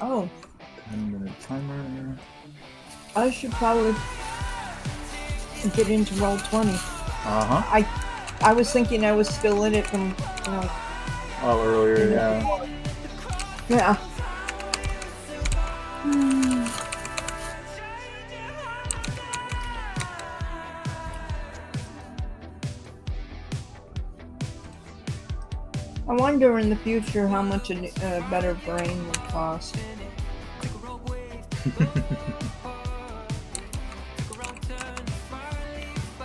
Oh. 10-minute timer. I should probably get into Roll20. Uh-huh. I was thinking I was still in it from, Oh, earlier, yeah. Yeah. I wonder in the future how much a better brain would cost.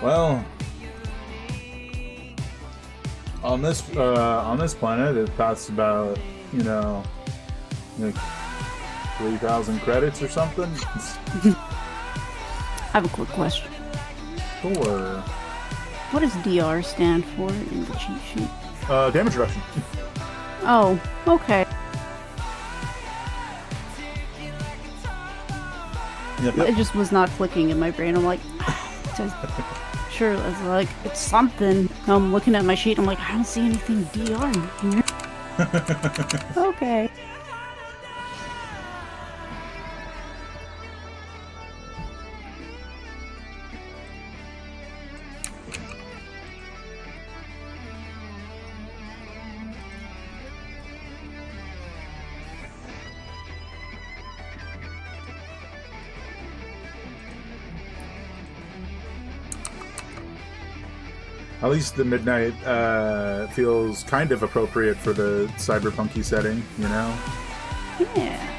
Well, on this planet, it costs about, like 3,000 credits or something. I have a quick question. Sure. What does DR stand for in the cheat sheet? Damage reduction. Oh, okay. Yep. It just was not clicking in my brain. I'm like, sure, it's like, it's something. I'm looking at my sheet, I'm like, I don't see anything DR in here. Okay. At least the midnight feels kind of appropriate for the cyberpunky setting, Yeah.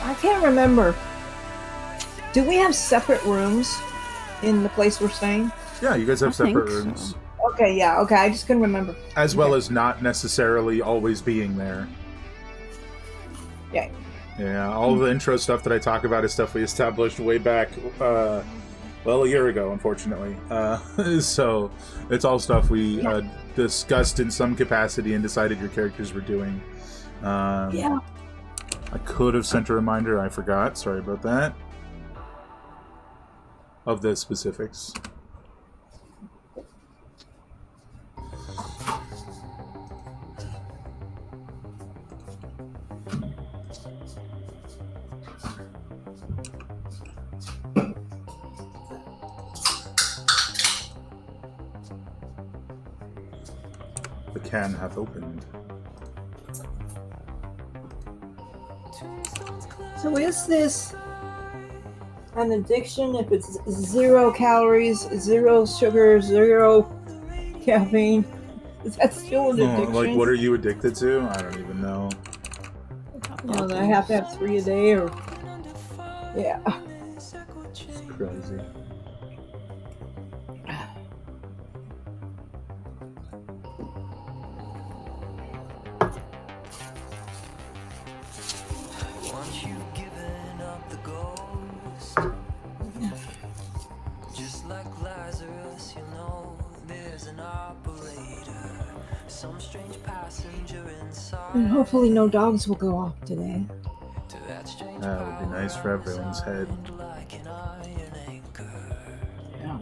I can't remember. Do we have separate rooms in the place we're staying? Yeah, you guys have I separate think so. rooms. Okay, yeah, okay, I just couldn't remember. As well as not necessarily always being there. Yeah. Yeah, all the intro stuff that I talk about is stuff we established way back, a year ago, unfortunately. So it's all stuff we discussed in some capacity and decided your characters were doing. Yeah. I could have sent a reminder, I forgot, sorry about that. Of the specifics. The can hath opened. So is this an addiction if it's 0 calories, 0 sugar, 0 caffeine? Is that still an addiction? Like, what are you addicted to? I don't even know. That I have to have 3 a day, or... Yeah. It's crazy. And hopefully no dogs will go off today. That would be nice for everyone's head. Yeah.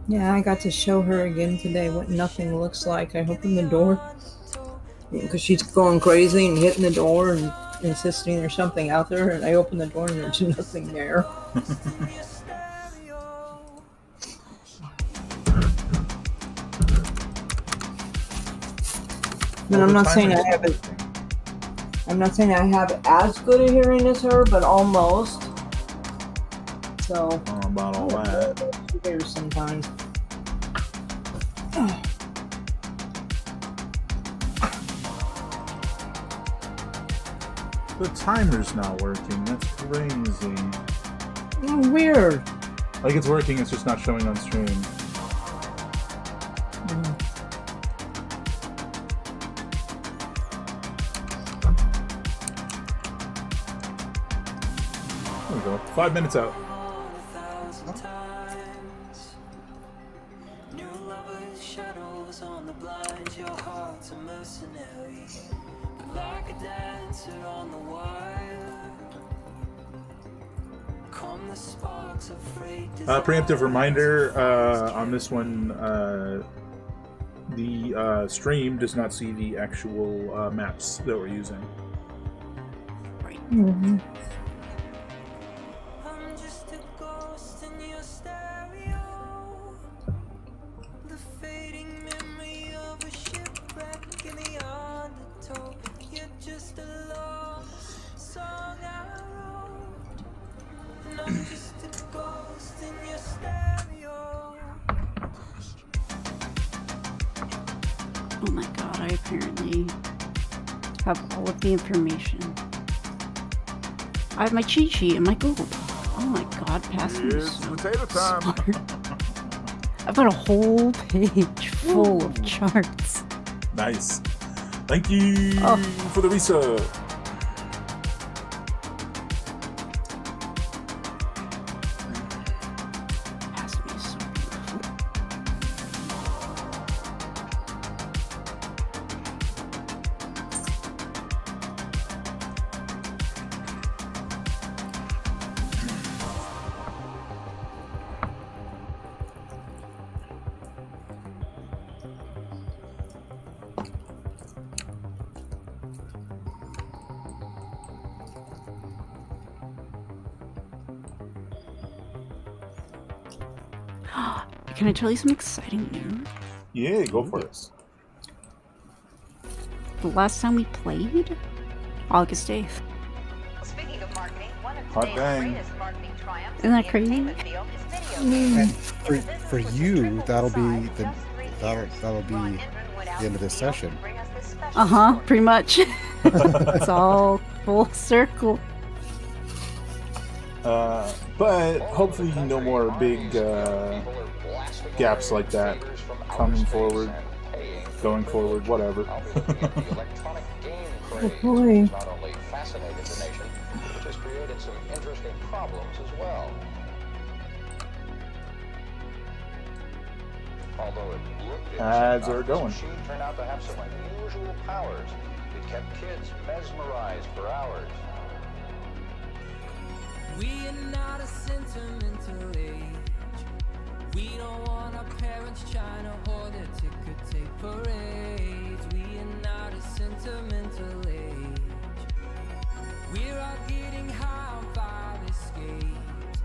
Yeah, I got to show her again today what nothing looks like. I opened the door because she's going crazy and hitting the door and insisting there's something out there, and I opened the door and there's nothing there. And I'm not saying I have it. I'm not saying I have as good a hearing as her, but almost. So. About all that. There's sometimes. The timer's not working. That's crazy. Oh, weird. Like, it's working, it's just not showing on stream. go. 5 minutes out. Preemptive reminder on this one, the stream does not see the actual maps that we're using. Right. Mm-hmm. Oh my god, I apparently have all of the information. I have my cheat sheet and my Google Doc. Oh my god, pass me It's so potato time. smart. I've got a whole page full of charts. Nice. Thank you for the resub. Pass me so beautiful. Can I tell you some exciting news? Yeah, go for it. The last time we played? August 8th. Speaking of marketing, one of Hot today's dang. greatest marketing triumphs Isn't that in the crazy? entertainment field is video games. And for you, that'll be the end of this session. Uh-huh, pretty much. It's all full circle. But hopefully no more big gaps like that coming forward, going forward, whatever. Oh boy. Not only fascinated the nation, it has created some interesting problems as well. Although it looked Ads are going. the machine turned out to have some unusual powers. It kept kids mesmerized for hours. We are not a sentimental age. We don't want our parents trying to hold their ticker tape parades. We are not a sentimental age. We're all getting high on fire escapes.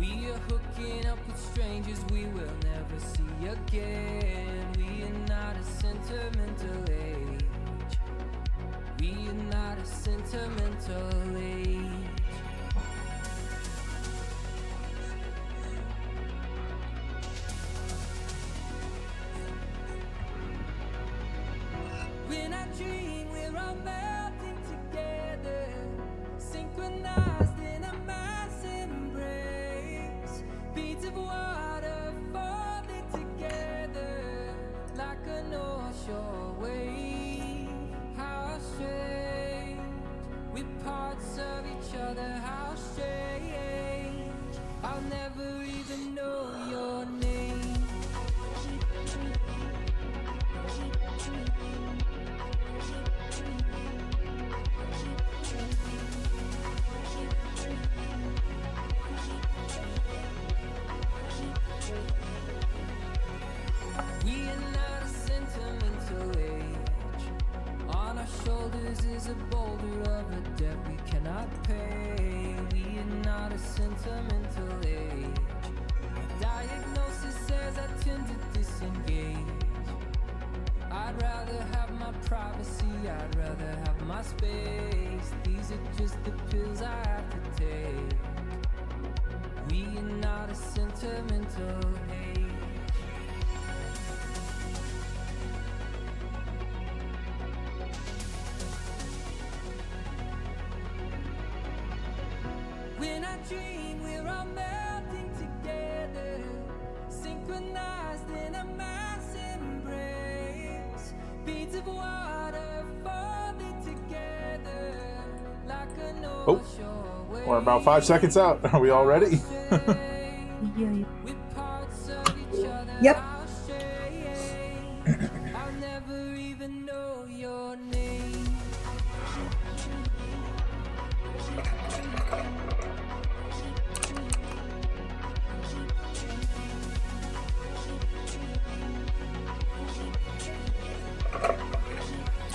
We are hooking up with strangers we will never see again. We are not a sentimental age. We are not a sentimental age. When I dream, we're all melting together, synchronized in a mass embrace. Beads of water falling together like a North Shore wave. How strange, we're parts of each other. How strange, I'll never even know your name. We are not a sentimental age. On our shoulders is a boulder of a debt we cannot pay. We are not a sentimental age. My diagnosis says I tend to disengage. I'd rather have my privacy, I'd rather have my space. These are just the pills I have to take. We are not a sentimental age. When I dream, we're all melting together, synchronized in a mass embrace. Beads of water falling together like a North Shore wave. We're about 5 seconds out. Are we all ready? Yeah. Yep. I'll never even know your name.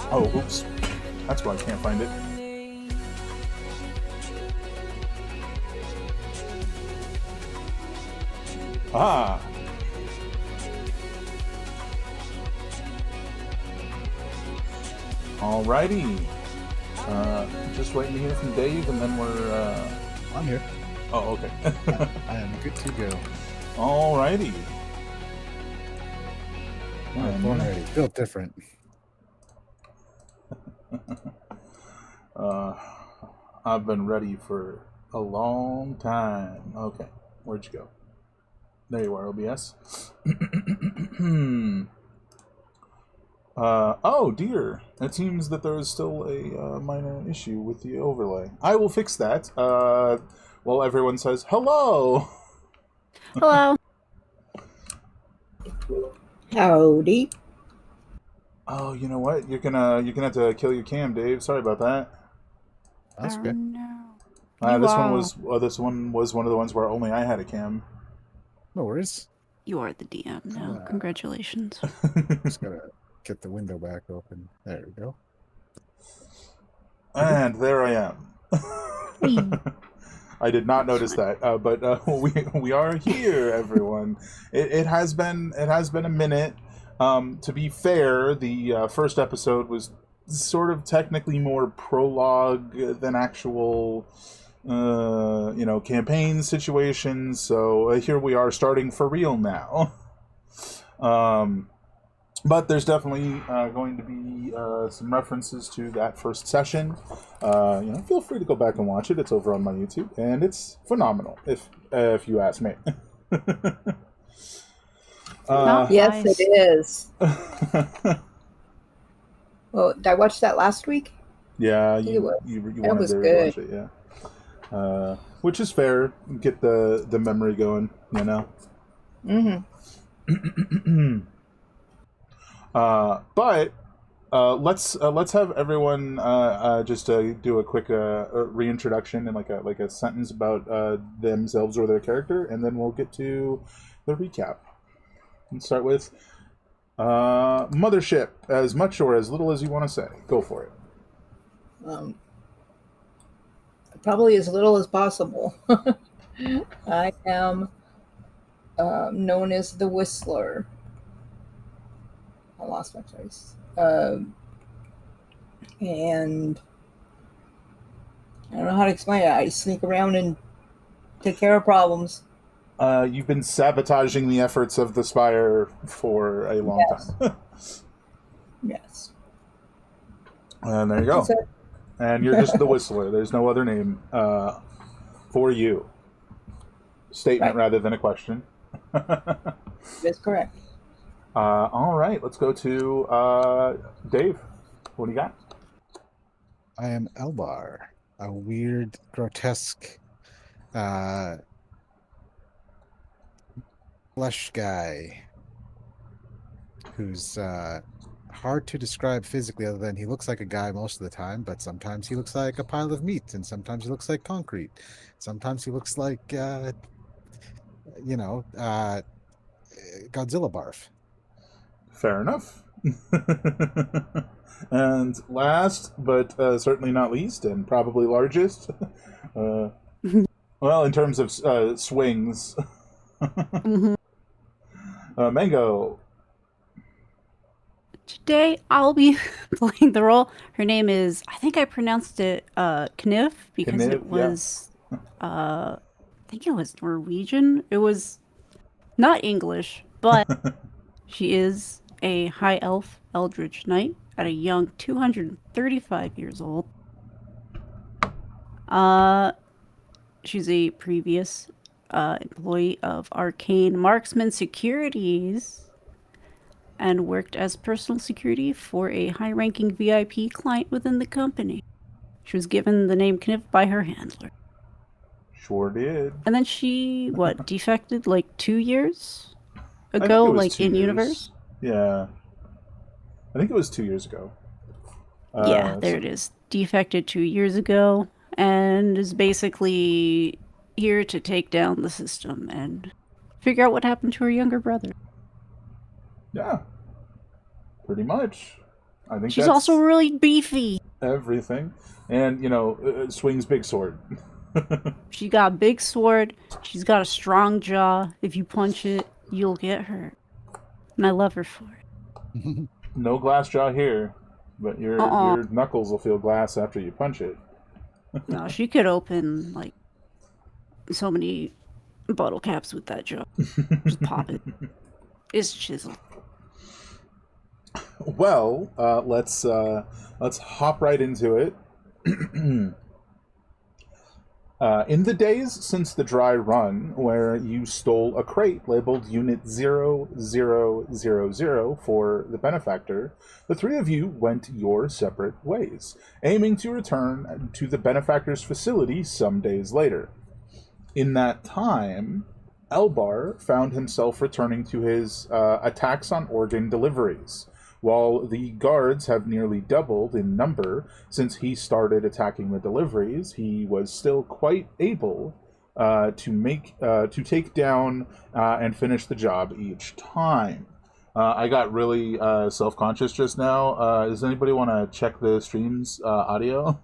Oh, oops. That's why I can't find it. Ah! Alrighty. Just waiting to hear from Dave, and then we're, I'm here. Oh, okay. I am good to go. Alrighty. I'm born ready. Built different. I've been ready for a long time. Okay, where'd you go? There you are, OBS. Oh dear, it seems that there is still a minor issue with the overlay. I will fix that. Well, everyone says hello. Hello. Howdy. Oh, you know what? You're gonna have to kill your cam, Dave. Sorry about that. That's Oh, okay. no. This one was one of the ones where only I had a cam. No worries. You are the DM now. Congratulations. Just gotta get the window back open. There we go. And there I am. I did not notice that, but we are here, everyone. It has been a minute. To be fair, the first episode was sort of technically more prologue than actual, campaign situations. So here we are, starting for real now. But there's definitely going to be some references to that first session. Feel free to go back and watch it. It's over on my YouTube, and it's phenomenal, if you ask me. Yes, Nice. it is. Well, did I watch that last week? Yeah, It you was- wanted was to good. watch it, yeah. Which is fair. Get the memory going, you know. Mm-hmm. But let's have everyone just do a quick reintroduction and like a sentence about themselves or their character, and then we'll get to the recap. Let's start with Mothership, as much or as little as you want to say. Go for it. Probably as little as possible. I am known as the Whistler. I lost my place. And I don't know how to explain it. I sneak around and take care of problems. You've been sabotaging the efforts of the Spire for a long time. Yes. And there you go. That's it. And you're just the Whistler. There's no other name for you. Statement Right. rather than a question. That's correct. All right, let's go to Dave. What do you got? I am Elbar, a weird, grotesque flesh guy who's hard to describe physically other than he looks like a guy most of the time, but sometimes he looks like a pile of meat, and sometimes he looks like concrete. Sometimes he looks like, Godzilla barf. Fair enough. And last, but certainly not least, and probably largest, well, in terms of swings, Mango. Today I'll be playing the role. Her name is, I think I pronounced it Knif because Knif, it was I think it was Norwegian. It was not English, but she is a high elf Eldritch knight at a young 235 years old. She's a previous employee of Arcane Marksman Securities and worked as personal security for a high-ranking VIP client within the company. She was given the name Knif by her handler. Sure did. And then she, what, defected like 2 years I think ago, it was like 2 in years. universe? Yeah. I think it was 2 years ago. Yeah, there it is. Defected 2 years ago and is basically here to take down the system and figure out what happened to her younger brother. Yeah. Pretty much. I think She's that's also really beefy. everything. And, swings big sword. She got a big sword. She's got a strong jaw. If you punch it, you'll get hurt. And I love her for it. No glass jaw here, but your knuckles will feel glass after you punch it. No, she could open like so many bottle caps with that jaw. Just pop it. It's chiseled. Well, let's hop right into it. In the days since the dry run, where you stole a crate labeled Unit 0000 for the benefactor, the three of you went your separate ways, aiming to return to the benefactor's facility some days later. In that time, Elbar found himself returning to his attacks on organ deliveries. While the guards have nearly doubled in number since he started attacking the deliveries, he was still quite able to take down and finish the job each time. I got really self-conscious just now. Does anybody want to check the stream's audio?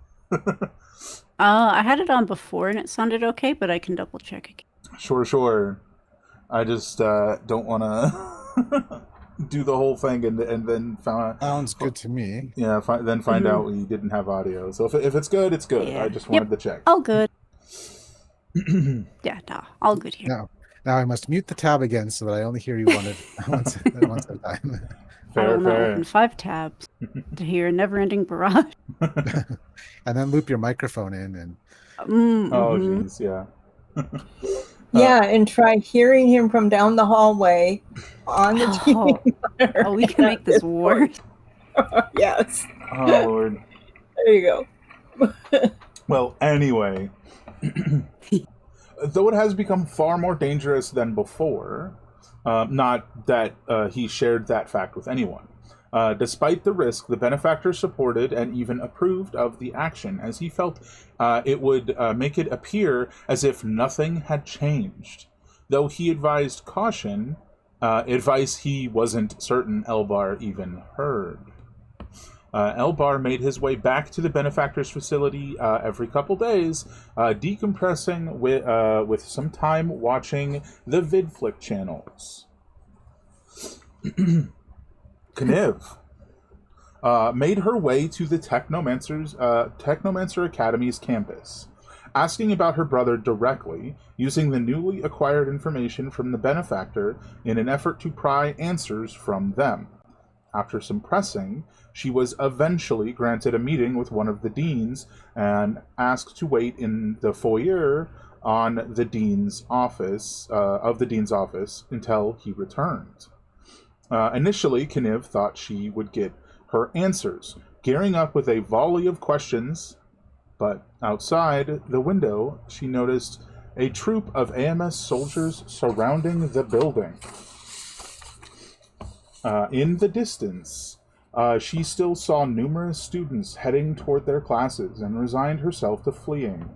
I had it on before and it sounded okay, but I can double check again. Sure. I just don't want to do the whole thing and then Sounds good to me. Yeah, then find out we didn't have audio. So if it's good, it's good. Yeah. I just wanted to check. All good. Yeah, no, all good here. Now I must mute the tab again so that I only hear you once at a time. I will now Fair. open 5 tabs to hear a never-ending barrage. And then loop your microphone in and Oh, jeez, yeah. Yeah, and try hearing him from down the hallway on the TV. Oh, we can make this worse. Yes. Oh, Lord. There you go. Well, anyway. Though it has become far more dangerous than before, not that he shared that fact with anyone. Despite the risk, the benefactor supported and even approved of the action, as he felt it would make it appear as if nothing had changed. Though he advised caution, advice he wasn't certain Elbar even heard. Elbar made his way back to the benefactor's facility every couple days, decompressing with some time watching the VidFlick channels. Kniv made her way to the Tecnomancer Academy's campus, asking about her brother directly, using the newly acquired information from the benefactor in an effort to pry answers from them. After some pressing, she was eventually granted a meeting with one of the deans and asked to wait in the foyer on the dean's office until he returned. Initially, Kniv thought she would get her answers, gearing up with a volley of questions, but outside the window, she noticed a troop of AMS soldiers surrounding the building. In the distance, she still saw numerous students heading toward their classes and resigned herself to fleeing.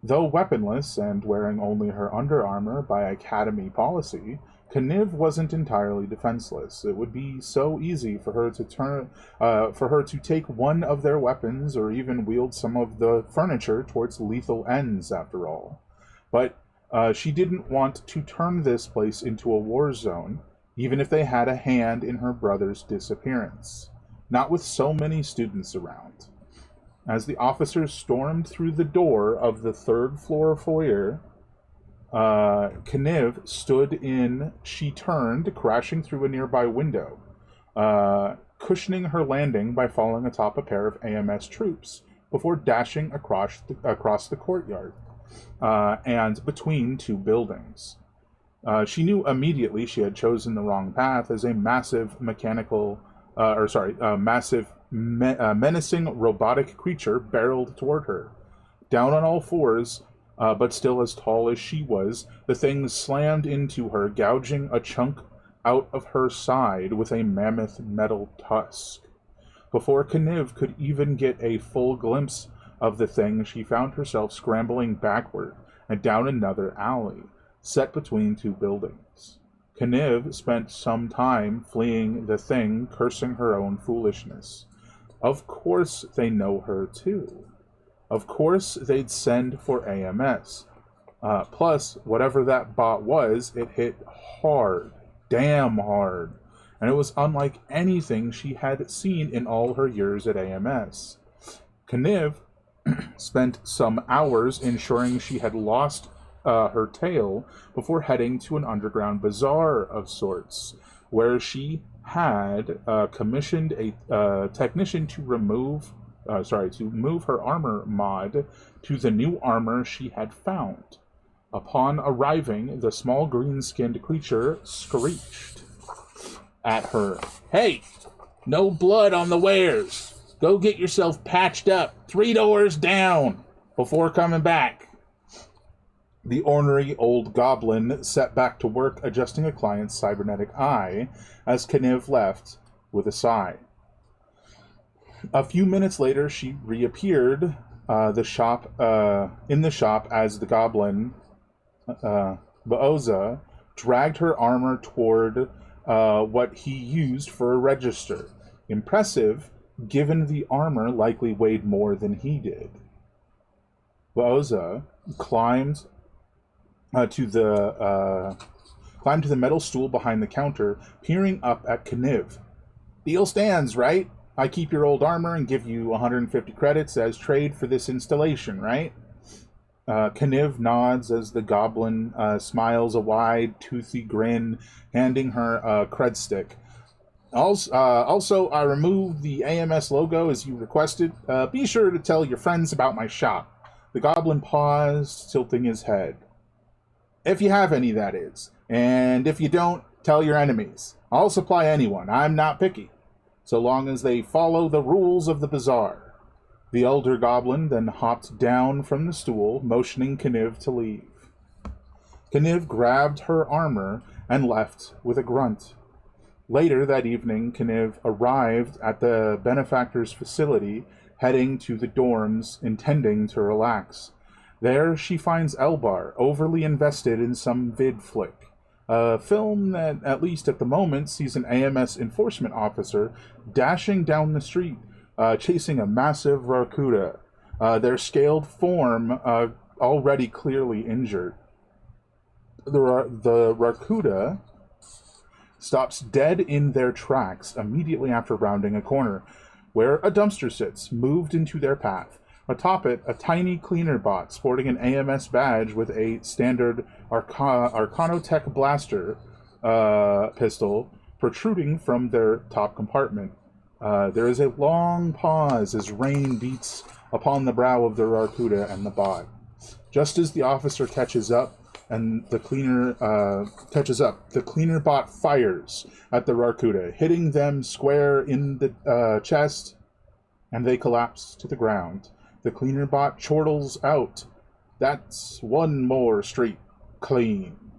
Though weaponless and wearing only her under armor by Academy policy, Kniv wasn't entirely defenseless. It would be so easy for her to take one of their weapons or even wield some of the furniture towards lethal ends, after all. But she didn't want to turn this place into a war zone, even if they had a hand in her brother's disappearance. Not with so many students around. As the officers stormed through the door of the third-floor foyer, Kniv stood in. She turned, crashing through a nearby window, cushioning her landing by falling atop a pair of AMS troops before dashing across the courtyard and between two buildings. She knew immediately she had chosen the wrong path as a menacing robotic creature barreled toward her. Down on all fours, but still as tall as she was, the thing slammed into her, gouging a chunk out of her side with a mammoth metal tusk. Before Kniv could even get a full glimpse of the thing, she found herself scrambling backward and down another alley, set between two buildings. Kniv spent some time fleeing the thing, cursing her own foolishness. Of course they know her too. Of course they'd send for AMS. Plus, whatever that bot was, it hit hard. Damn hard. And it was unlike anything she had seen in all her years at AMS. Kniv spent some hours ensuring she had lost her tail before heading to an underground bazaar of sorts, where she had commissioned a technician to move her armor mod to the new armor she had found. Upon arriving, the small green-skinned creature screeched at her, "Hey, no blood on the wares. Go get yourself patched up 3 doors down before coming back." The ornery old goblin set back to work adjusting a client's cybernetic eye as Kniv left with a sigh. A few minutes later, she reappeared in the shop as the goblin, Baoza, dragged her armor toward what he used for a register. Impressive, given the armor likely weighed more than he did. Baoza climbed to the metal stool behind the counter, peering up at Kniv. "Deal stands, right? I keep your old armor and give you 150 credits as trade for this installation, right?" Kniv nods as the goblin smiles a wide, toothy grin, handing her a cred stick. Also, I removed the AMS logo as you requested. Be sure to tell your friends about my shop." The goblin paused, tilting his head. "If you have any, that is. And if you don't, tell your enemies. I'll supply anyone. I'm not picky. So long as they follow the rules of the bazaar." The elder goblin then hopped down from the stool, motioning Kniv to leave. Kniv grabbed her armor and left with a grunt. Later that evening, Kniv arrived at the benefactor's facility, heading to the dorms, intending to relax. There she finds Elbar, overly invested in some vid flick. A film that, at least at the moment, sees an AMS enforcement officer dashing down the street, chasing a massive Rakuda, their scaled form already clearly injured. The Rakuda stops dead in their tracks immediately after rounding a corner, where a dumpster sits, moved into their path. Atop it, a tiny cleaner bot sporting an AMS badge with a standard Arcanotech blaster pistol protruding from their top compartment. There is a long pause as rain beats upon the brow of the Rakuda and the bot. Just as the officer catches up, the cleaner bot fires at the Rakuda, hitting them square in the chest, and they collapse to the ground. The cleaner bot chortles out, "That's one more street cleaned,"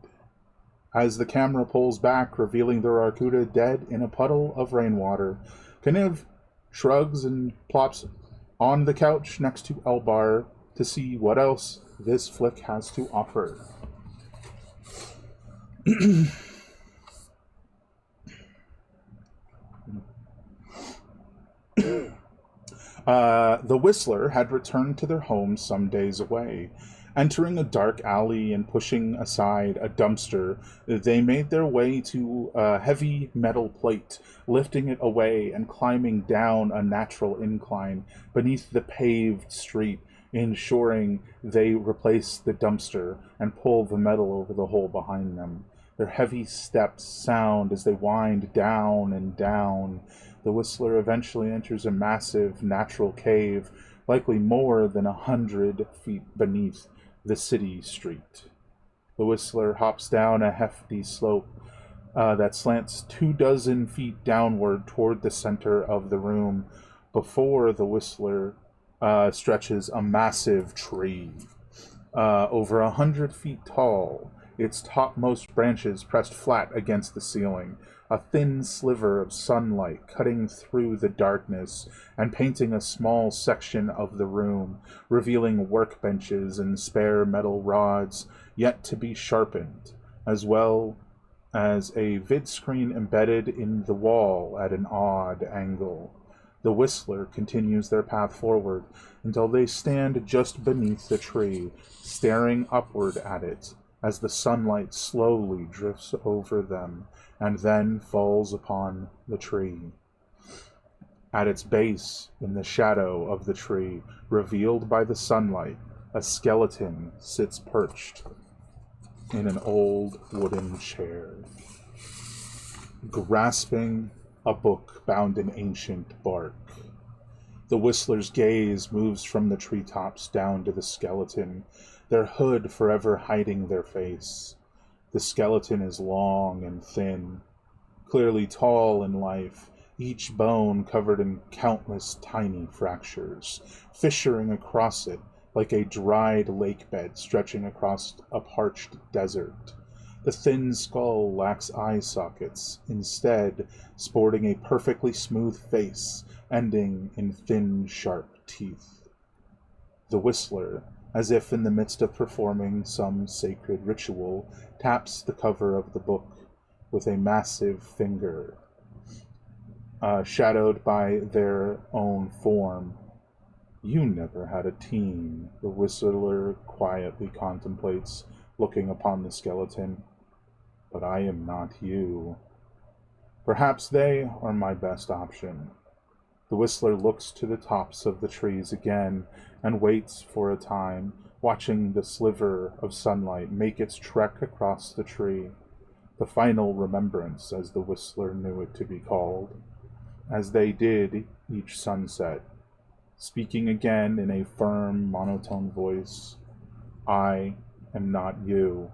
as the camera pulls back, revealing the Rakuda dead in a puddle of rainwater. Kniv shrugs and plops on the couch next to Elbar to see what else this flick has to offer. The Whistler had returned to their home some days away. Entering a dark alley and pushing aside a dumpster, they made their way to a heavy metal plate, lifting it away and climbing down a natural incline beneath the paved street, ensuring they replace the dumpster and pull the metal over the hole behind them. Their heavy steps sound as they wind down and down. The Whistler eventually enters a massive natural cave, likely more than 100 feet beneath the city street. The Whistler hops down a hefty slope that slants 24 feet downward toward the center of the room. Before the Whistler stretches a massive tree. over 100 feet tall, its topmost branches pressed flat against the ceiling, a thin sliver of sunlight cutting through the darkness and painting a small section of the room, revealing workbenches and spare metal rods yet to be sharpened, as well as a vid screen embedded in the wall at an odd angle. The Whistler continues their path forward until they stand just beneath the tree, staring upward at it as the sunlight slowly drifts over them and then falls upon the tree. At its base, in the shadow of the tree, revealed by the sunlight, a skeleton sits perched in an old wooden chair, grasping a book bound in ancient bark. The Whistler's gaze moves from the treetops down to the skeleton, their hood forever hiding their face. The skeleton is long and thin, clearly tall in life, each bone covered in countless tiny fractures, fissuring across it like a dried lake bed stretching across a parched desert. The thin skull lacks eye sockets, instead sporting a perfectly smooth face, ending in thin, sharp teeth. The Whistler, as if in the midst of performing some sacred ritual, taps the cover of the book with a massive finger, shadowed by their own form. You never had a team, the Whistler quietly contemplates, looking upon the skeleton. But I am not you. Perhaps they are my best option. The Whistler looks to the tops of the trees again and waits for a time, watching the sliver of sunlight make its trek across the tree, the final remembrance, as the Whistler knew it to be called, as they did each sunset, speaking again in a firm, monotone voice. I am not you,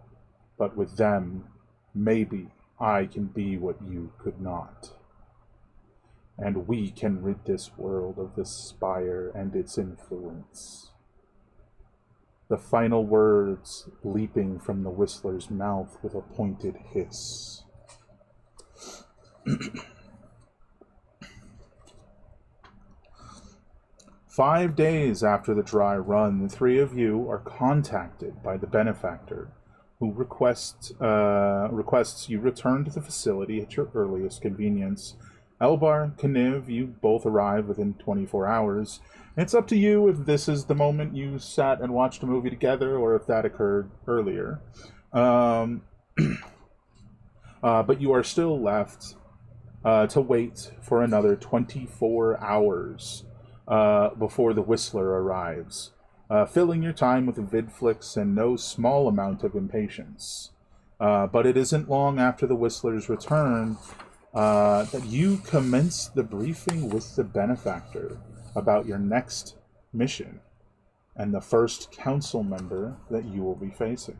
but with them, maybe I can be what you could not. And we can rid this world of the spire and its influence. The final words leaping from the Whistler's mouth with a pointed hiss. 5 days after the dry run, the three of you are contacted by the benefactor, who requests you return to the facility at your earliest convenience. Elbar, Kniv, you both arrive within 24 hours. It's up to you if this is the moment you sat and watched a movie together, or if that occurred earlier. But you are still left to wait for another 24 hours before the Whistler arrives, filling your time with vid flicks and no small amount of impatience. But it isn't long after the Whistler's return that you commence the briefing with the benefactor about your next mission and the first council member that you will be facing.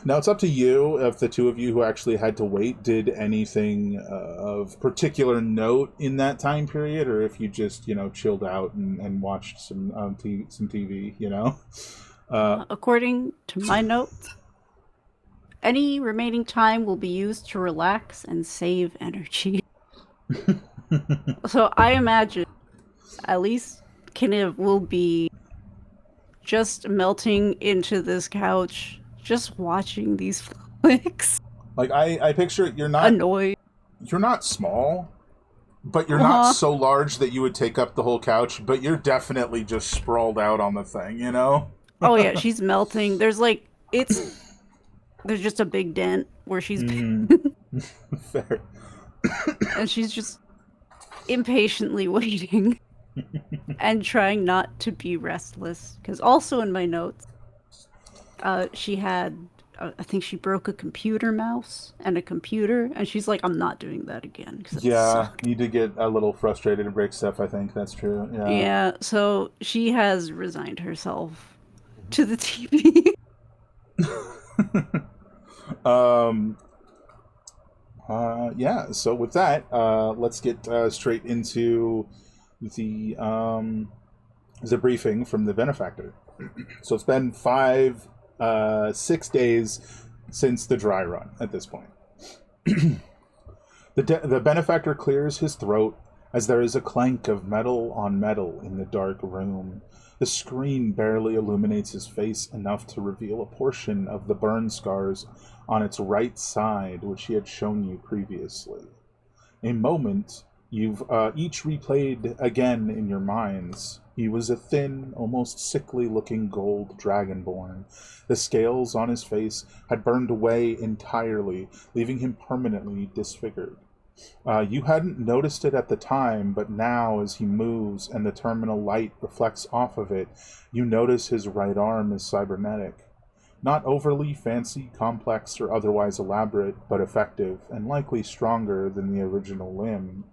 Now it's up to you if the two of you who actually had to wait did anything of particular note in that time period, or if you just, chilled out and watched some TV, According to my notes, any remaining time will be used to relax and save energy. So I imagine at least Kniv will be just melting into this couch, just watching these flicks. Like, I picture you're not annoyed. You're not small, but you're not so large that you would take up the whole couch, but you're definitely just sprawled out on the thing, Oh yeah, she's melting. There's just a big dent where she's Fair. And she's just impatiently waiting and trying not to be restless. Because also in my notes, she had, I think she broke a computer mouse and a computer, and she's like, I'm not doing that again. Yeah, you did get a little frustrated and break stuff, I think. That's true. Yeah, so she has resigned herself to the TV. So with that, let's get straight into the is a briefing from the benefactor. So it's been 6 days since the dry run at this point. The benefactor clears his throat as there is a clank of metal on metal in the dark room. The screen barely illuminates his face enough to reveal a portion of the burn scars on its right side, which he had shown you previously. A moment you've each replayed again in your minds. He was a thin, almost sickly-looking gold dragonborn. The scales on his face had burned away entirely, leaving him permanently disfigured. You hadn't noticed it at the time, but now as he moves and the terminal light reflects off of it, you notice his right arm is cybernetic. Not overly fancy, complex, or otherwise elaborate, but effective, and likely stronger than the original limb.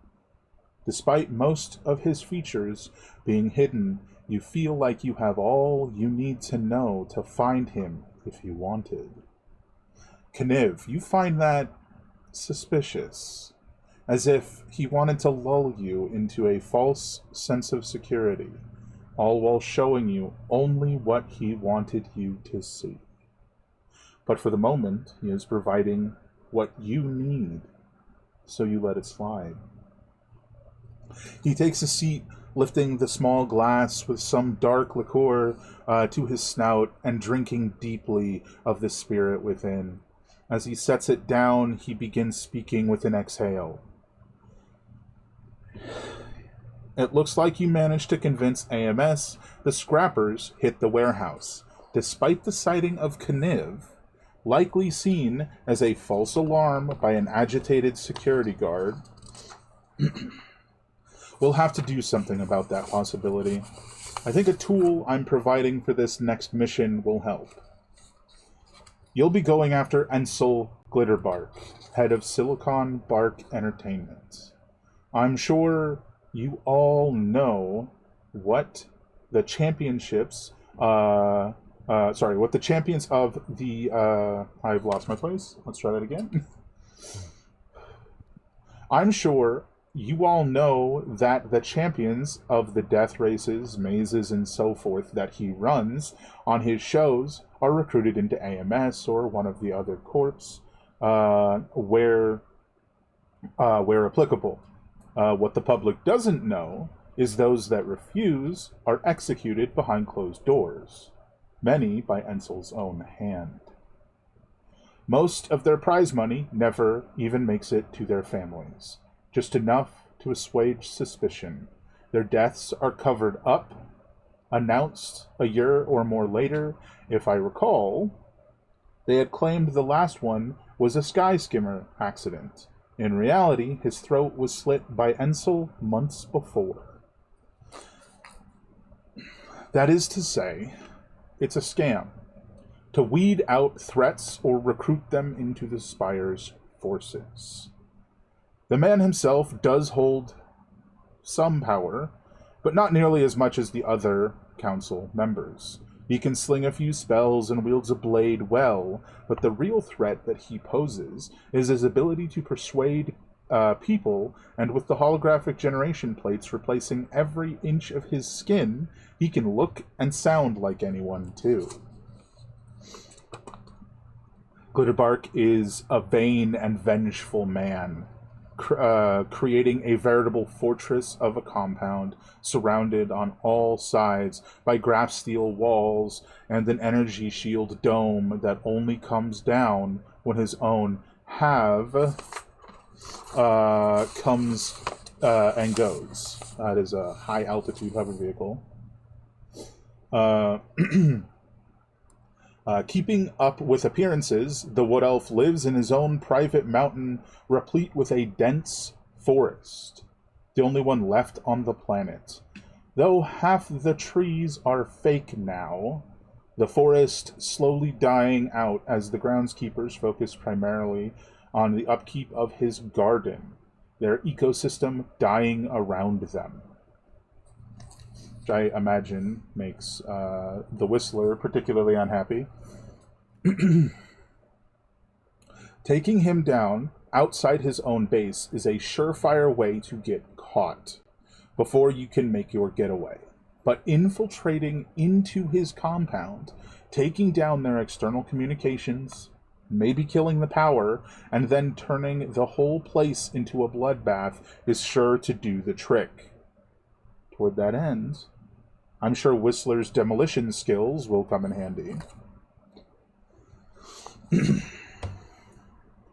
Despite most of his features being hidden, you feel like you have all you need to know to find him if you wanted. Kniv, you find that suspicious, as if he wanted to lull you into a false sense of security, all while showing you only what he wanted you to see. But for the moment, he is providing what you need, so you let it slide. He takes a seat, lifting the small glass with some dark liqueur to his snout and drinking deeply of the spirit within. As he sets it down, he begins speaking with an exhale. It looks like you managed to convince AMS the scrappers hit the warehouse, despite the sighting of Kniv, likely seen as a false alarm by an agitated security guard. We'll have to do something about that possibility. I think a tool I'm providing for this next mission will help. You'll be going after Ensil Glitterbark, head of Silicon Bark Entertainment. I'm sure you all know what the championships, what the champions of the, I've lost my place. Let's try that again. I'm sure you all know that the champions of the death races, mazes, and so forth that he runs on his shows are recruited into AMS or one of the other corps where applicable. What the public doesn't know is those that refuse are executed behind closed doors, many by Ensil's own hand. Most of their prize money never even makes it to their families. Just enough to assuage suspicion. Their deaths are covered up, announced a year or more later. If I recall, they had claimed the last one was a sky skimmer accident. In reality, his throat was slit by Ensil months before. That is to say, it's a scam to weed out threats or recruit them into the Spire's forces. The man himself does hold some power, but not nearly as much as the other council members. He can sling a few spells and wields a blade well, but the real threat that he poses is his ability to persuade people, and with the holographic generation plates replacing every inch of his skin, he can look and sound like anyone too. Glitterbark is a vain and vengeful man, creating a veritable fortress of a compound surrounded on all sides by graph steel walls and an energy shield dome that only comes down when his own have comes and goes. That is a high altitude hover vehicle. Keeping up with appearances, the Wood Elf lives in his own private mountain replete with a dense forest, the only one left on the planet. Though half the trees are fake now, the forest slowly dying out as the groundskeepers focus primarily on the upkeep of his garden, their ecosystem dying around them. Which I imagine makes the Whistler particularly unhappy. Taking him down outside his own base is a surefire way to get caught before you can make your getaway. but infiltrating into his compound, taking down their external communications, maybe killing the power, and then turning the whole place into a bloodbath is sure to do the trick. Toward that end, I'm sure Whistler's demolition skills will come in handy.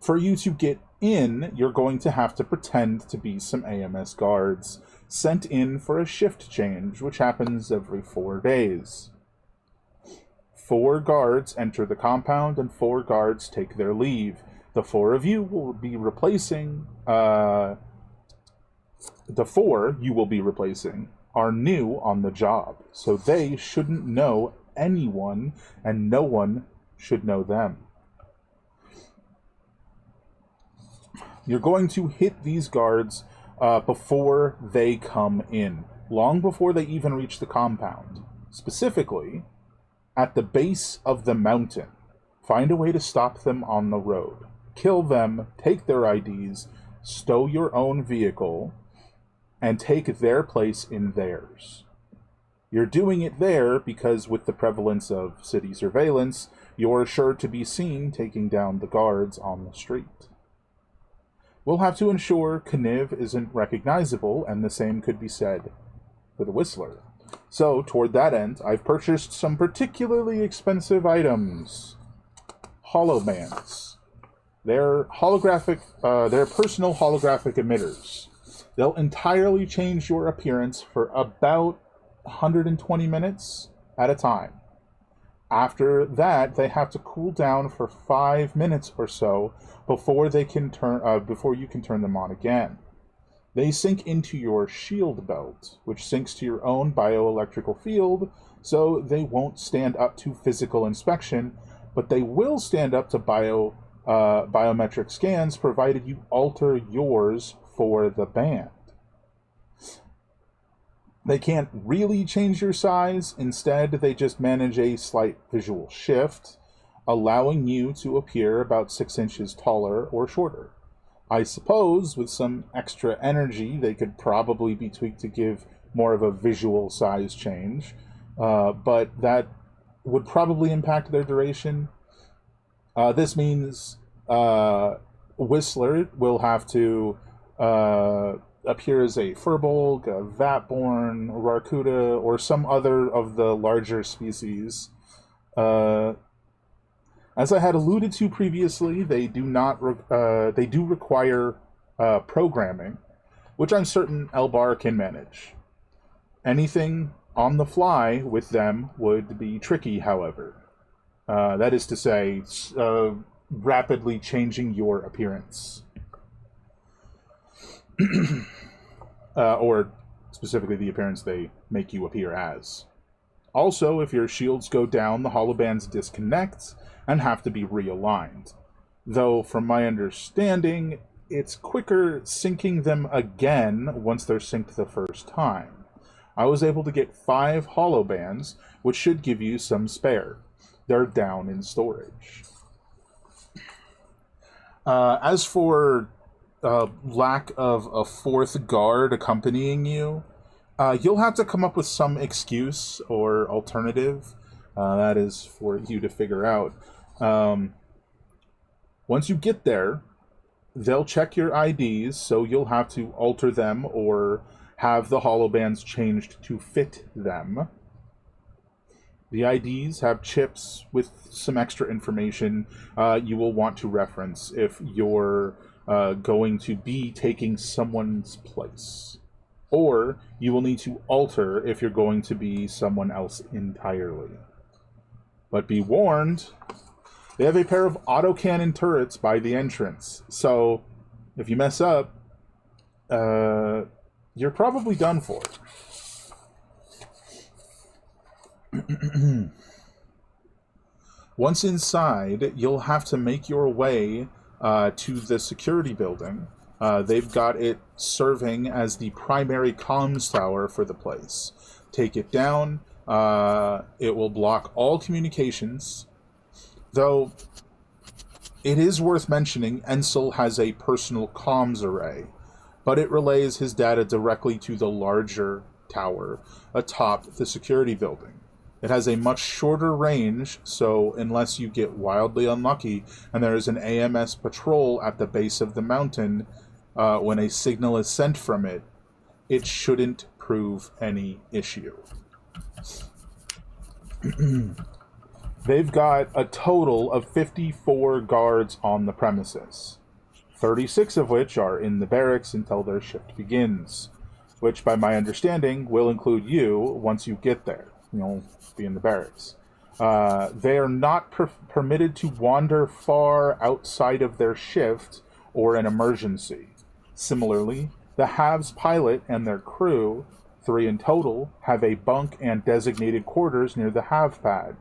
For you to get in, you're going to have to pretend to be some AMS guards, sent in for a shift change, which happens every 4 days. 4 guards enter the compound, and 4 guards take their leave. The 4 of you will be replacing... the 4 you will be replacing are new on the job, so they shouldn't know anyone, and no one should know them. You're going to hit these guards before they come in, long before they even reach the compound. Specifically, at the base of the mountain. Find a way to stop them on the road. Kill them, take their IDs, stow your own vehicle, and take their place in theirs. You're doing it there because with the prevalence of city surveillance, you're sure to be seen taking down the guards on the street. We'll have to ensure Kniv isn't recognizable, and the same could be said for the Whistler. So, toward that end, I've purchased some particularly expensive items. Holobands. They're personal holographic emitters. They'll entirely change your appearance for about 120 minutes at a time. After that, they have to cool down for 5 minutes or so before you can turn them on again. They sink into your shield belt, which syncs to your own bioelectrical field, so they won't stand up to physical inspection, but they will stand up to biometric scans, provided you alter yours for the band. They can't really change your size. Instead, they just manage a slight visual shift, allowing you to appear about 6 inches taller or shorter. I suppose with some extra energy, they could probably be tweaked to give more of a visual size change, but that would probably impact their duration. This means Whistler will have to appear as a Furbolg, a Vatborn, a Rarkuda, or some other of the larger species. As I had alluded to previously, they do require programming, which I'm certain Elbar can manage. Anything on the fly with them would be tricky, however. That is to say, rapidly changing your appearance. Or specifically the appearance they make you appear as. Also, if your shields go down, the holobands disconnect and have to be realigned. Though, from my understanding, it's quicker syncing them again once they're synced the first time. I was able to get 5 holobands, which should give you some spare. They're down in storage. As for lack of a 4th guard accompanying you, you'll have to come up with some excuse or alternative. That is for you to figure out. Once you get there, they'll check your IDs, so you'll have to alter them or have the holobands changed to fit them. The IDs have chips with some extra information you will want to reference if you're going to be taking someone's place. Or you will need to alter if you're going to be someone else entirely. But be warned, they have a pair of autocannon turrets by the entrance, so if you mess up, you're probably done for. Once inside, you'll have to make your way to the security building. They've got it serving as the primary comms tower for the place. Take it down. It will block all communications. Though, it is worth mentioning Ensil has a personal comms array, but it relays his data directly to the larger tower atop the security building. It has a much shorter range, so unless you get wildly unlucky and there is an AMS patrol at the base of the mountain when a signal is sent from it, it shouldn't prove any issue. They've got a total of 54 guards on the premises, 36 of which are in the barracks until their shift begins, which, by my understanding, will include you once you get there. You'll be in the barracks. They are not permitted to wander far outside of their shift or an emergency. Similarly, the Halves pilot and their crew, 3 in total, have a bunk and designated quarters near the Halve pad.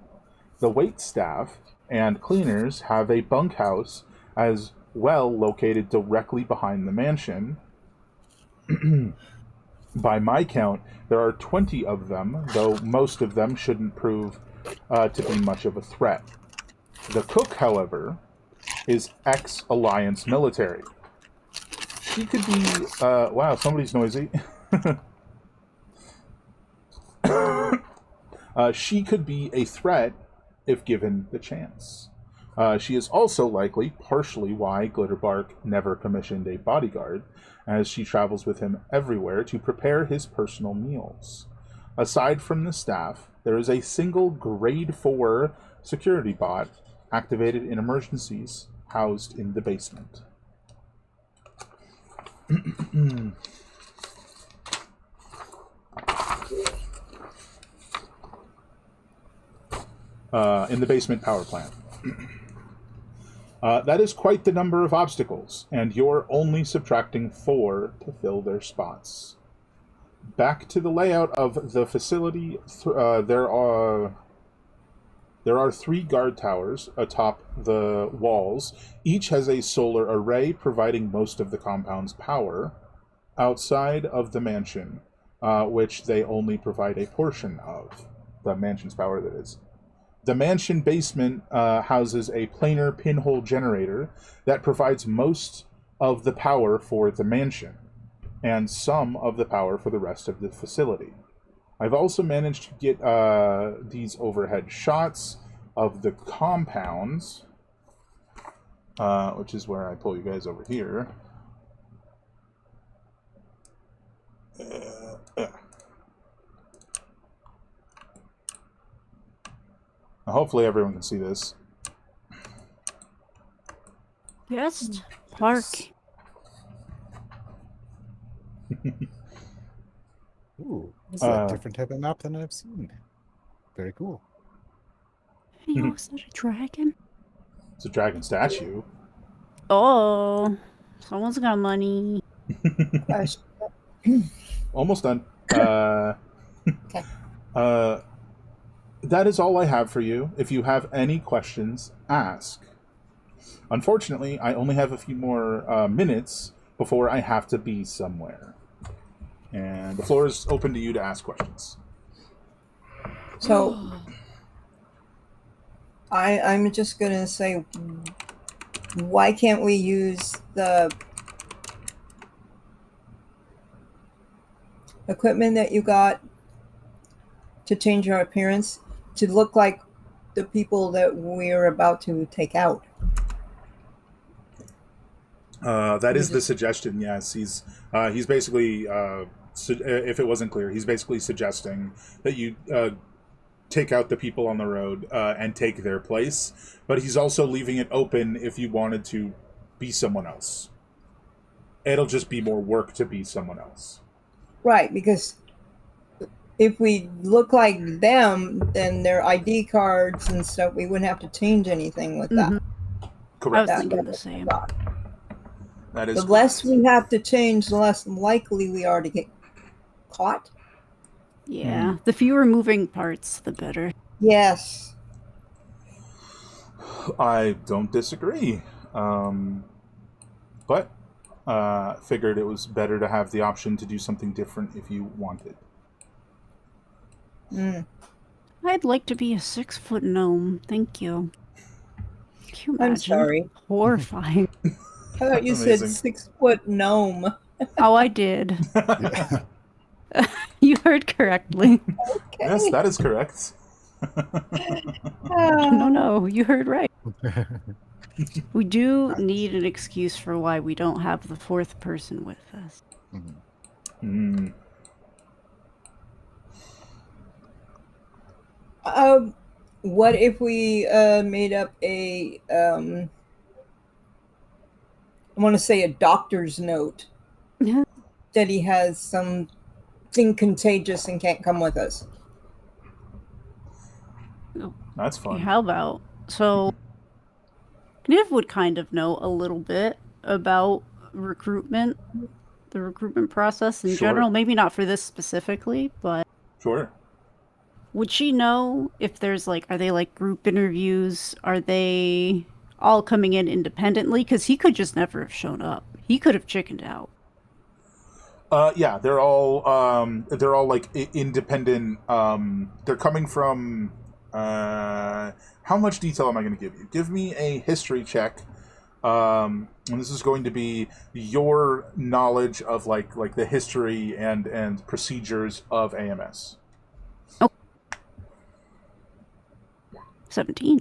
The wait staff and cleaners have a bunkhouse as well located directly behind the mansion. By my count, there are 20 of them, though most of them shouldn't prove to be much of a threat. The cook, however, is ex-Alliance military. She could be... wow, somebody's noisy. She could be a threat if given the chance. She is also likely partially why Glitterbark never commissioned a bodyguard, as she travels with him everywhere to prepare his personal meals. Aside from the staff, there is a single Grade 4 security bot activated in emergencies, housed in the basement. In the basement power plant. That is quite the number of obstacles, and you're only subtracting 4 to fill their spots. Back to the layout of the facility, there are 3 guard towers atop the walls. Each has a solar array providing most of the compound's power outside of the mansion, which they only provide a portion of the mansion's power, that is. The mansion basement houses a planar pinhole generator that provides most of the power for the mansion, and some of the power for the rest of the facility. I've also managed to get these overhead shots of the compounds, which is where I pull you guys over here. Hopefully everyone can see this. Guest park. Ooh, this is a different type of map than I've seen. Very cool. Hey, is that a dragon? It's a dragon statue. Oh, someone's got money. Almost done. Okay. That is all I have for you. If you have any questions, ask. Unfortunately, I only have a few more minutes before I have to be somewhere. And the floor is open to you to ask questions. So, I'm just going to say, why can't we use the equipment that you got to change our appearance to look like the people that we're about to take out? That is the suggestion, yes. He's basically, if it wasn't clear, he's basically suggesting that you take out the people on the road and take their place, but he's also leaving it open if you wanted to be someone else. It'll just be more work to be someone else. Right, because if we look like them, then their ID cards and stuff, we wouldn't have to change anything with that. Correct. I was thinking the same. That is The less we have to change, the less likely we are to get caught. Yeah, the fewer moving parts, the better. Yes. I don't disagree. But figured it was better to have the option to do something different if you wanted. I'd like to be a 6-foot gnome. Thank you. Can you I'm imagine? sorry. Horrifying. I thought you Amazing. said 6-foot gnome. Oh, I did. You heard correctly. Yes, that is correct. No, you heard right. We do need an excuse for why we don't have the fourth person with us. Mhm. Mm. What if we made up a I want to say a doctor's note that he has something contagious and can't come with us? That's fun. How about so? Niv would kind of know a little bit about recruitment, the recruitment process in Sure. general. Maybe not for this specifically, but Sure. would she know if there's like, are they like group interviews? Are they all coming in independently? Because he could just never have shown up. He could have chickened out. Yeah, they're all like independent. They're coming from. How much detail am I going to give you? Give me a history check. And this is going to be your knowledge of like the history and procedures of AMS. 17.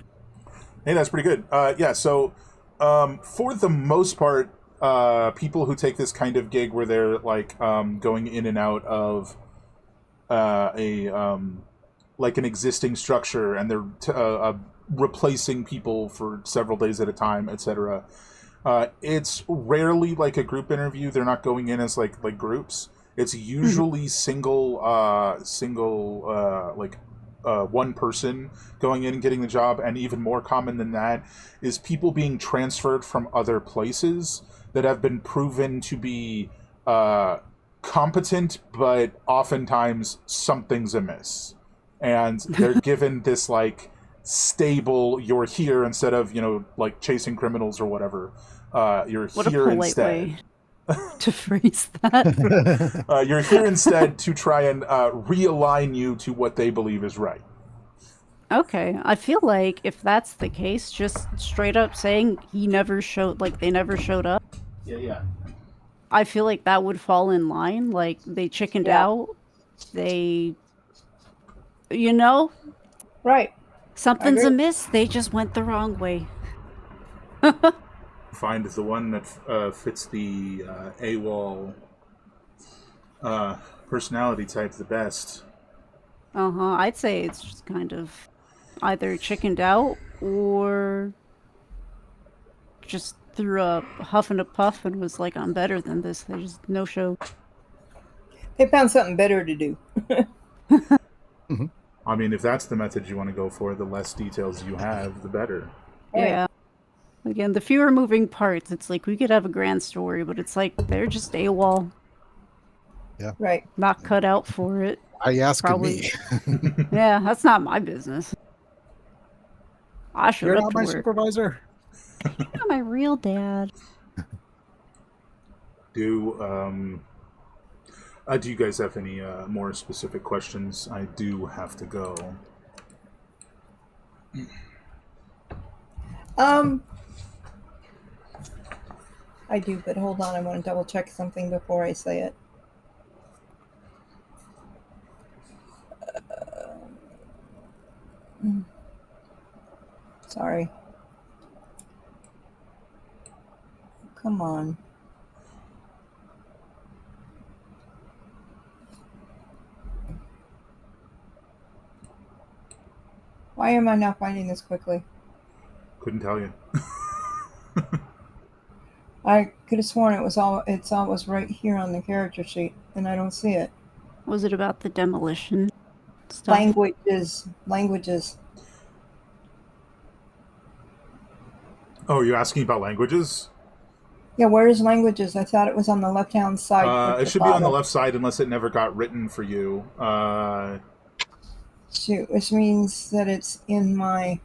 Hey, that's pretty good. Yeah, so for the most part, people who take this kind of gig where they're like going in and out of like an existing structure, and they're replacing people for several days at a time, etc. It's rarely like a group interview. They're not going in as like groups. It's usually single one person going in and getting the job, and even more common than that is people being transferred from other places that have been proven to be competent, but oftentimes something's amiss. And they're given this like stable, you're here instead of, like chasing criminals or whatever. You're What here a polite instead. way to phrase that. You're here instead to try and realign you to what they believe is right. Okay, I feel like if that's the case, just straight up saying they never showed up, Yeah. I feel like that would fall in line. Like, they chickened out, they, Right. something's agree. amiss, they just went the wrong way. Find the one that fits the AWOL personality type the best. I'd say it's just kind of either chickened out or just threw a huff and a puff and was like, I'm better than this. There's no show. They found something better to do. I mean, if that's the method you want to go for, the less details you have, the better. Right. Yeah. Again, the fewer moving parts, it's like we could have a grand story, but it's like they're just AWOL. Right. Not cut out for it. Are you asking Probably. me? Yeah, that's not my business. I showed You're up not to my work. supervisor. You're not my real dad. Do you guys have any more specific questions? I do have to go. I do, but hold on. I want to double check something before I say it. Sorry. Come on. Why am I not finding this quickly? Couldn't tell you. I could have sworn it's always right here on the character sheet, and I don't see it. Was it about the demolition stuff? Languages. Oh, you're asking about languages? Yeah, where is languages? I thought it was on the left-hand side. It should be on the left side unless it never got written for you. Shoot, which means that it's in my...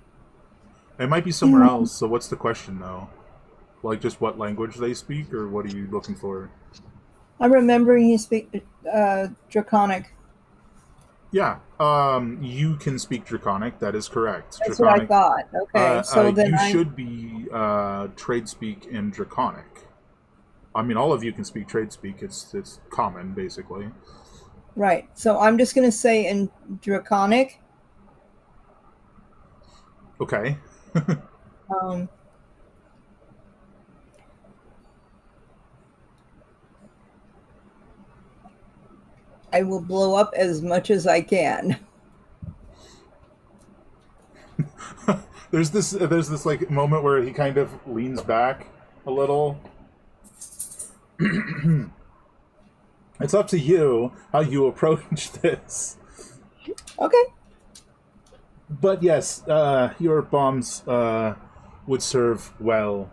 It might be somewhere else, so what's the question, though? Like, just what language they speak, or what are you looking for? I'm remembering he speak Draconic. Yeah, you can speak Draconic, that is correct. That's Draconic, what I thought. Okay, so then you should be trade speak in Draconic. I mean, all of you can speak trade speak. It's common, basically. Right. So I'm just going to say in Draconic. Okay. Um, I will blow up as much as I can. There's this like moment where he kind of leans back a little. It's up to you how you approach this. Okay. But yes, your bombs would serve well.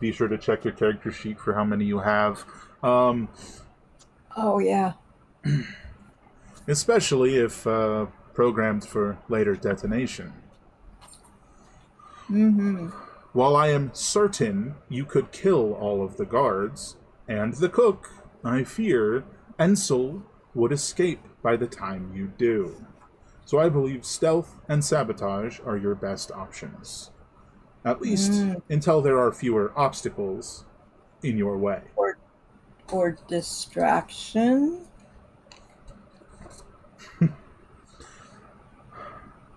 Be sure to check your character sheet for how many you have. Oh, yeah. Especially if programmed for later detonation. Mm-hmm. While I am certain you could kill all of the guards and the cook, I fear Ensil would escape by the time you do. So I believe stealth and sabotage are your best options. At least until there are fewer obstacles in your way. Or distraction.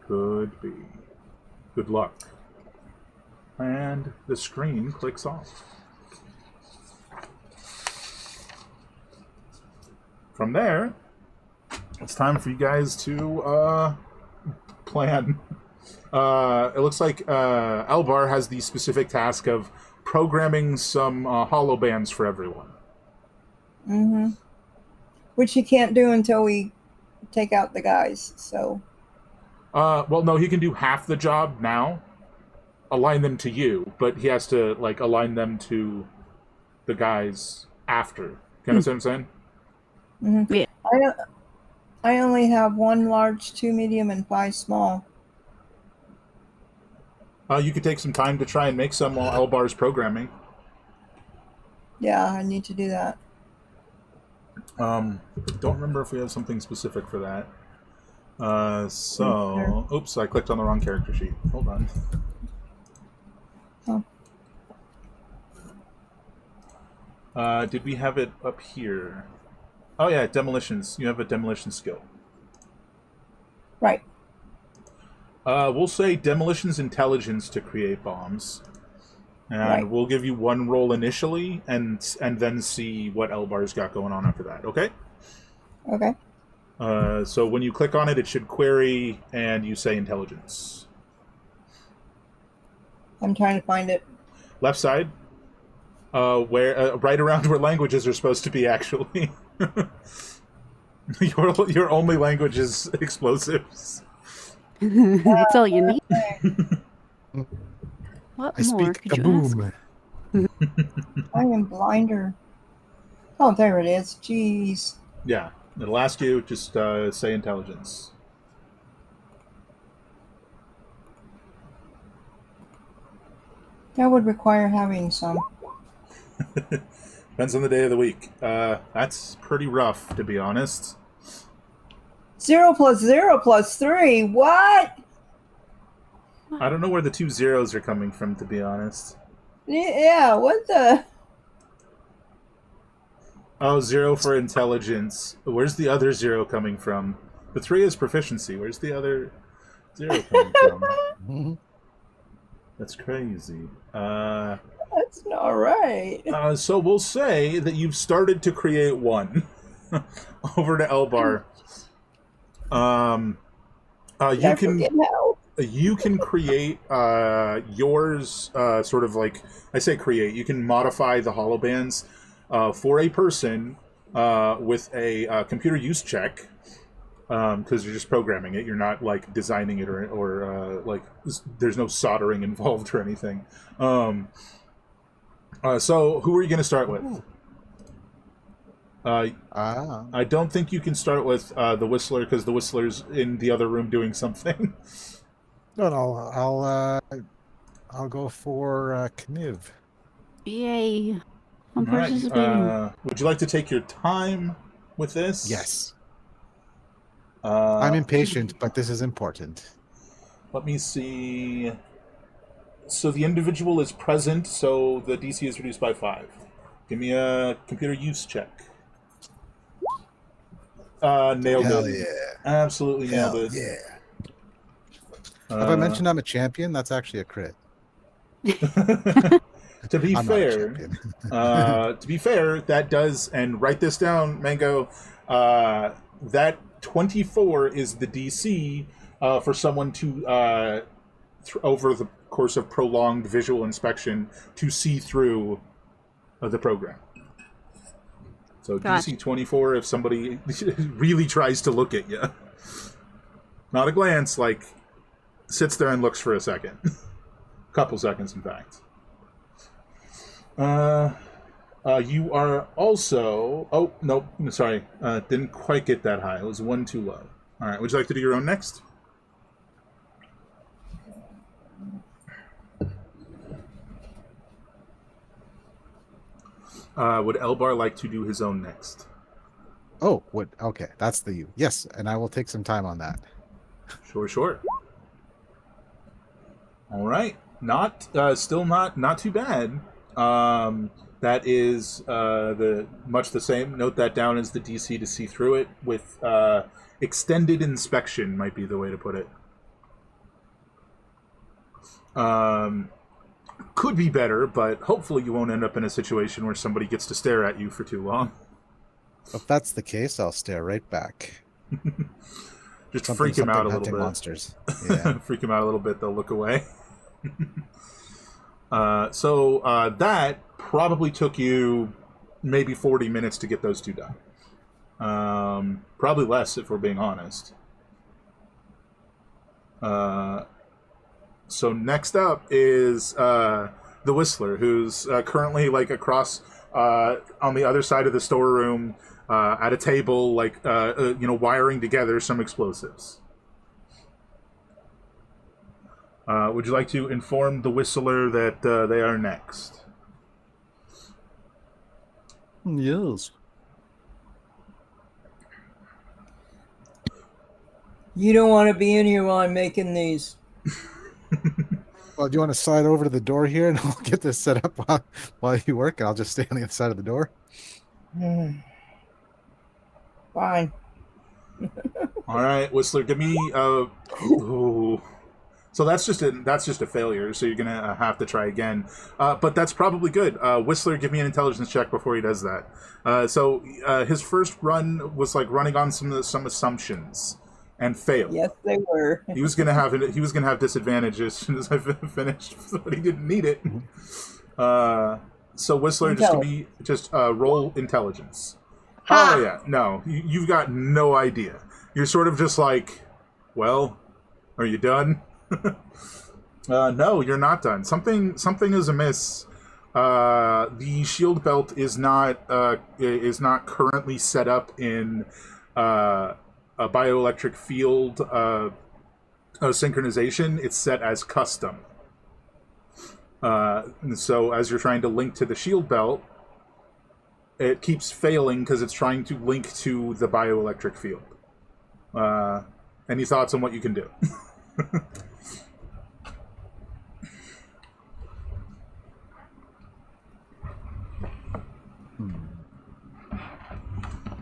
Could be. Good luck. And the screen clicks off. From there, it's time for you guys to plan. It looks like Elbar has the specific task of programming some hollow bands for everyone. Mm-hmm. Which he can't do until we take out the guys, so... Well, no, he can do half the job now. Align them to you, but he has to, like, align them to the guys after. You understand what I'm saying? Mm-hmm. Yeah. I only have 1 large, 2 medium, and 5 small. You could take some time to try and make some while Elbar's programming. Yeah, I need to do that. Don't remember if we have something specific for that. Oops, I clicked on the wrong character sheet. Hold on. Oh. Did we have it up here? Oh yeah, demolitions. You have a demolition skill. Right. We'll say demolitions intelligence to create bombs. And Right. we'll give you 1 roll initially, and then see what Elbar's got going on after that, okay? Okay. So when you click on it, it should query, and you say intelligence. I'm trying to find it. Left side. Where right around where languages are supposed to be, actually. your only language is explosives. That's all you need. What I more speak could you ask? kaboom. I am blinder. Oh, there it is. Jeez. Yeah, it'll ask you, just say intelligence. That would require having some. Depends on the day of the week. That's pretty rough, to be honest. 0 + 0 + 3. What? I don't know where the 2 zeros are coming from, to be honest. Yeah, what the? Oh, 0 for intelligence. Where's the other 0 coming from? The 3 is proficiency. Where's the other 0 coming from? That's crazy. That's not right. So we'll say that you've started to create 1. Over to Elbar. You can create yours, sort of like, I say create, you can modify the holobands for a person with a computer use check, because you're just programming it. You're not like designing it or like there's no soldering involved or anything. So who are you going to start with? I don't think you can start with the Whistler, because the Whistler's in the other room doing something. No, I'll go for Kniv. Yay. I'm All right, participating. would you like to take your time with this? Yes. I'm I'm impatient, but this is important. Let me see. So the individual is present, so the DC is reduced by 5. Give me a computer use check. Nailed Hell it. yeah. Absolutely nailed Hell it. yeah. Have I mentioned I'm a champion? That's actually a crit. To be I'm not a fair, champion. that does, and write this down, Mango. That 24 is the DC for someone to over the course of prolonged visual inspection to see through the program. So Gotcha. DC 24 if somebody really tries to look at you. Not a glance, like sits there and looks for a second. Couple seconds, in fact. You are also... Oh, nope, sorry. Didn't quite get that high. It was one too low. All right, would you like to do your own next? Would Elbar like to do his own next? Oh, what? Okay, that's the you. Yes, and I will take some time on that. Sure. All right. Still not too bad. That is much the same. Note that down as the DC to see through it with extended inspection might be the way to put it. Could be better, but hopefully you won't end up in a situation where somebody gets to stare at you for too long. If that's the case, I'll stare right back. Just freak him out a little hunting bit. Monsters. Yeah. Freak him out a little bit, they'll look away. So that probably took you maybe 40 minutes to get those two done. Probably less if we're being honest. So next up is the Whistler, who's currently like across on the other side of the storeroom at a table, like wiring together some explosives. Would you like to inform the Whistler that they are next? Yes. You don't want to be in here while I'm making these. Well, do you want to slide over to the door here, and I'll get this set up while you work, and I'll just stay on the other side of the door? Fine. All right, Whistler, give me. Ooh. So that's just a failure. So you're gonna have to try again. But that's probably good. Whistler, give me an intelligence check before he does that. So his first run was like running on some assumptions and failed. Yes, they were. He was gonna have disadvantage as soon as I finished, but he didn't need it. So Whistler, just roll intelligence. Ha! Oh yeah, no, you've got no idea. You're sort of just like, well, are you done? No, you're not done. Something is amiss. The shield belt is not currently set up in a bioelectric field synchronization. It's set as custom. And so as you're trying to link to the shield belt, it keeps failing because it's trying to link to the bioelectric field. Any thoughts on what you can do?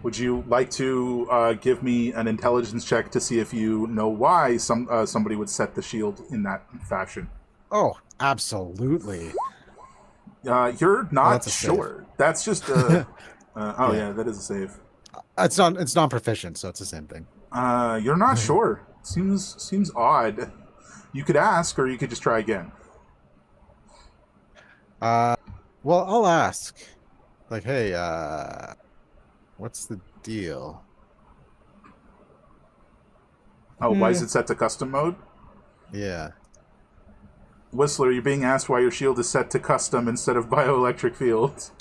Would you like to give me an intelligence check to see if you know why somebody would set the shield in that fashion? Oh, absolutely. You're not That's sure. That's just a... yeah, that is a save. It's non-proficient, so it's the same thing. You're not sure. Seems odd. You could ask, or you could just try again. Well, I'll ask. Like, hey, what's the deal? Oh, why is it set to custom mode? Yeah. Whistler, you're being asked why your shield is set to custom instead of bioelectric fields.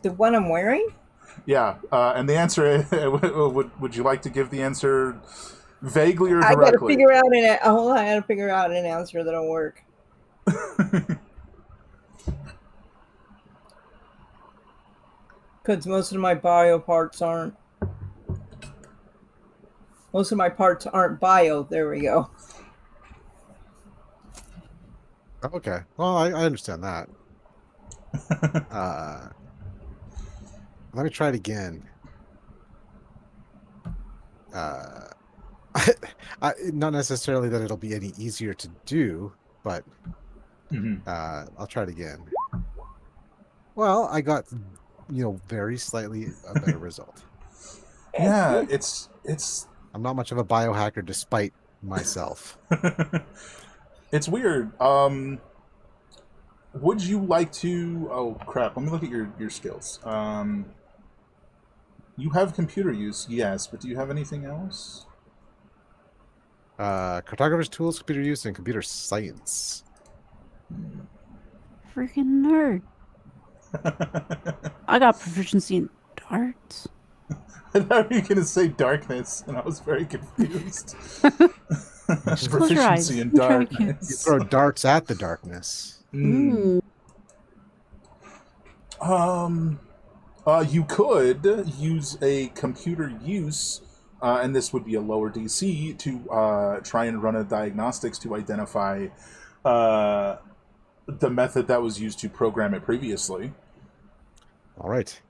The one I'm wearing? Yeah, and the answer would you like to give the answer vaguely or directly? I gotta figure out I gotta figure out an answer that'll work. Because most of my parts aren't bio. There we go. Okay. Well, I understand that. Let me try it again. not necessarily that it'll be any easier to do, but I'll try it again. Well, I got, very slightly a better result. Yeah, it's I'm not much of a biohacker despite myself. it's weird. Would you like to? Oh crap! Let me look at your skills. You have computer use, yes, but do you have anything else? Cartographer's tools, computer use, and computer science. Freaking nerd. I got proficiency in darts. I thought you were going to say darkness, and I was very confused. Just close your eyes. Proficiency in I'm trying to darkness. You throw darts at the darkness. Mm. You could use a computer use, and this would be a lower DC, to try and run a diagnostics to identify the method that was used to program it previously. All right.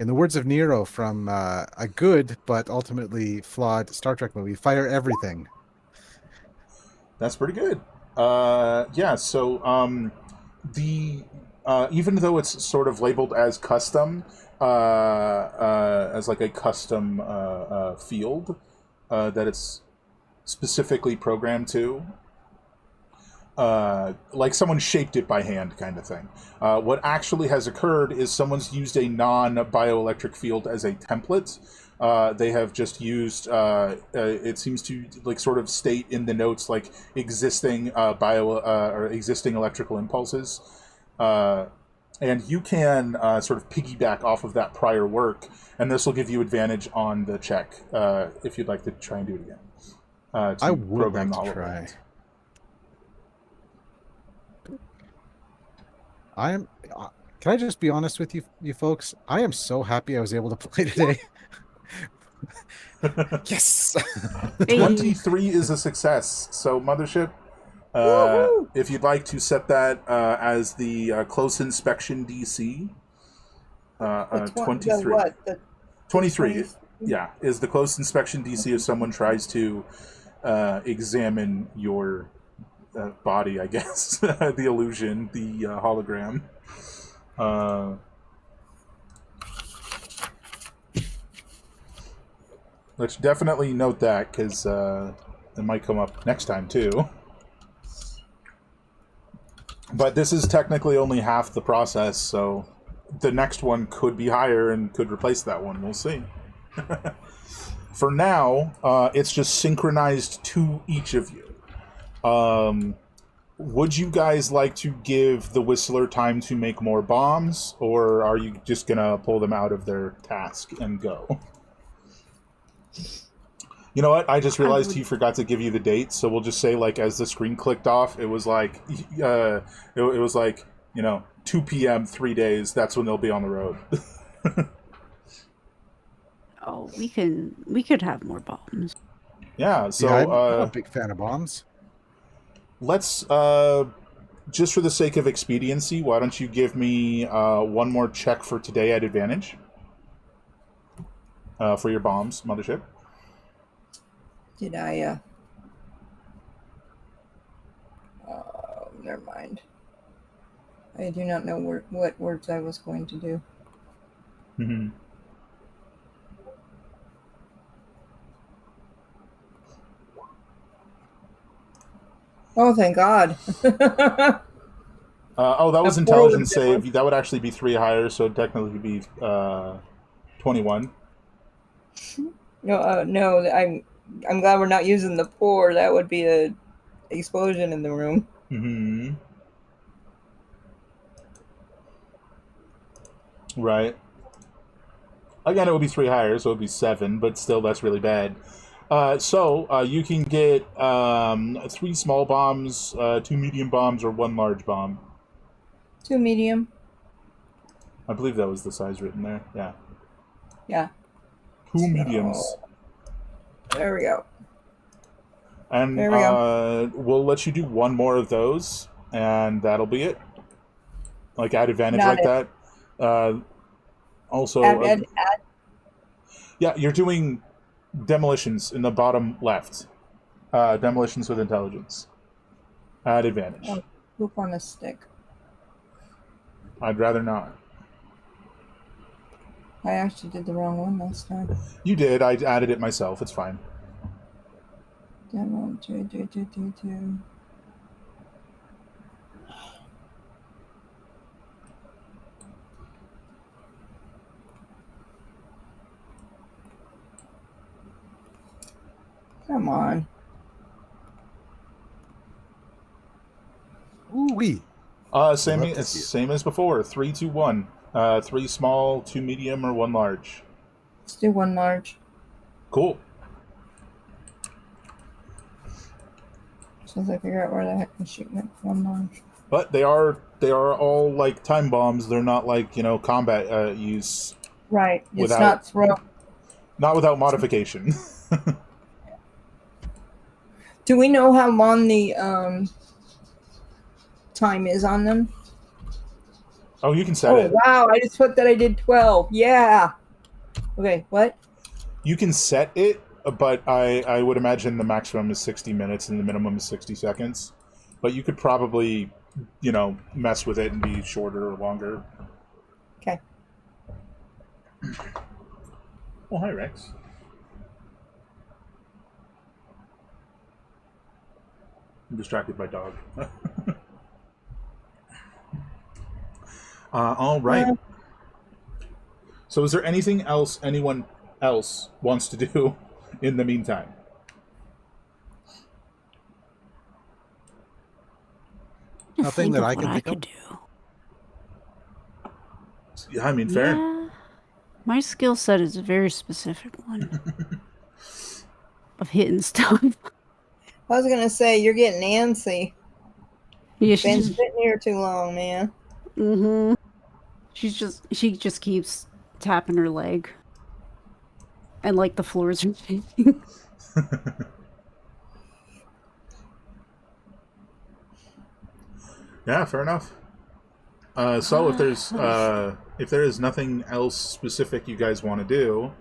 In the words of Nero from a good but ultimately flawed Star Trek movie, fire everything. That's pretty good. Yeah, so the even though it's sort of labeled as custom, as like a custom field that it's specifically programmed to, like someone shaped it by hand kind of thing. What actually has occurred is someone's used a non-bioelectric field as a template. They have just used, it seems to like sort of state in the notes like existing or existing electrical impulses. And you can sort of piggyback off of that prior work, and this will give you advantage on the check if you'd like to try and do it again. I would like to try. Can I just be honest with you folks? I am so happy I was able to play today. Yes! 23 is a success. So, Mothership, if you'd like to set that as the close inspection DC, 23. What? 23, yeah, is the close inspection DC if someone tries to examine your body, I guess. The illusion, the hologram. Let's definitely note that, because it might come up next time, too. But this is technically only half the process, so the next one could be higher and could replace that one. We'll see. For now, it's just synchronized to each of you. Would you guys like to give the Whistler time to make more bombs, or are you just going to pull them out of their task and go? You know what? I just realized he forgot to give you the date, so we'll just say, like, as the screen clicked off, it was like, it was like, 2 p.m., 3 days, that's when they'll be on the road. Oh, we could have more bombs. Yeah, so... Yeah, I'm a big fan of bombs. Let's, just for the sake of expediency, why don't you give me one more check for today at advantage? For your bombs, Mothership. Did I, never mind. I do not know what words I was going to do. Mm-hmm. Oh, thank God. That was intelligence save. That would actually be 3 higher, so it'd technically be 21. No, I'm glad we're not using the pour. That would be a explosion in the room. Mm-hmm. Right. Again, it would be 3 higher, so it would be 7, but still, that's really bad. So you can get 3 small bombs, 2 medium bombs, or 1 large bomb. 2 medium. I believe that was the size written there. Yeah. Yeah. 2 mediums. There we go. And there we go. We'll let you do 1 more of those, and that'll be it. Like, add advantage Not like it. that. Also... Add. Yeah, you're doing Demolitions in the bottom left. Demolitions with intelligence. At advantage. Oh, poop on a stick. I'd rather not. I actually did the wrong one last time. You did. I added it myself. It's fine. Demo, do. Come on. Ooh-wee. Same Love to see it. same as before. 3, 2, 1. 3 small, 2 medium, or 1 large. Let's do one large. Cool. Since I figure out where the heck I'm shooting it. One large. But they are all like time bombs. They're not like combat use. Right. It's Without- not throw. Not without modification. Do we know how long the time is on them? Oh, you can set Oh it. wow! I just put that I did 12. Yeah. Okay. What? You can set it, but I would imagine the maximum is 60 minutes and the minimum is 60 seconds. But you could probably, mess with it and be shorter or longer. Okay. Oh, hi, Rex. I'm distracted by dog. All right. So is there anything else anyone else wants to do in the meantime? Nothing that I What can I think could of. do. Yeah, I mean, fair. Yeah. My skill set is a very specific one. Of hitting stuff. I was gonna say you're getting antsy. Yeah, Been sitting here too long, man. Mm-hmm. She just keeps tapping her leg. And like the floors are shaking. Yeah, fair enough. So if there is nothing else specific you guys want to do,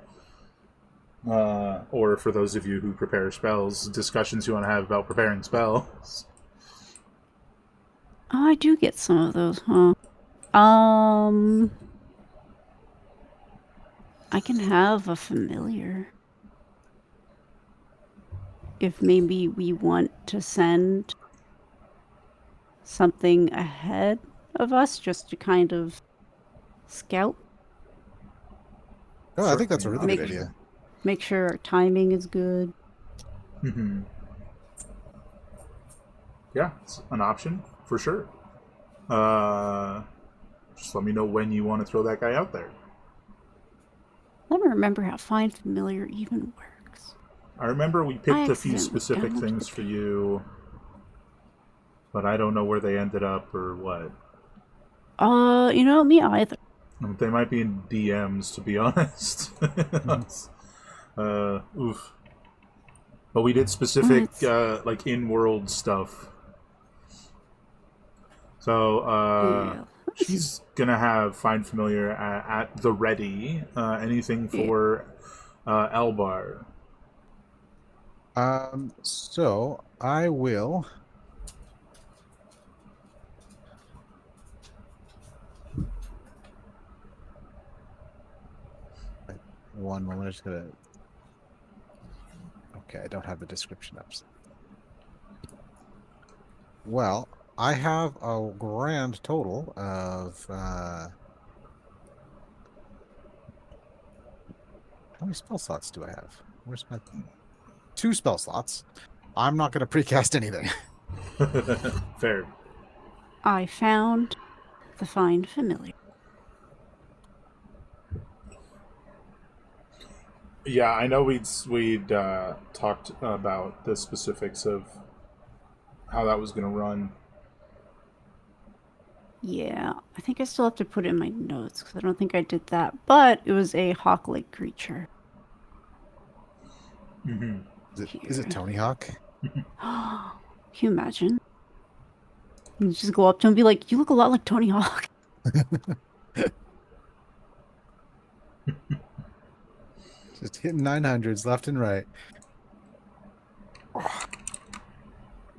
or for those of you who prepare spells, discussions you want to have about preparing spells. Oh, I do get some of those, huh? I can have a familiar. If maybe we want to send something ahead of us just to kind of scout, Oh, I think that's a really Make- good idea. make sure our timing is good. Mm-hmm. Yeah, it's an option for sure. Just let me know when you want to throw that guy out there. Let me remember how Find Familiar even works. I remember we picked a few accidentally specific downloaded things the for you, but I don't know where they ended up or what. Me either. They might be in DMs, to be honest. Oof. But we did specific, like, in-world stuff. So, Yeah. she's gonna have Find Familiar at the ready. Anything for Elbar. So I will. One moment, I'm just gonna. Okay, I don't have the description up. Well, I have a grand total of. How many spell slots do I have? Where's my 2 spell slots? I'm not going to precast anything. Fair. I found the Find Familiar. Yeah, I know we'd talked about the specifics of how that was going to run. Yeah, I think I still have to put it in my notes because I don't think I did that. But it was a hawk-like creature. Mm-hmm. Is it Tony Hawk? Can you imagine? You just go up to him and be like, "You look a lot like Tony Hawk." Just hitting 900s left and right.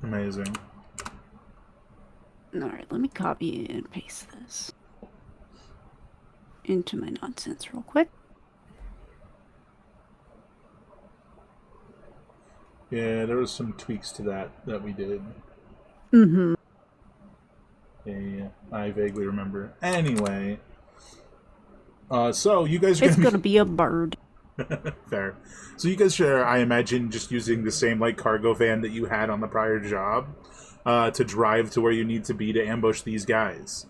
Amazing. All right, let me copy and paste this into my nonsense real quick. Yeah, there was some tweaks to that we did. Mm-hmm. Yeah, I vaguely remember. Anyway, so you guys are It's gonna be a bird. fair. So you guys are, I imagine, just using the same like cargo van that you had on the prior job to drive to where you need to be to ambush these guys.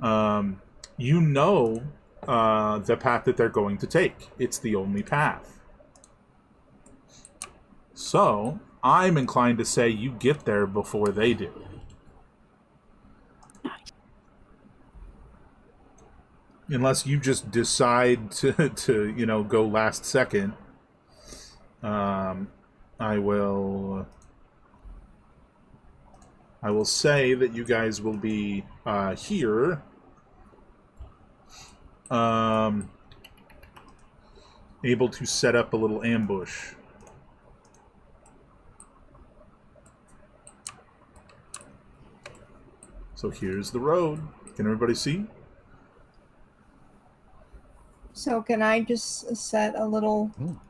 You know the path that they're going to take. It's the only path. So I'm inclined to say you get there before they do. Unless you just decide to go last second. I will say that you guys will be here. Able to set up a little ambush. So here's the road. Can everybody see? So can I just set a little... I'm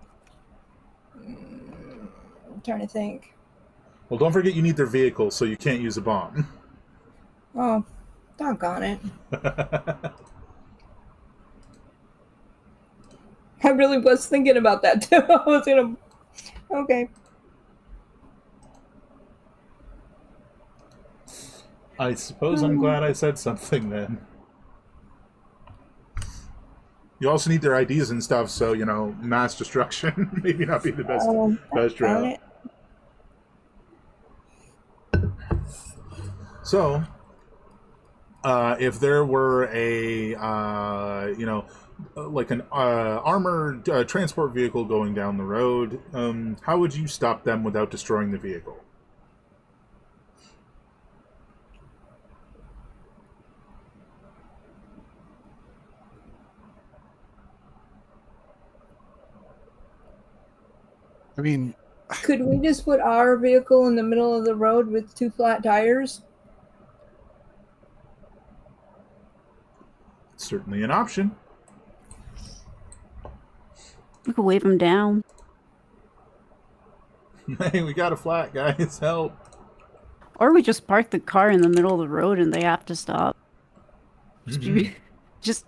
trying to think. Well, don't forget you need their vehicle, so you can't use a bomb. Oh, doggone it. I really was thinking about that too. I was gonna... Okay. I suppose I'm glad I said something then. You also need their IDs and stuff, so, mass destruction maybe not be the best route. So, if there were a, like an armored transport vehicle going down the road, how would you stop them without destroying the vehicle? I mean, could we just put our vehicle in the middle of the road with 2 flat tires? Certainly an option. We could wave them down. Hey, we got a flat, guys. Help. Or we just park the car in the middle of the road and they have to stop. Just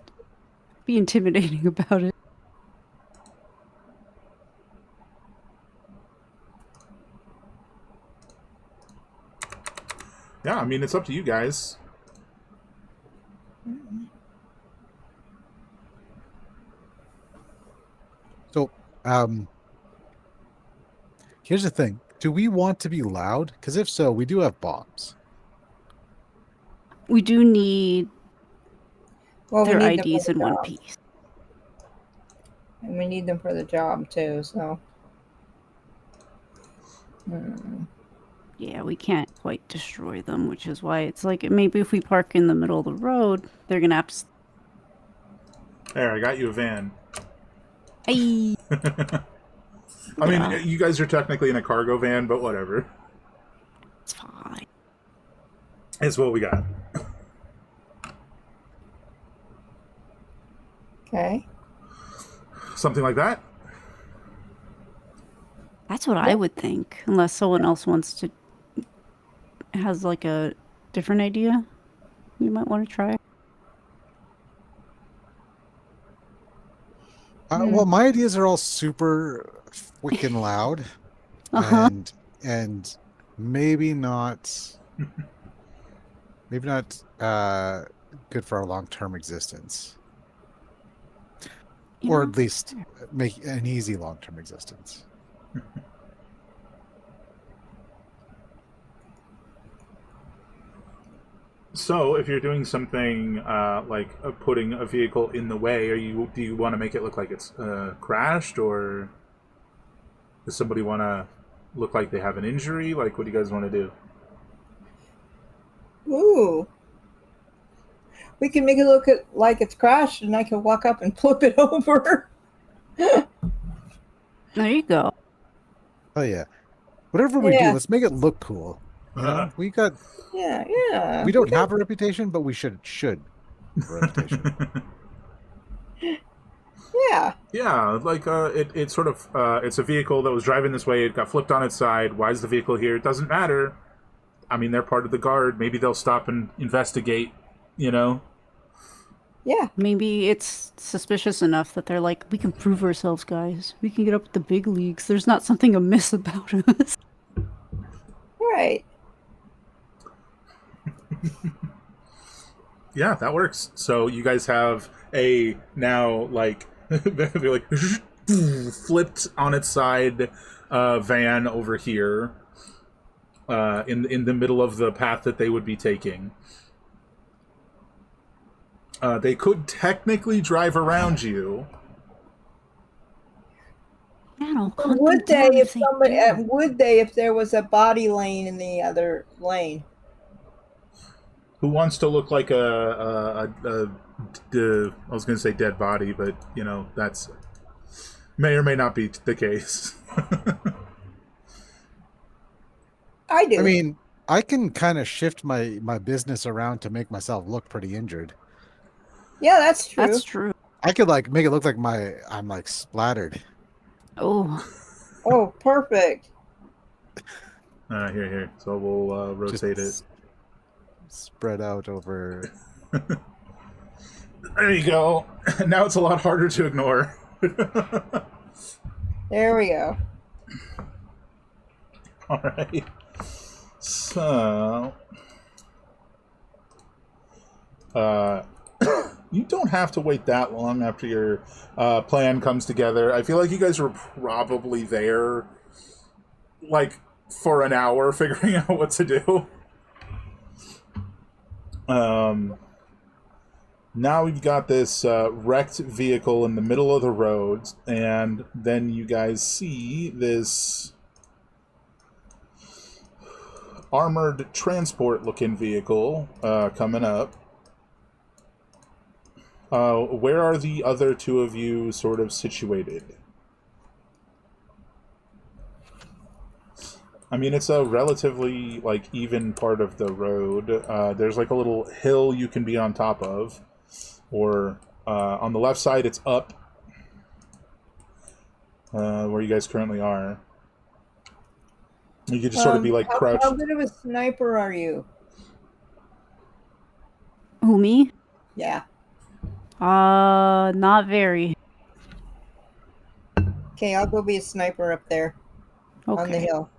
be intimidating about it. Yeah, I mean, it's up to you guys. So, here's the thing. Do we want to be loud? Because if so, we do have bombs. We do need Well, their we need them IDs for in the one job. piece. And we need them for the job too, so... Yeah, we can't quite destroy them, which is why it's like maybe if we park in the middle of the road, they're gonna have to. There, I got you a van. Hey. I mean, you guys are technically in a cargo van, but whatever. It's fine. It's what we got. Okay. Something like that? That's what I would think, unless someone else has like a different idea. You might want to try. Well, my ideas are all super freaking loud, and maybe not good for our long-term existence, or at least make an easy long-term existence. So, if you're doing something like putting a vehicle in the way, do you want to make it look like it's crashed, or does somebody want to look like they have an injury? Like, what do you guys want to do? Ooh. We can make it look like it's crashed, and I can walk up and flip it over. There you go. Oh yeah. Whatever we do, Yeah. let's make it look cool. You know, we don't have a reputation, but we should have a reputation. Yeah. Yeah, like it sort of it's a vehicle that was driving this way. It got flipped on its side. Why is the vehicle here? It doesn't matter. I mean, they're part of the guard. Maybe they'll stop and investigate. You know. Yeah. Maybe it's suspicious enough that they're like, we can prove ourselves, guys. We can get up to the big leagues. There's not something amiss about us. Right. Yeah, that works. So you guys have a now like flipped on its side van over here in the middle of the path that they would be taking. They could technically drive around you. Yeah, no, Would they if there was a body lane in the other lane? Who wants to look like I was going to say dead body, but you know that's may or may not be the case. I do. I mean, I can kind of shift my business around to make myself look pretty injured. yeah, that's true. That's true. I could like make it look like I'm like splattered. Oh, Oh, perfect. Here. So we'll rotate it. Spread out over. There you go. Now it's a lot harder to ignore. There we go. All right. So, you don't have to wait that long after your plan comes together. I feel like you guys were probably there, like, for an hour figuring out what to do. Now we've got this wrecked vehicle in the middle of the road, and then you guys see this armored transport-looking vehicle coming up. Where are the other two of you sort of situated? I mean, it's a relatively, like, even part of the road. There's, like, a little hill you can be on top of. Or, on the left side, it's up. Where you guys currently are. You could just sort of be, like, crouched. How good of a sniper are you? who, me? Yeah. Not very. Okay, I'll go be a sniper up there on the Okay. hill.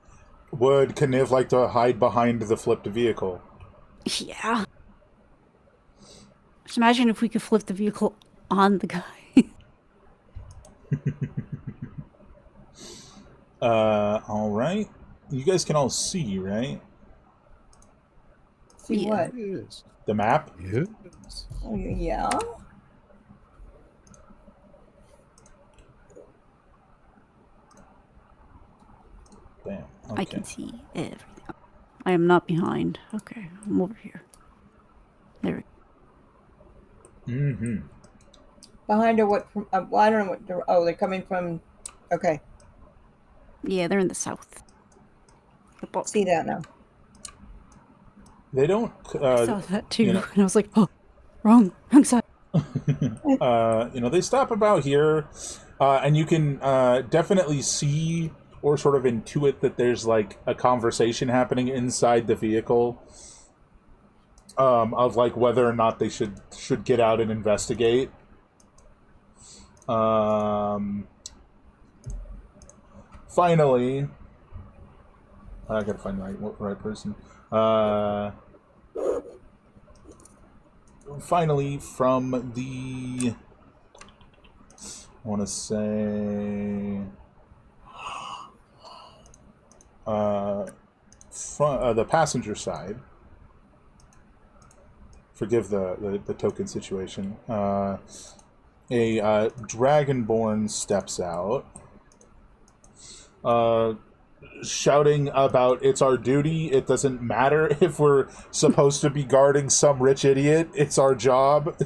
Would Kniv like to hide behind the flipped vehicle? Yeah. Just imagine if we could flip the vehicle on the guy. Alright. You guys can all see, right? See Yeah. what? Yes. The map? Yes. Oh, yeah. Damn. I can see everything. I am not behind. Okay, I'm over here. There we go. Mm-hmm. Behind her, what? From, well, I don't know what. Oh, they're coming from. Okay, Yeah, they're in the south. see that now. They don't, I saw that too, you know- and I was like, oh, wrong side. they stop about here, and you can definitely see or sort of intuit that there's like a conversation happening inside the vehicle of like whether or not they should get out and investigate. Finally, I gotta find the right person. Finally, from the, I want to say, the passenger side. Forgive the token situation. A dragonborn steps out, shouting about it's our duty. It doesn't matter if we're supposed to be guarding some rich idiot. It's our job.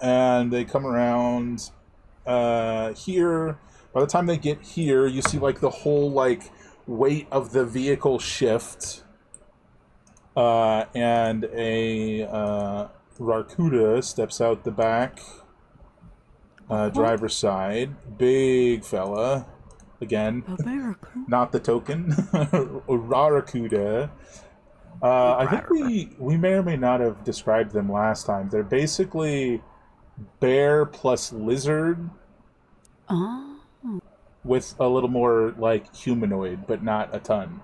And they come around here, by the time they get here, you see like the whole like weight of the vehicle shift, and a Rarkuda steps out the back, driver's side, big fella, again, not the token, Rarkuda. I think we may or may not have described them last time. They're basically bear plus lizard. Oh. With a little more like humanoid, but not a ton.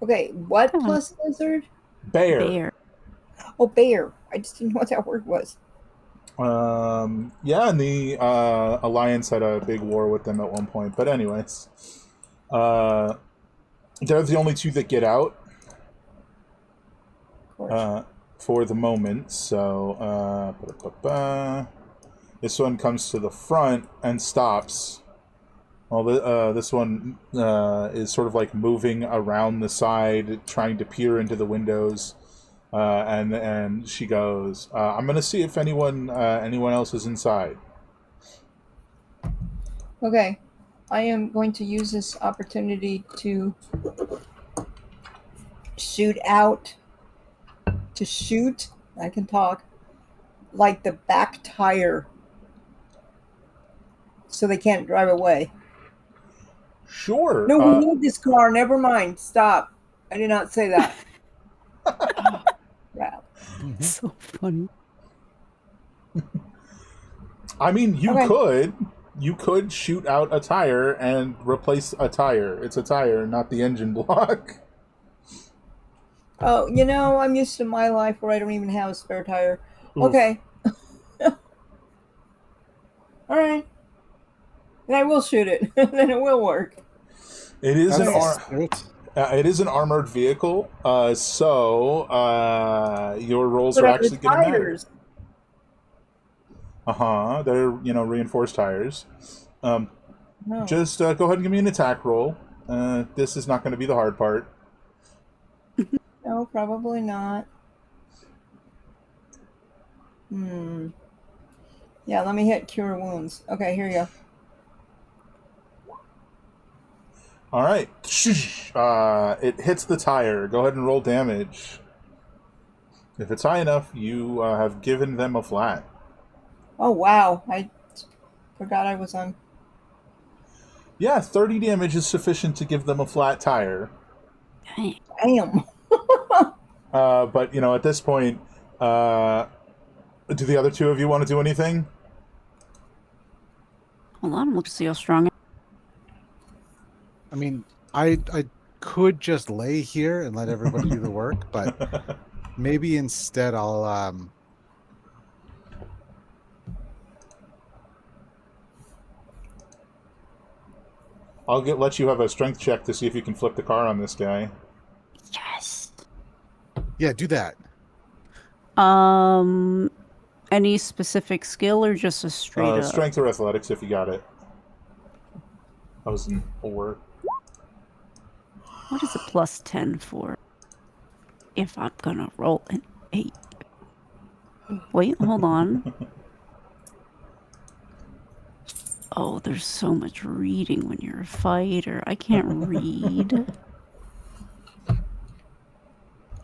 Okay, what plus lizard? Bear. Oh, bear. I just didn't know what that word was. Yeah, and the Alliance had a big war with them at one point. But anyways, they're the only two that get out. For the moment, so this one comes to the front and stops. Well, this one is sort of like moving around the side, trying to peer into the windows, and she goes, "I'm gonna see if anyone else is inside." Okay, I am going to use this opportunity to shoot out. To shoot, I can talk, like the back tire, so they can't drive away. Sure. No, we need this car. Never mind. Stop. I did not say that. Oh, crap. So funny. I mean, you could shoot out a tire and replace a tire. It's a tire, not the engine block. Oh, I'm used to my life where I don't even have a spare tire. Oof. Okay. All right. And I will shoot it. Then it will work. It is It is an armored vehicle, so your rolls But are are actually the going to matter. tires? They're reinforced tires. No. Just go ahead and give me an attack roll. This is not going to be the hard part. No, probably not. Yeah, let me hit cure wounds. Okay, here you go. All right. It hits the tire. Go ahead and roll damage. If it's high enough, you have given them a flat. Oh, wow. I forgot I was on. Yeah, 30 damage is sufficient to give them a flat tire. Damn. But, at this point, do the other two of you want to do anything? Hold on, let's see how strong. I mean, I could just lay here and let everybody do the work, but maybe instead I'll let you have a strength check to see if you can flip the car on this guy. Yes. Yeah, do that. Any specific skill or just a straight up? Strength or athletics if you got it. That was an 4. What is a plus 10 for? If I'm gonna roll an 8. Wait, hold on. Oh, there's so much reading when you're a fighter. I can't read.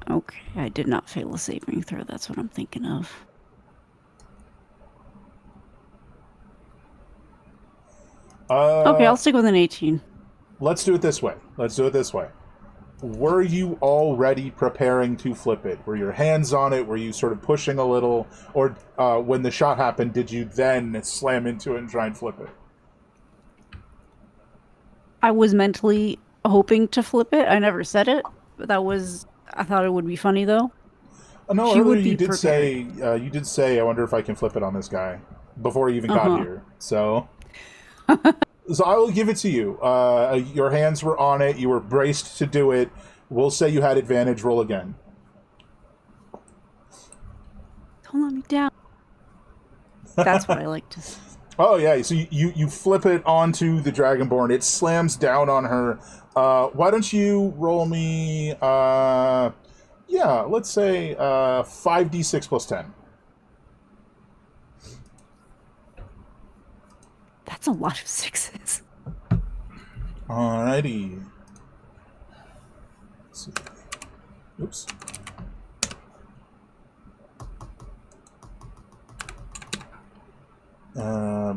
Okay, I did not fail a saving throw. That's what I'm thinking of. Okay, I'll stick with an 18. Let's do it this way. Were you already preparing to flip it? Were your hands on it? Were you sort of pushing a little? Or when the shot happened, did you then slam into it and try and flip it? I was mentally hoping to flip it. I never said it, but I thought it would be funny though. No, earlier you did say, I wonder if I can flip it on this guy before he even got here. So I will give it to you. Your hands were on it. You were braced to do it. We'll say you had advantage. Roll again. Don't let me down. That's what I like to say. Oh, yeah. So you flip it onto the Dragonborn. It slams down on her. Why don't you roll me, let's say 5d6 plus 10. That's a lot of 6s. Alrighty. Let's see. Oops.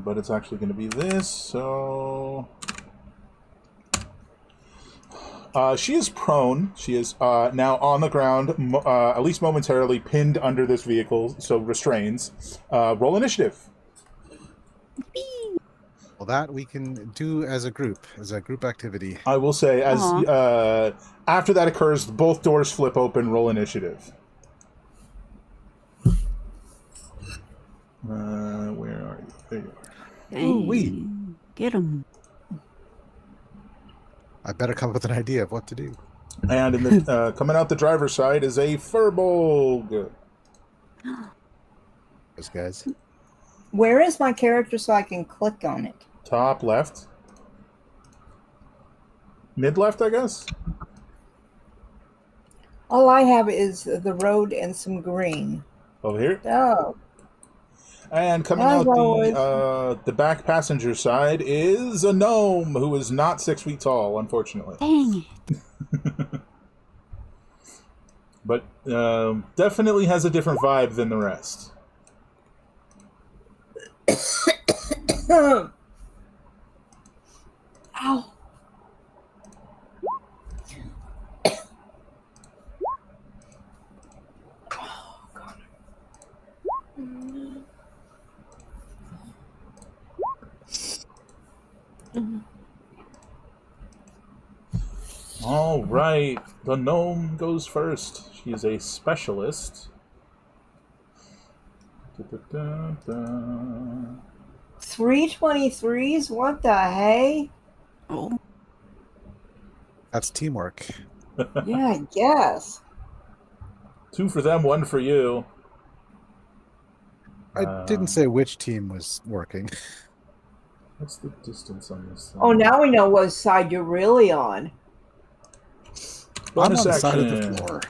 But it's actually going to be this, so... she is prone. She is now on the ground, at least momentarily pinned under this vehicle, so restrains. Roll initiative. Well, that we can do as a group activity. I will say, as after that occurs, both doors flip open. Roll initiative. Where are you? There you are. Hey, get him. I better come up with an idea of what to do. And in the, coming out the driver's side is a Furbolg. Those guys. Where is my character so I can click on it? Top left. Mid left, I guess. All I have is the road and some green. Over here. Oh. And coming out the back passenger side is a gnome who is not 6 feet tall, unfortunately. Dang it. But definitely has a different vibe than the rest. Ow. All right, the gnome goes first. She is a specialist. 323s? What the hey? Oh. That's teamwork. Yeah, I guess. 2 for them, 1 for you. I didn't say which team was working. What's the distance on this thing? Oh, now we know what side you're really on. Bonus I'm on the action. side of the floor.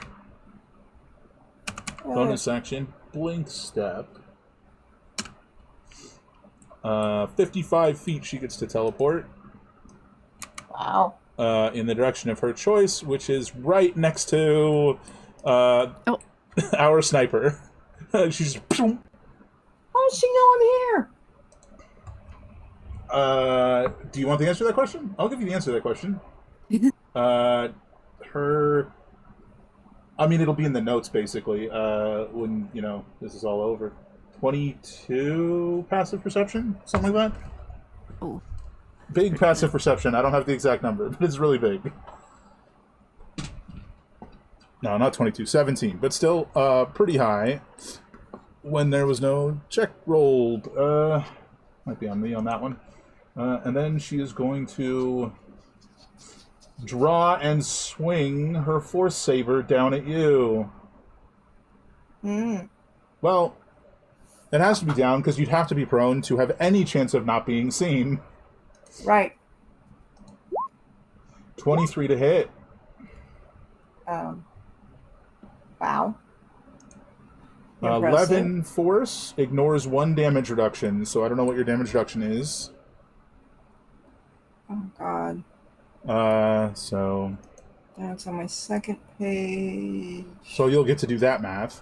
Bonus action. Blink step. 55 feet she gets to teleport. Wow. In the direction of her choice, which is right next to our sniper. She's... How does she know I'm here? Do you want the answer to that question? I'll give you the answer to that question. I mean, it'll be in the notes, basically, when, you know, this is all over. 22 passive perception? Something like that? Oh. Big passive perception. I don't have the exact number, but it's really big. No, not 22. 17. But still, pretty high. When there was no check rolled. Might be on me on that one. And then she is going to draw and swing her force saber down at you. Well, it has to be down because you'd have to be prone to have any chance of not being seen. Right. 23 to hit. Wow. 11 force ignores 1 damage reduction, so I don't know what your damage reduction is. Oh, God. So... That's on my second page. So you'll get to do that math.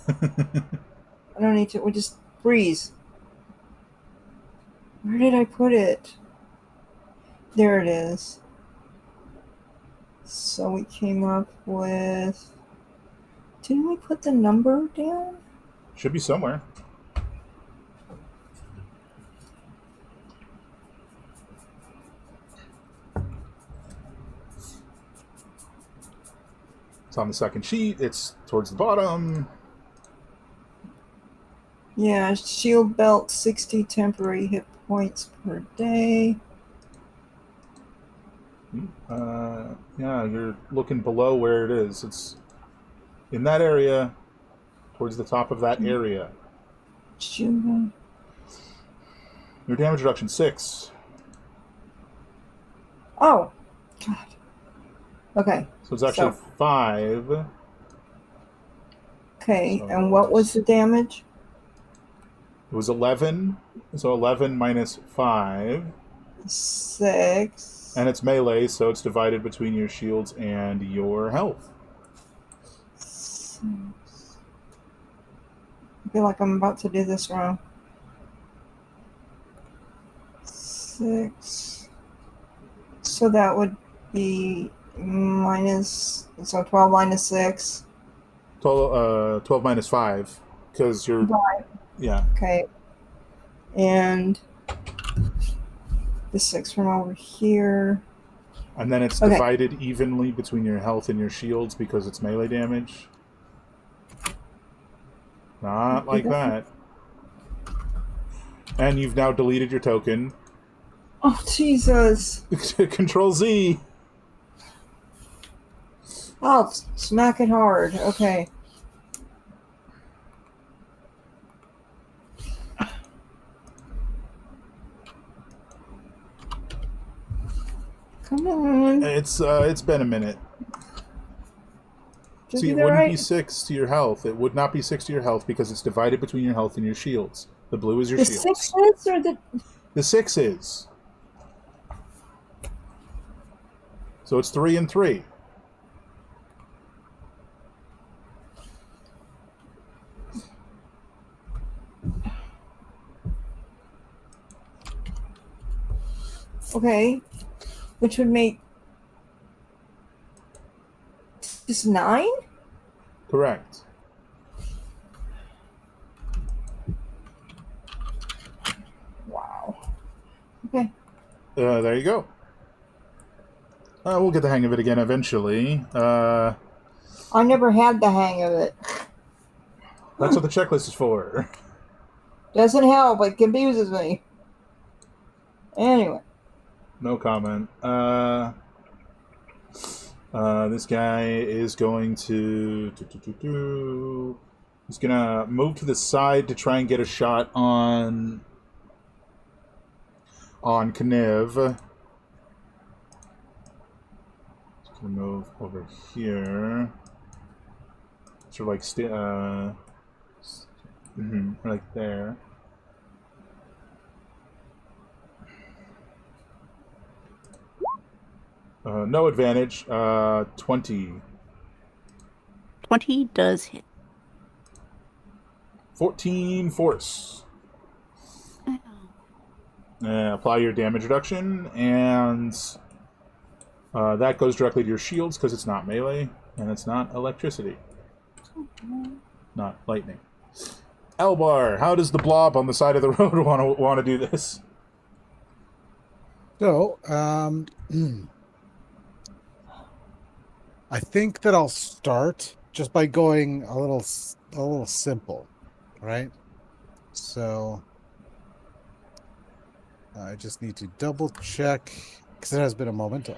I don't need to. We just freeze. Where did I put it? There it is. So we came up with... Didn't we put the number down? Should be somewhere. It's on the second sheet. It's towards the bottom. Yeah, shield belt, 60 temporary hit points per day. Yeah, you're looking below where it is. It's in that area, towards the top of that area. Shield. Your damage reduction 6. Oh, God. Okay. So it's actually 5. Okay, So and what was the damage? it was 11 So 11 minus 5. 6. And it's melee, so it's divided between your shields and your health. 6. I feel like I'm about to do this wrong. 6. So that would be minus. So 12 minus 6. 12 minus 5. Because you're. 5. Yeah. Okay. And the 6 from over here. And then it's Okay. divided evenly between your health and your shields because it's melee damage. Not like that. And you've now deleted your token. Oh, Jesus. Control Z. Oh, smack it hard. Okay. Come on. It's been a minute. Just See, it do that wouldn't right. be 6 to your health. It would not be 6 to your health because it's divided between your health and your shields. The blue is your The shields. 6 is or the. The 6 is. So it's 3 and 3. Okay. Which would make. Just 9? Correct. Wow. Okay. There you go. We'll get the hang of it again eventually. I never had the hang of it. That's what the checklist is for. Doesn't help. It confuses me. Anyway. No comment. This guy is going to... He's going to move to the side to try and get a shot on Kniv. He's going to move over here. So like, right there. No advantage. 20. 20 does hit. 14 force. Apply your damage reduction, and that goes directly to your shields because it's not melee, and it's not electricity. Not lightning. Elbar, how does the blob on the side of the road want to do this? So, I think that I'll start just by going a little simple, right? So I just need to double check because it has been a moment.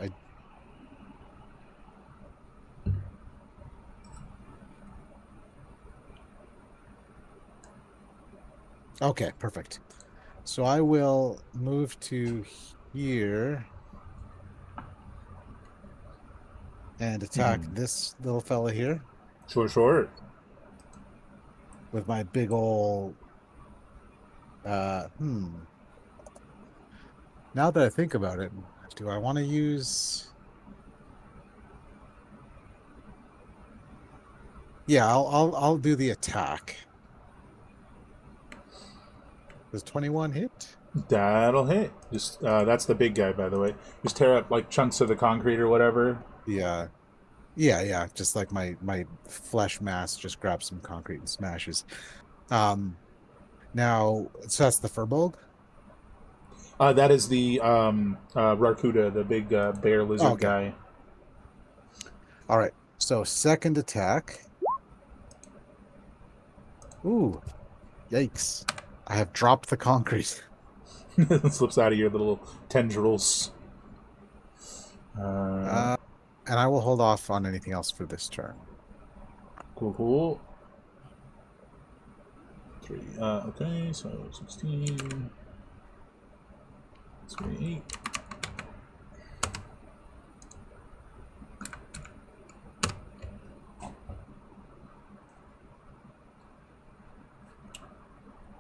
Okay, perfect. So I will move to here and attack this little fella here Sure. with my big ol' Now that I think about it, do I want to use... Yeah, I'll do the attack. Does 21 hit? That'll hit. Just that's the big guy, by the way. Just tear up like chunks of the concrete or whatever. Yeah. Just like my flesh mass just grabs some concrete and smashes. Now, so that's the Furbolg? That is the Rarkuda, the big bear lizard guy. All right. So second attack. Ooh, yikes! I have dropped the concrete. It slips out of your little tendrils. And I will hold off on anything else for this turn. Cool. 3. Okay, so 16. 28.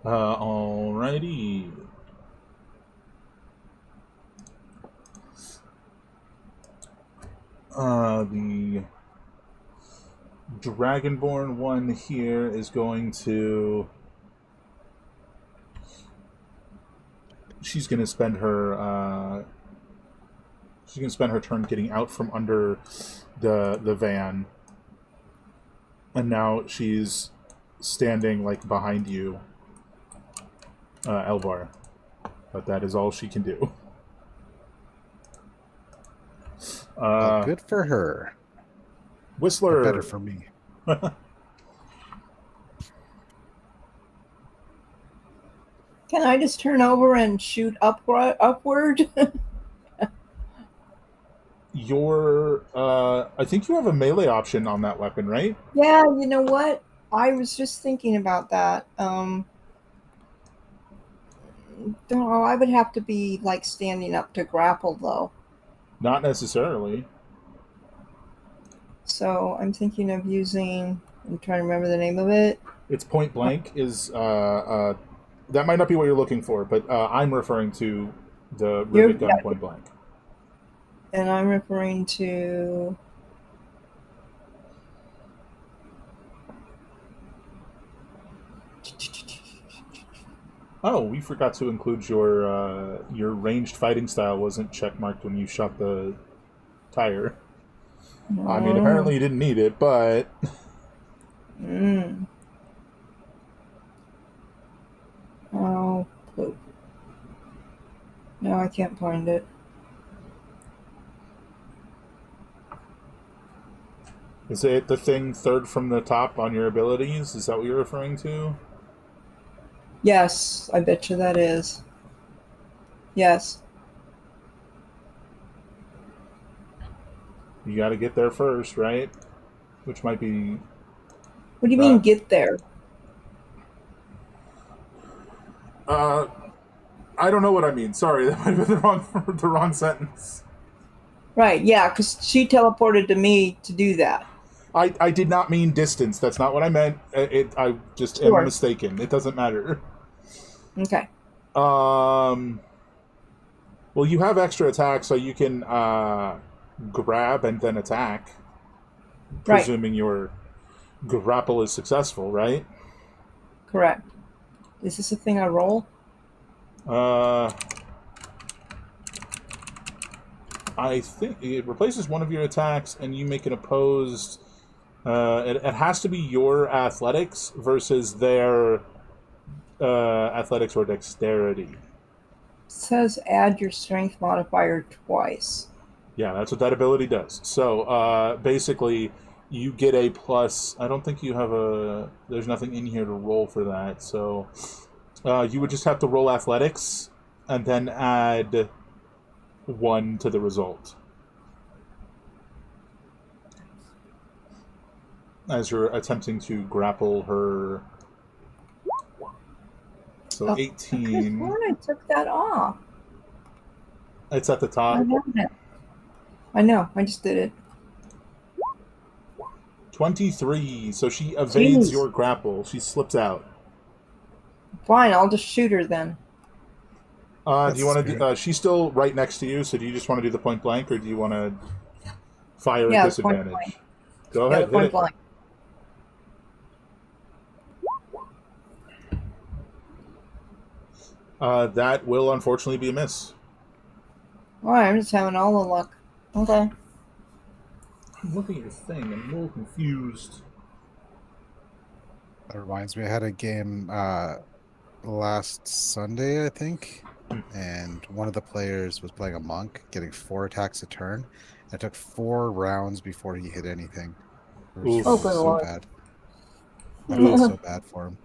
Alright. Alrighty. The Dragonborn one here is going to... She's going to spend her... she's going to spend her turn getting out from under the van. And now she's standing, like, behind you, Elvar. But that is all she can do. Well, good for her. Whistler. Better for me. Can I just turn over and shoot upward? I think you have a melee option on that weapon, right? Yeah, you know what? I was just thinking about that. No, I would have to be like standing up to grapple though. Not necessarily. So I'm thinking of using. I'm trying to remember the name of it. It's point blank. That might not be what you're looking for, but I'm referring to the rivet gun point blank. And I'm referring to. Oh, we forgot to include your ranged fighting style wasn't checkmarked when you shot the tire. I mean, apparently you didn't need it, but... Oh, poop. No, I can't find it. Is it the thing third from the top on your abilities? Is that what you're referring to? Yes, I bet you that is. Yes. You gotta get there first, right? Which might be... What do you mean get there? I don't know what I mean. Sorry, that might have been the wrong sentence. Right, yeah, because she teleported to me to do that. I did not mean distance. That's not what I meant. I just am mistaken. It doesn't matter. Okay. Well, you have extra attack, so you can grab and then attack. Right. Presuming your grapple is successful, right? Correct. Is this a thing I roll? I think it replaces one of your attacks, and you make an opposed... it has to be your athletics versus their athletics or dexterity. It says add your strength modifier twice. Yeah, that's what that ability does. So, basically, you get a plus... I don't think you have a... There's nothing in here to roll for that, so... you would just have to roll athletics, and then add 1 to the result. As you're attempting to grapple her... So 18... I took that off. It's at the top. I know, I just did it. 23, so she evades Jeez. your grapple. She slips out. Fine, I'll just shoot her then. Do you want to do... she's still right next to you, so do you just want to do the point blank, or do you want to fire at disadvantage? Go ahead, hit point it. blank. That will unfortunately be a miss. Alright, I'm just having all the luck. Okay. I'm looking at your thing, I'm a little confused. That reminds me, I had a game last Sunday, I think, and one of the players was playing a monk, getting 4 attacks a turn. It took 4 rounds before he hit anything. It was Oh, good so lord. bad. I felt so bad for him.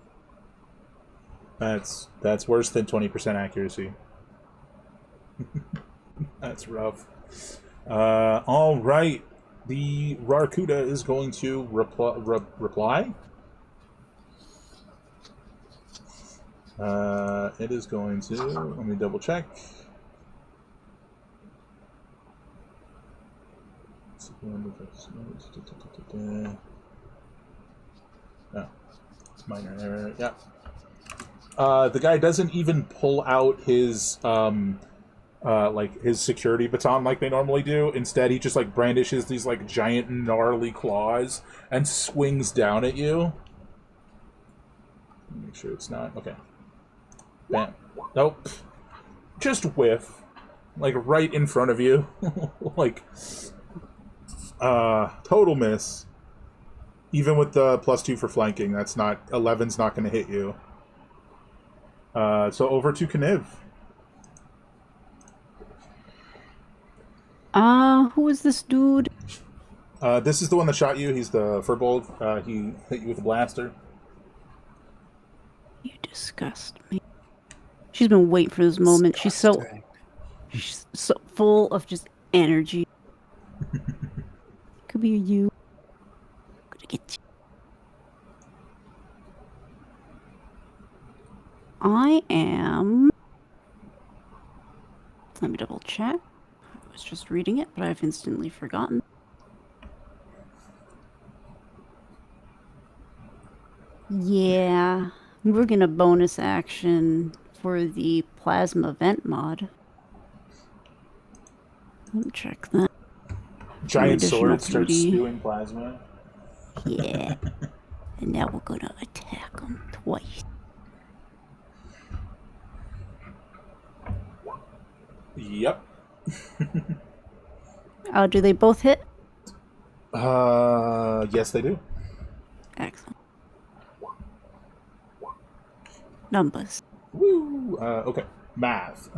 That's worse than 20% accuracy. That's rough. All right. The Rarkuda is going to reply. It is going to... Let me double check. Oh, minor error. Yeah. The guy doesn't even pull out his like his security baton like they normally do. Instead, he just like brandishes these like giant gnarly claws and swings down at you. Make sure it's not okay. Bam. Nope. Just whiff, like right in front of you, like total miss. Even with the +2 for flanking, that's not 11's not going to hit you. So over to Kniv. Who is this dude? This is the one that shot you. He's the Furbolg. He hit you with a blaster. You disgust me. She's been waiting for this moment. She's so full of just energy. Could be you. Gonna get you. I am. Let me double check. I was just reading it, but I've instantly forgotten. Yeah, we're gonna bonus action for the plasma vent mod. Let me check that. Giant sword additional starts 3D. spewing plasma. Yeah. And now we're gonna attack them twice. Yep. Do they both hit? Yes, they do. Excellent. Numbers. Woo. Okay. Math.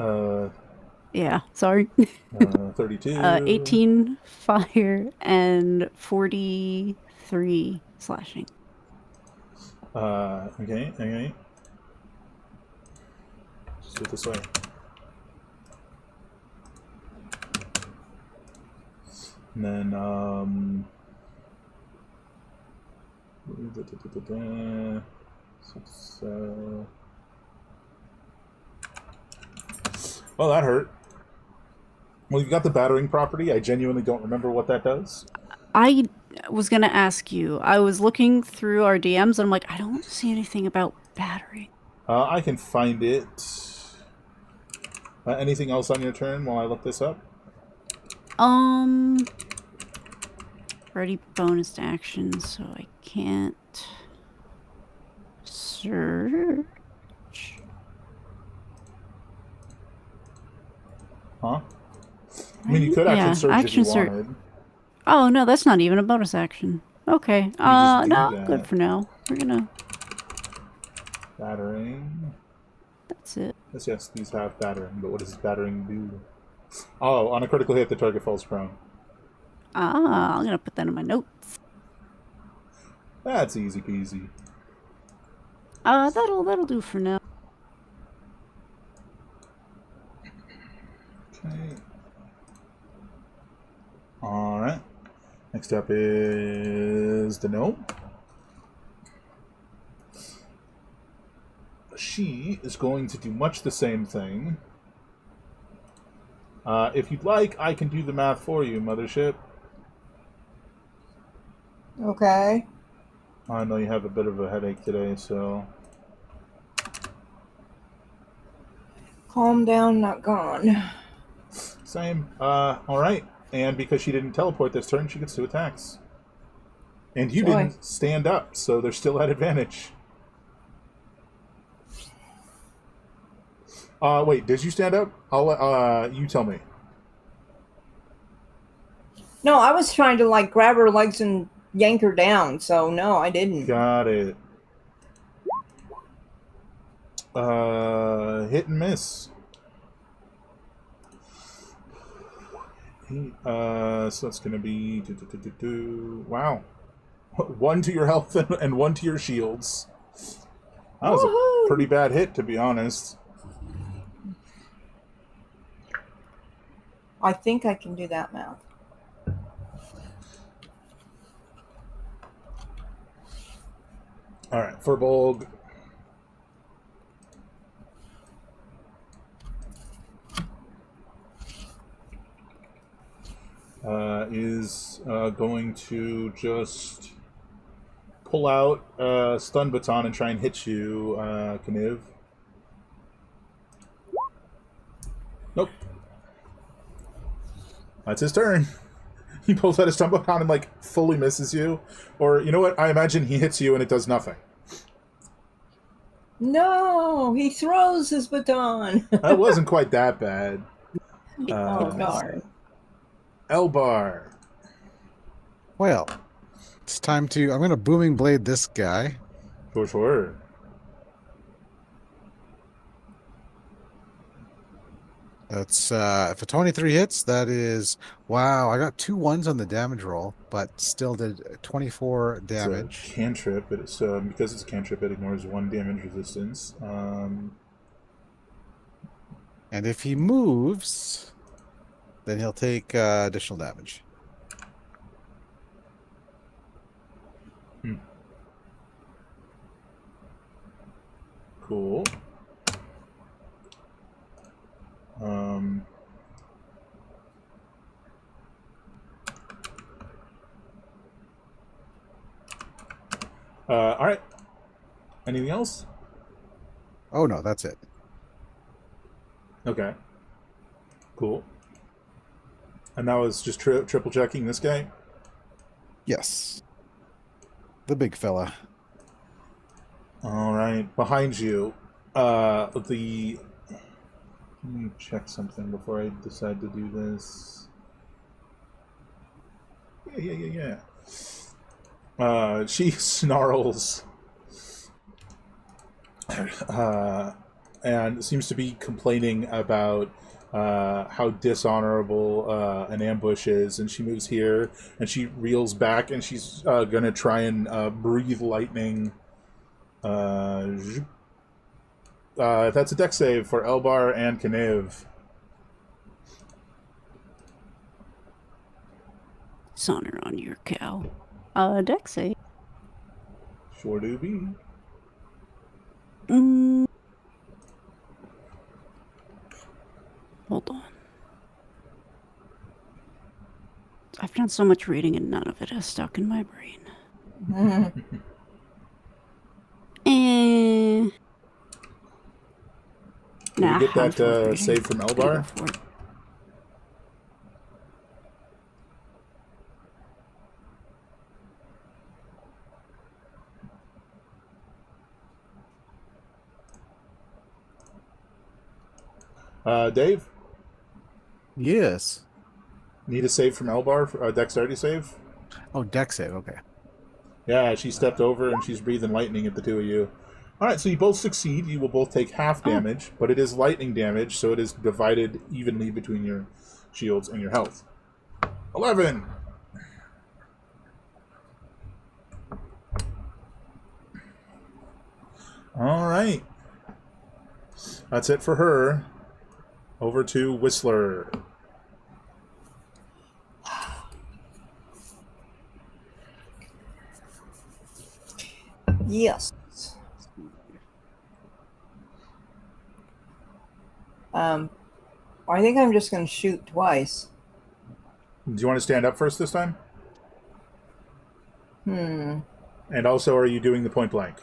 Yeah, sorry. 32. 18 fire and 43 slashing. Okay. Just do it this way. And then, well, that hurt. Well, you've got the battering property. I genuinely don't remember what that does. I was going to ask you. I was looking through our DMs and I'm like, I don't see anything about battering. I can find it. Anything else on your turn while I look this up? Already bonus action, so I can't search. Huh? I mean, you could actually search if you wanted. Oh, no, that's not even a bonus action. Okay. just do No, that. good for now. We're gonna... Battering. That's it. Yes, these have battering, but what does battering do? Oh, on a critical hit, the target falls prone. I'm gonna put that in my notes. That's easy peasy. That'll do for now. Okay. Alright. Next up is the gnome. She is going to do much the same thing. If you'd like, I can do the math for you, Mothership. Okay. I know you have a bit of a headache today, so... Calm down, not gone. Same. Alright. And because she didn't teleport this turn, she gets 2 attacks. And you Joy. didn't stand up, so they're still at advantage. Wait, did you stand up? I'll you tell me. No, I was trying to like grab her legs and yank her down, so no, I didn't. Got it. Hit and miss. So that's gonna be wow. 1 to your health and 1 to your shields. That was a pretty bad hit, to be honest. I think I can do that math. Alright, Furbolg. Is going to just pull out Stun Baton and try and hit you, Kniv. Nope. That's his turn. He pulls out his stump baton and, like, fully misses you. Or, you know what? I imagine he hits you and it does nothing. No, he throws his baton. That wasn't quite that bad. Oh, darn. Elbar. Well, it's time to... I'm going to booming blade this guy. For sure. That's if a 23 hits, that is... Wow, I got 2 1s on the damage roll, but still did 24 damage. It's a cantrip, but it's, because it's a cantrip, it ignores 1 damage resistance. And if he moves, then he'll take additional damage. Cool. All right. Anything else? Oh, no, that's it. Okay. Cool. And that was just triple checking this guy? Yes. The big fella. All right. Behind you, let me check something before I decide to do this. Yeah. She snarls and seems to be complaining about how dishonorable an ambush is, and she moves here and she reels back and she's gonna try and breathe lightning. That's a dex save for Elbar and Kniv. Dishonor on your cow. Dex save. Sure do be. Hold on. I've done so much reading and none of it has stuck in my brain. Can we get that save from Elbar? Dave? Yes. Need a save from Elbar for a dexterity save? Oh, dex save, okay. Yeah, she stepped over and she's breathing lightning at the two of you. Alright, so you both succeed. You will both take half damage, but it is lightning damage, so it is divided evenly between your shields and your health. 11! Alright. That's it for her. Over to Whistler. Yes. I think I'm just going to shoot twice. Do you want to stand up first this time? And also, are you doing the point blank?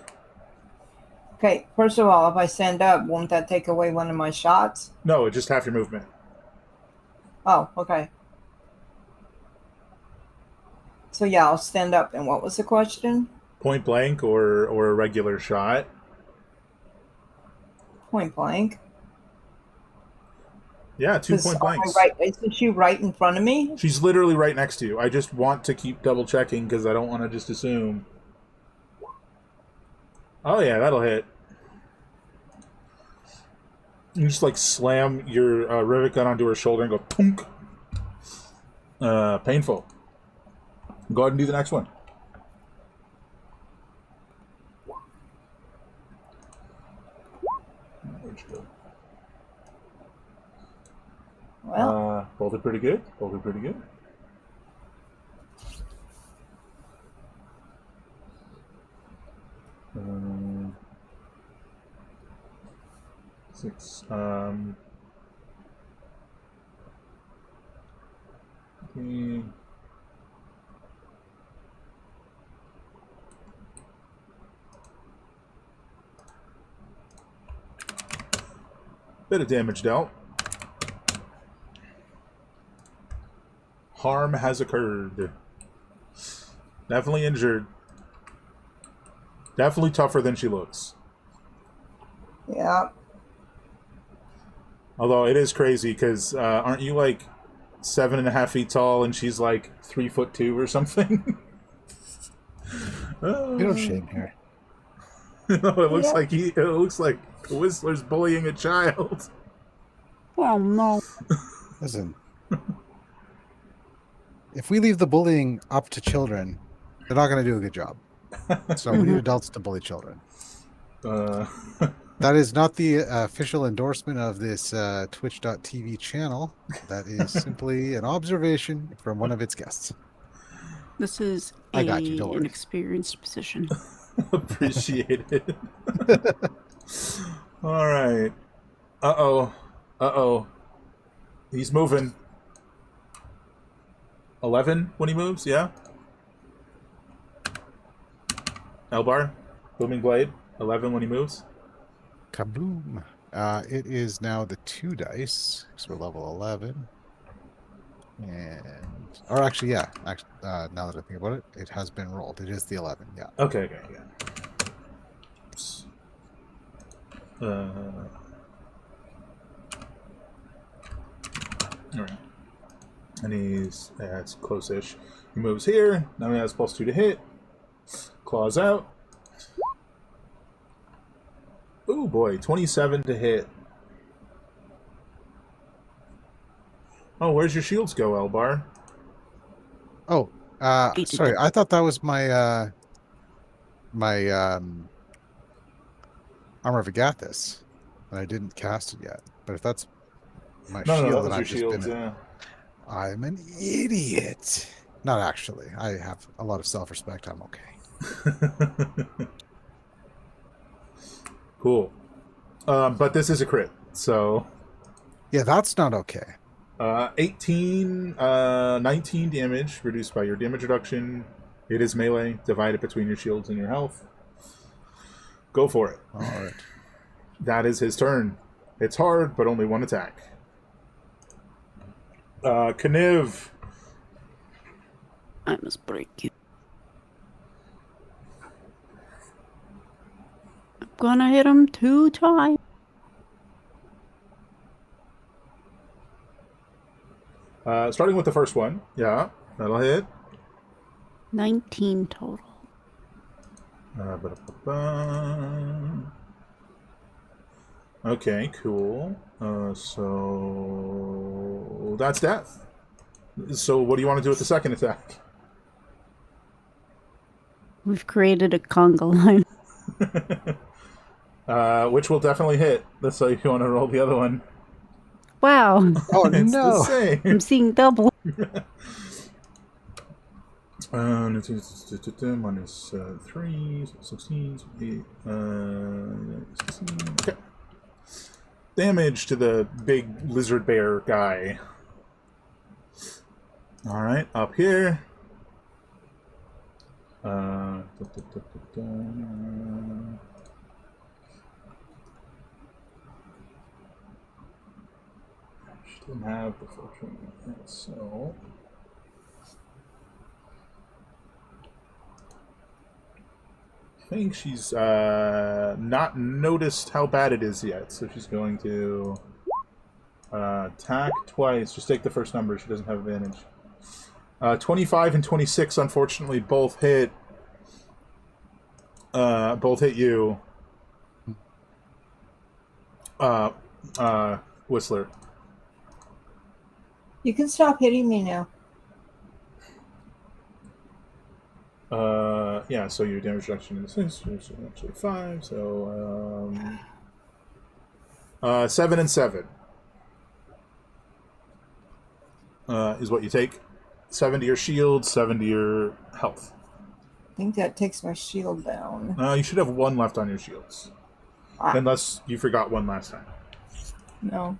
Okay, first of all, if I stand up, won't that take away one of my shots? No, just half your movement. Oh, okay. So yeah, I'll stand up. And what was the question? Point blank or a regular shot? Point blank. Yeah, 2 point blanks. Isn't she right in front of me? She's literally right next to you. I just want to keep double checking because I don't want to just assume. Oh yeah, that'll hit. You just like slam your rivet gun onto her shoulder and go punk. Painful. Go ahead and do the next one. Well, both are pretty good. Both are pretty good. Six. Okay. Bit of damage dealt. Harm has occurred. Definitely injured. Definitely tougher than she looks. Yeah. Although it is crazy because aren't you like 7.5 feet tall and she's like 3'2" or something? We don't shame here. No, it looks like Whistler's bullying a child. Oh no. Listen, if we leave the bullying up to children, they're not going to do a good job. So we need adults to bully children. That is not the official endorsement of this Twitch.tv channel. That is simply an observation from one of its guests. This is I got you, don't worry. an experienced position. Appreciate it. All right. Uh-oh. He's moving. 11 when he moves, yeah? Elbar, Booming Blade, 11 when he moves. Kaboom. It is now the 2 dice, because we're level 11. Or actually, yeah. Now that I think about it, it has been rolled. It is the 11, yeah. Okay, yeah. Oops. Alright. And it's close-ish. He moves here. Now he has +2 to hit. Claws out. Ooh boy, 27 to hit. Oh, where's your shields go, Elbar? Oh, sorry. I thought that was my Armor of Agathis, and I didn't cast it yet. But if that's my shield, that and was I've your just shields, been, yeah. I'm an idiot. Not actually. I have a lot of self-respect. I'm okay. Cool. But this is a crit, so... Yeah, that's not okay. 19 damage, reduced by your damage reduction. It is melee, divided between your shields and your health. Go for it. All right. That is his turn. It's hard, but only 1 attack. Kniv. I must break you. I'm gonna hit him 2 times. Starting with the first one. Yeah, that'll hit. 19 total. Okay, cool. So that's death. So what do you want to do with the second attack? We've created a conga line. Which will definitely hit. That's why you want to roll the other one. Wow. Oh, It's no. the same. I'm seeing double. Minus 3, 16, 8, 16. Okay. Damage to the big lizard bear guy. Alright, up here. She didn't have the full training yet, so... I think she's not noticed how bad it is yet, so she's going to attack twice. Just take the first number, she doesn't have advantage. 25 and 26, unfortunately, both hit. Both hit you. Whistler. You can stop hitting me now. Yeah, so your damage reduction is 6, so actually 5, so, 7 and 7. Is what you take. 7 to your shield, 7 to your health. I think that takes my shield down. You should have 1 left on your shields. Unless you forgot 1 last time. No.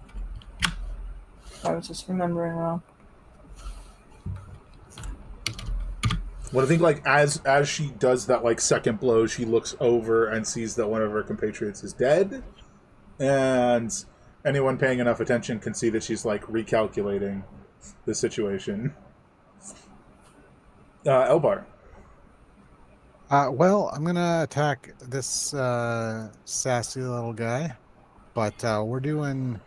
I was just remembering wrong. Well, I think, like, as she does that, like, second blow, she looks over and sees that one of her compatriots is dead. And anyone paying enough attention can see that she's, like, recalculating the situation. Elbar. Well, I'm gonna attack this sassy little guy, but we're doing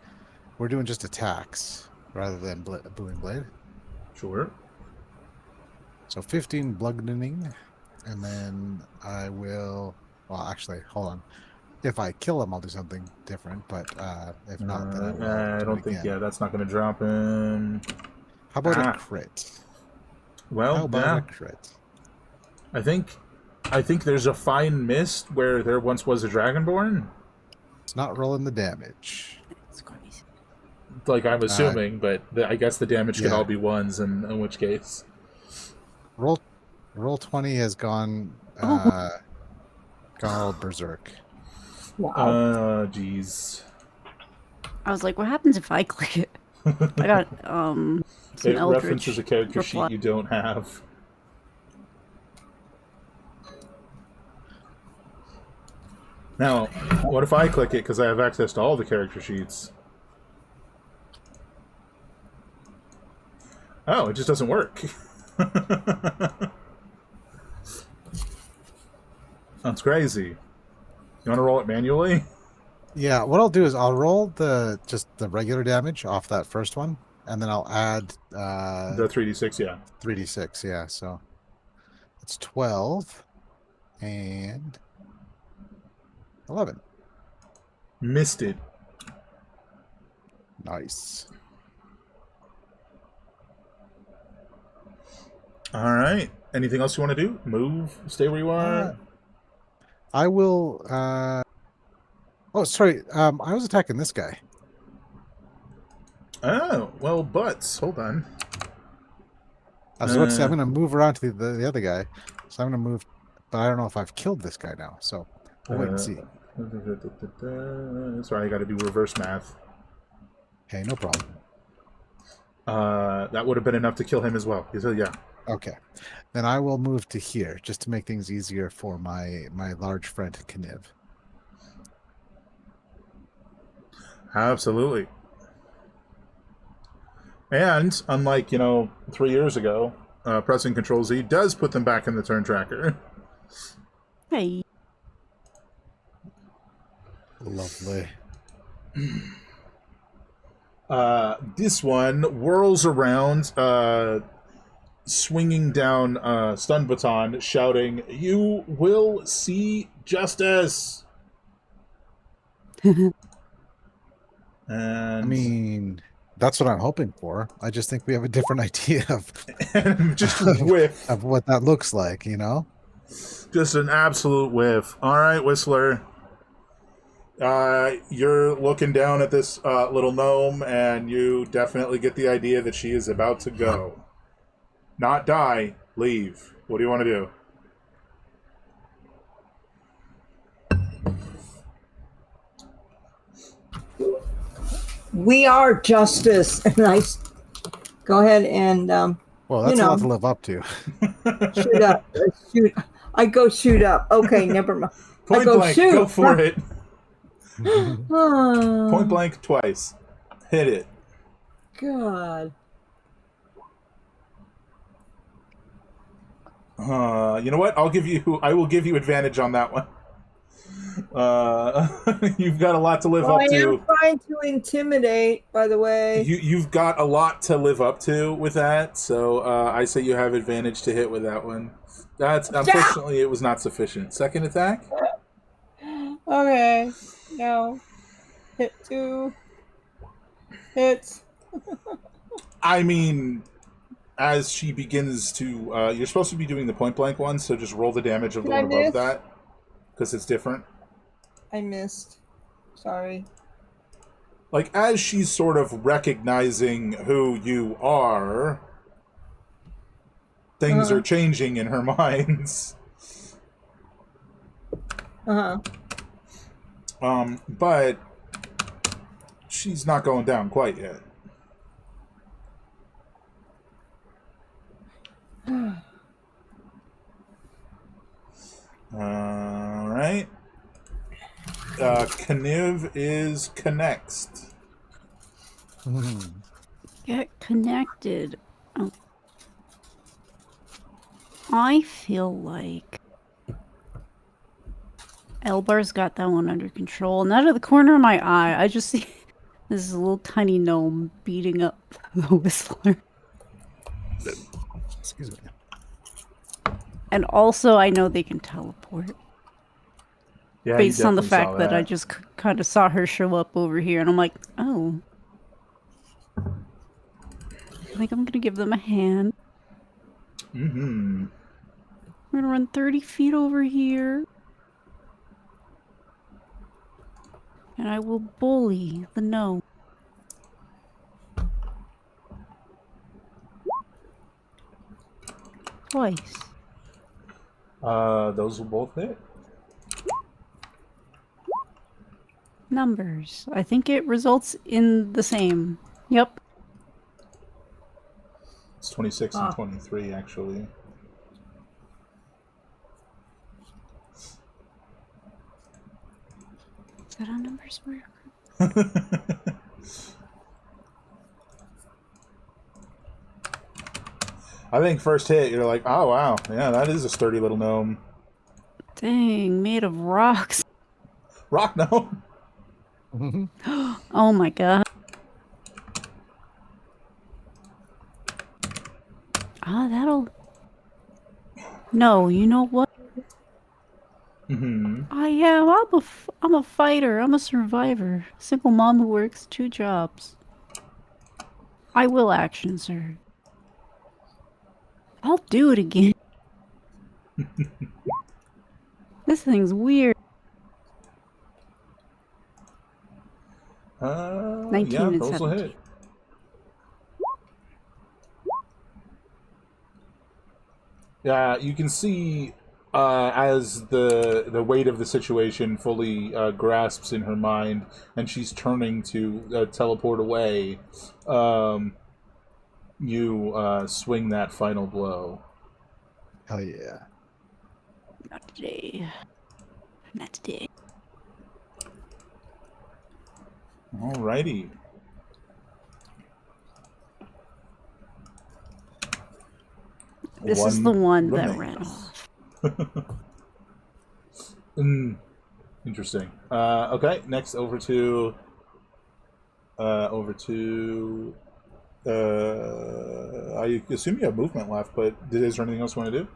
just attacks rather than booming blade. Sure. So 15 bludgeoning, and then I will. Well, actually, hold on. If I kill him, I'll do something different. But if not, then I will. I don't think. Yeah, that's not going to drop him. How about a crit? Well, how about a crit? I think there's a fine mist where there once was a dragonborn. It's not rolling the damage. It's crazy. Like I'm assuming, but I guess the damage can all be ones, in which case. Roll 20 has gone all berserk. Wow. Jeez. I was like, what happens if I click it? I got some It Eldritch references a character sheet you don't have. Now, what if I click it because I have access to all the character sheets? Oh, it just doesn't work. That's crazy. You want to roll it manually? Yeah, what I'll do is I'll roll just the regular damage off that first one, and then I'll add The 3d6, yeah. 3d6, yeah. So it's 12 and 11. Missed it. Nice. All right. Anything else you want to do? Move? Stay where you are? I will. Oh, sorry. I was attacking this guy. Oh, well, butts. Hold on. I was about to say I'm going to move around to the other guy. So I'm going to move, but I don't know if I've killed this guy now. So we'll wait and see. Sorry, I got to do reverse math. Okay, no problem. That would have been enough to kill him as well. So, yeah. Okay. Then I will move to here just to make things easier for my large friend Kniv. Absolutely. And, unlike, 3 years ago, pressing Control Z does put them back in the turn tracker. Hey. Lovely. This one whirls around, swinging down stun baton, shouting, "You will see justice!" And I mean, that's what I'm hoping for. I just think we have a different idea of just a whiff of what that looks like, Just an absolute whiff. All right, Whistler. You're looking down at this little gnome, and you definitely get the idea that she is about to go. Not die, leave. What do you want to do? We are justice, and I go ahead and well, that's a lot to live up to. shoot up. I go shoot up. Okay, never mind. Point I go blank. shoot. Go for it. Point blank twice. Hit it. God. You know what? I will give you advantage on that one. You've got a lot to live up to. I am trying to intimidate, by the way. You've got a lot to live up to with that, so I say you have advantage to hit with that one. That's unfortunately it was not sufficient. Second attack? Okay. No. Hit 2. Hits. I mean, as she begins to you're supposed to be doing the point blank one, so just roll the damage of the one above that. Because it's different. I missed. Sorry. Like, as she's sort of recognizing who you are, things are changing in her minds. But she's not going down quite yet. Alright. Kniv is connects. Get connected. Oh. I feel like Elbar's got that one under control. And out of the corner of my eye, I just see this little tiny gnome beating up the Whistler. Excuse me. And also, I know they can teleport. Yeah, you Based on the definitely saw fact that I just kind of saw her show up over here. And I'm like, oh. I think I'm going to give them a hand. Mm-hmm. We're going to run 30 feet over here. And I will bully the gnome. Twice. Those will both hit. Numbers. I think it results in the same. Yep. It's 26 and 23, actually. Is that how numbers work? I think first hit, you're like, oh wow, yeah, that is a sturdy little gnome. Dang, made of rocks. Rock gnome. Oh my god. That'll... No, you know what? Mm-hmm. I am. I'm a fighter. I'm a survivor. Single mom who works 2 jobs. I will action, sir. I'll do it again. This thing's weird. 19 yeah, and those will 17. hit. Yeah, you can see as the weight of the situation fully grasps in her mind, and she's turning to teleport away. You swing that final blow. Hell yeah. Not today. Not today. Alrighty. This is the one that ran off. Interesting. Okay, next over to I assume you have movement left, but is there anything else you want to do?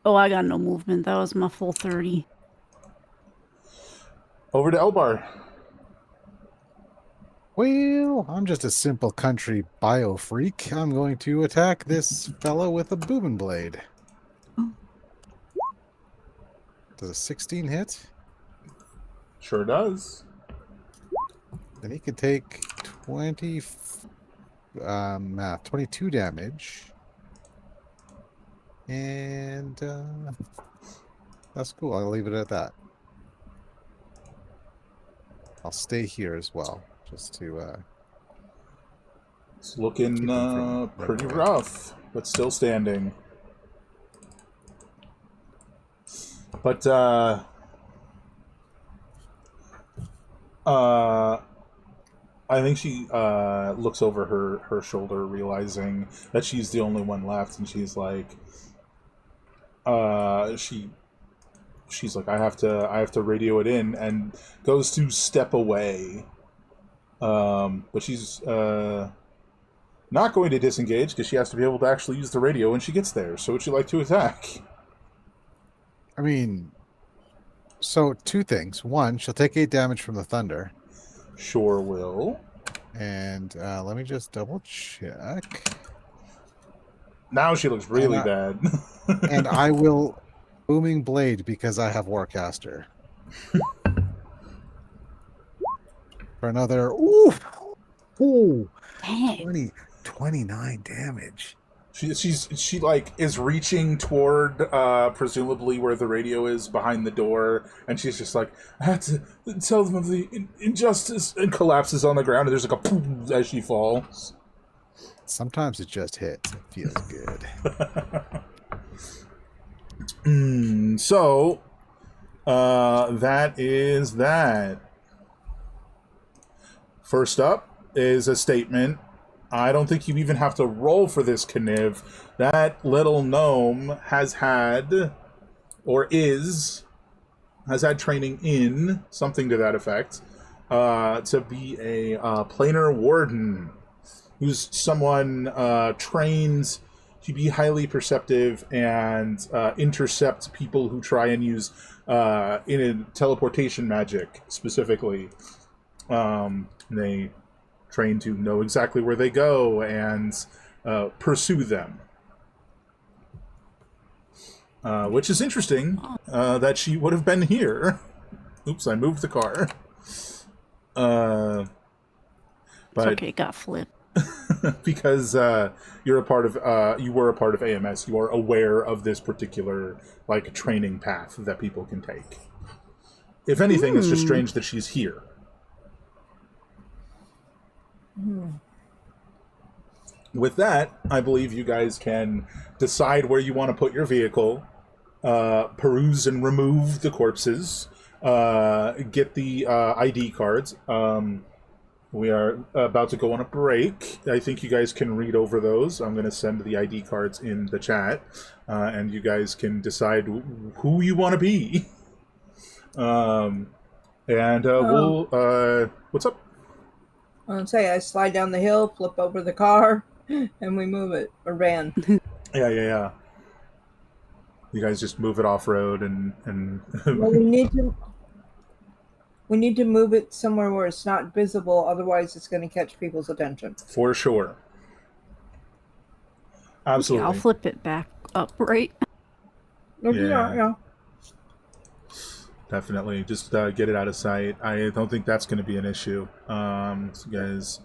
Oh, I got no movement. That was my full 30. Over to Elbar. Well, I'm just a simple country bio freak. I'm going to attack this fellow with a booming blade. Does a 16 hit? Sure does. Then he can take 22 damage. And that's cool. I'll leave it at that. I'll stay here as well, just to It's looking keep him from pretty running away. rough, but still standing. But I think she looks over her shoulder, realizing that she's the only one left, and she's like, she's like, I have to radio it in, and goes to step away. But she's not going to disengage because she has to be able to actually use the radio when she gets there. So would you like to attack? I mean, so 2 things. One, she'll take 8 damage from the thunder. Sure will. And let me just double check. Now she looks really bad. And I will booming blade because I have Warcaster. For another ooh, Dang. 29 damage. She like is reaching toward presumably where the radio is behind the door, and she's just like, I have to tell them of the injustice, and collapses on the ground, and there's like a boom as she falls. Sometimes it just hits. It feels good. So that is that. First up is a statement I don't think you even have to roll for this, Kniv. That little gnome has had, or has had training in, something to that effect, to be a planar warden, who's someone trained to be highly perceptive and intercept people who try and use in a teleportation magic, specifically. They train to know exactly where they go and pursue them. Which is interesting, that she would have been here. Oops, I moved the car. It's But okay, got flipped. because you were a part of AMS, you are aware of this particular like training path that people can take. If anything, it's just strange that she's here. With that, I believe you guys can decide where you want to put your vehicle, peruse and remove the corpses, get the ID cards. We are about to go on a break. I think you guys can read over those. I'm going to send the ID cards in the chat, and you guys can decide who you want to be. We'll... what's up? I would say I slide down the hill, flip over the car, and we move it, or van. Yeah. You guys just move it off-road and... Well, we need to move it somewhere where it's not visible, otherwise it's going to catch people's attention. For sure. Absolutely. Yeah, I'll flip it back up, right? Yeah. Definitely. Just get it out of sight. I don't think that's going to be an issue. So you guys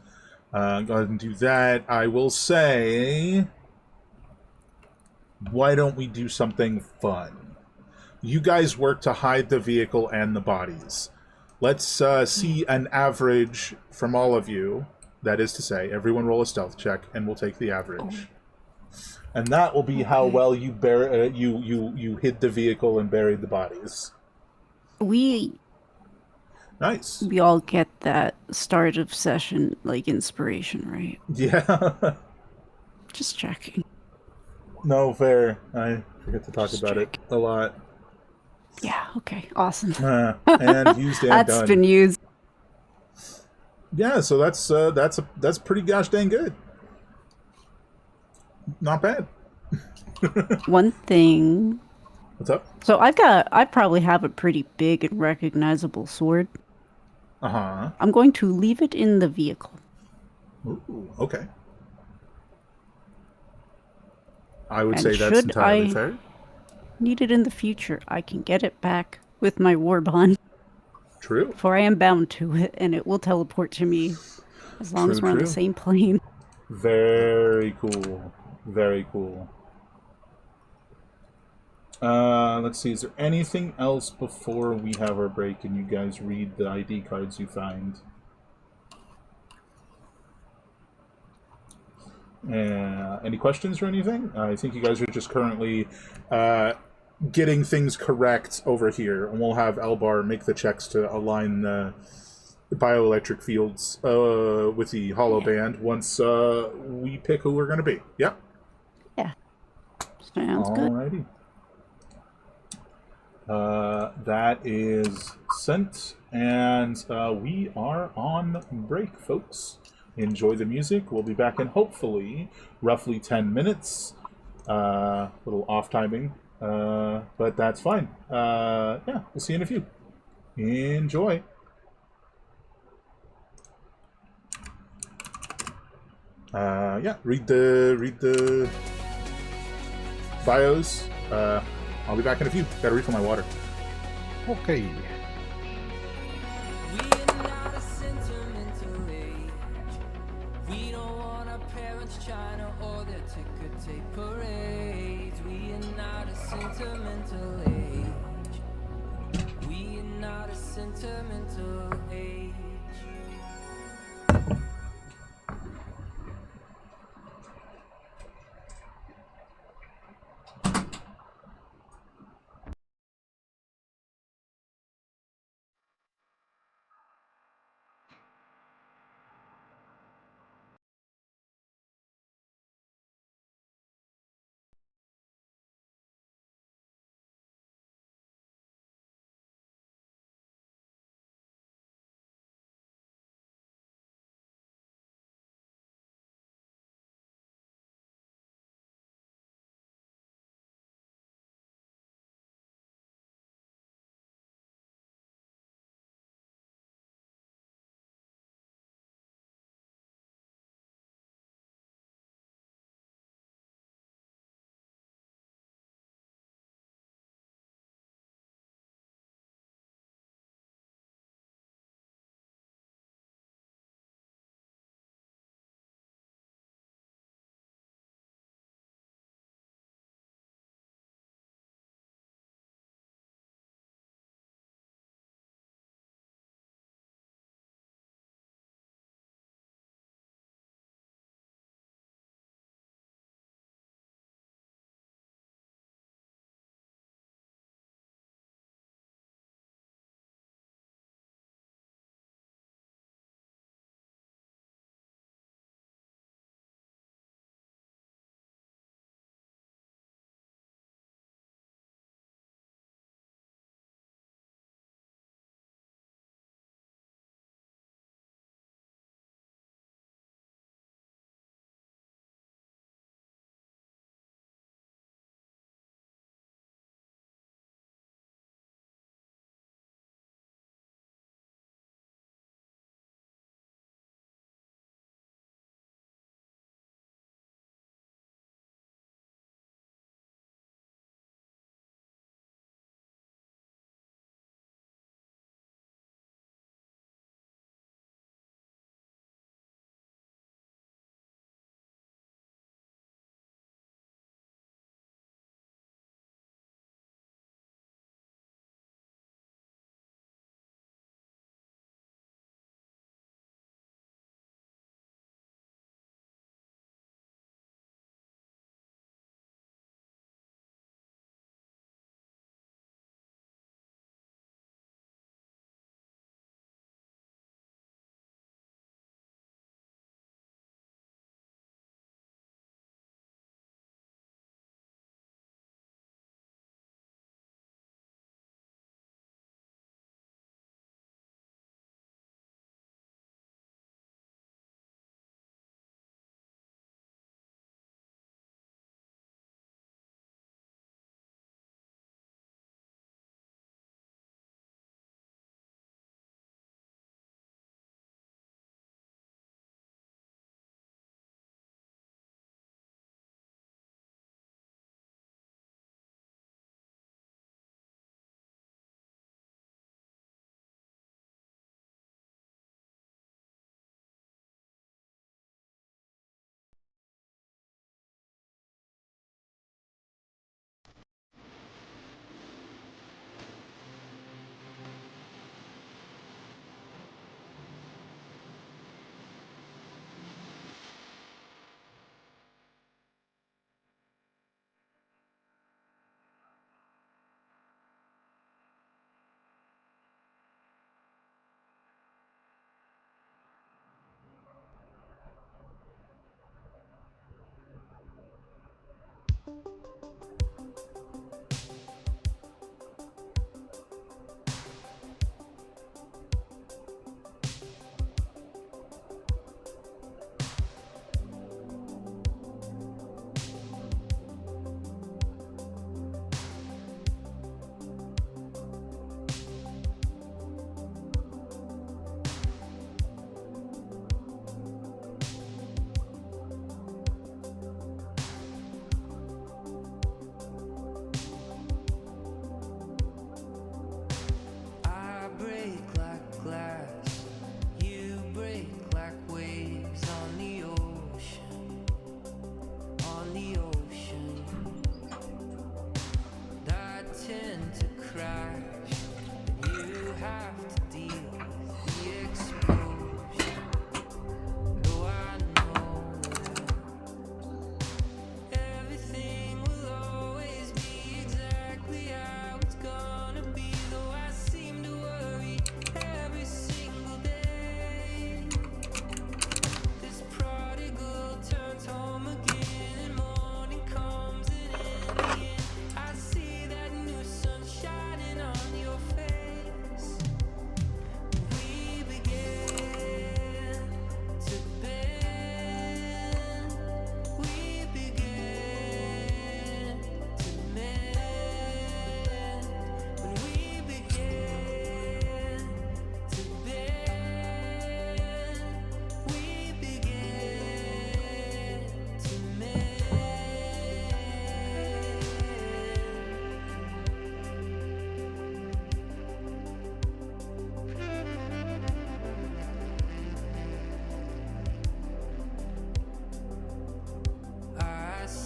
go ahead and do that. I will say, why don't we do something fun? You guys work to hide the vehicle and the bodies. Let's see an average from all of you. That is to say, everyone roll a stealth check, and we'll take the average. And that will be how well you you hid the vehicle and buried the bodies. Nice. We all get that start of session like inspiration, right? Yeah. Just checking. No, fair. I forget to talk Just about it a lot. Yeah, okay, awesome. And used and That's done. been used. Yeah, so that's pretty gosh dang good. Not bad. One thing. What's up? So I probably have a pretty big and recognizable sword. Uh-huh. I'm going to leave it in the vehicle. Ooh, okay. I would And say that's should entirely I fair. need it in the future, I can get it back with my war bond. True. For I am bound to it, and it will teleport to me as long as we're on the True. same plane. Very cool. Very cool. Let's see, is there anything else before we have our break and you guys read the ID cards you find? Any questions or anything? I think you guys are just currently getting things correct over here, and we'll have Elbar make the checks to align the bioelectric fields with the hollow band once we pick who we're going to be. Yep. Yeah. Sounds good. Alrighty. That is sent, and we are on break, folks. Enjoy the music. We'll be back in hopefully roughly 10 minutes. Little off timing, but that's fine. Yeah, we'll see you in a few. Enjoy. Yeah, read the bios. I'll be back in a few. Gotta refill my water. Okay. We are not a sentimental age. We don't want our parents' China or their ticker tape parades. We are not a sentimental age. We are not a sentimental age.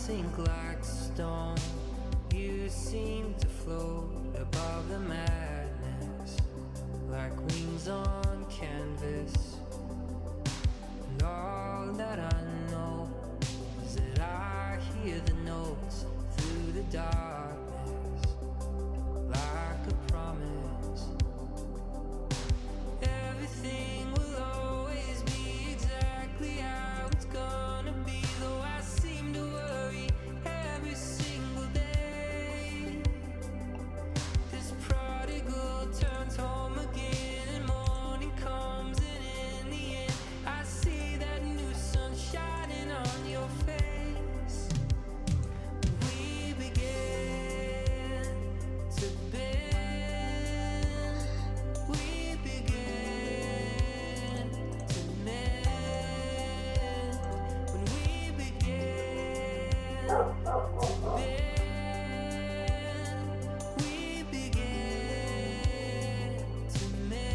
sink like stone. You seem to float above the madness, like wings on canvas. And all that I know is that I hear the notes through the darkness, like a promise. Everything will always be exactly how it's gonna be, though I seem to worry every single day. This prodigal turns home again, and morning comes, and in the end I see that new sun shining on your face. We began to bend, we began to mend. When we began to bend, we began to mend.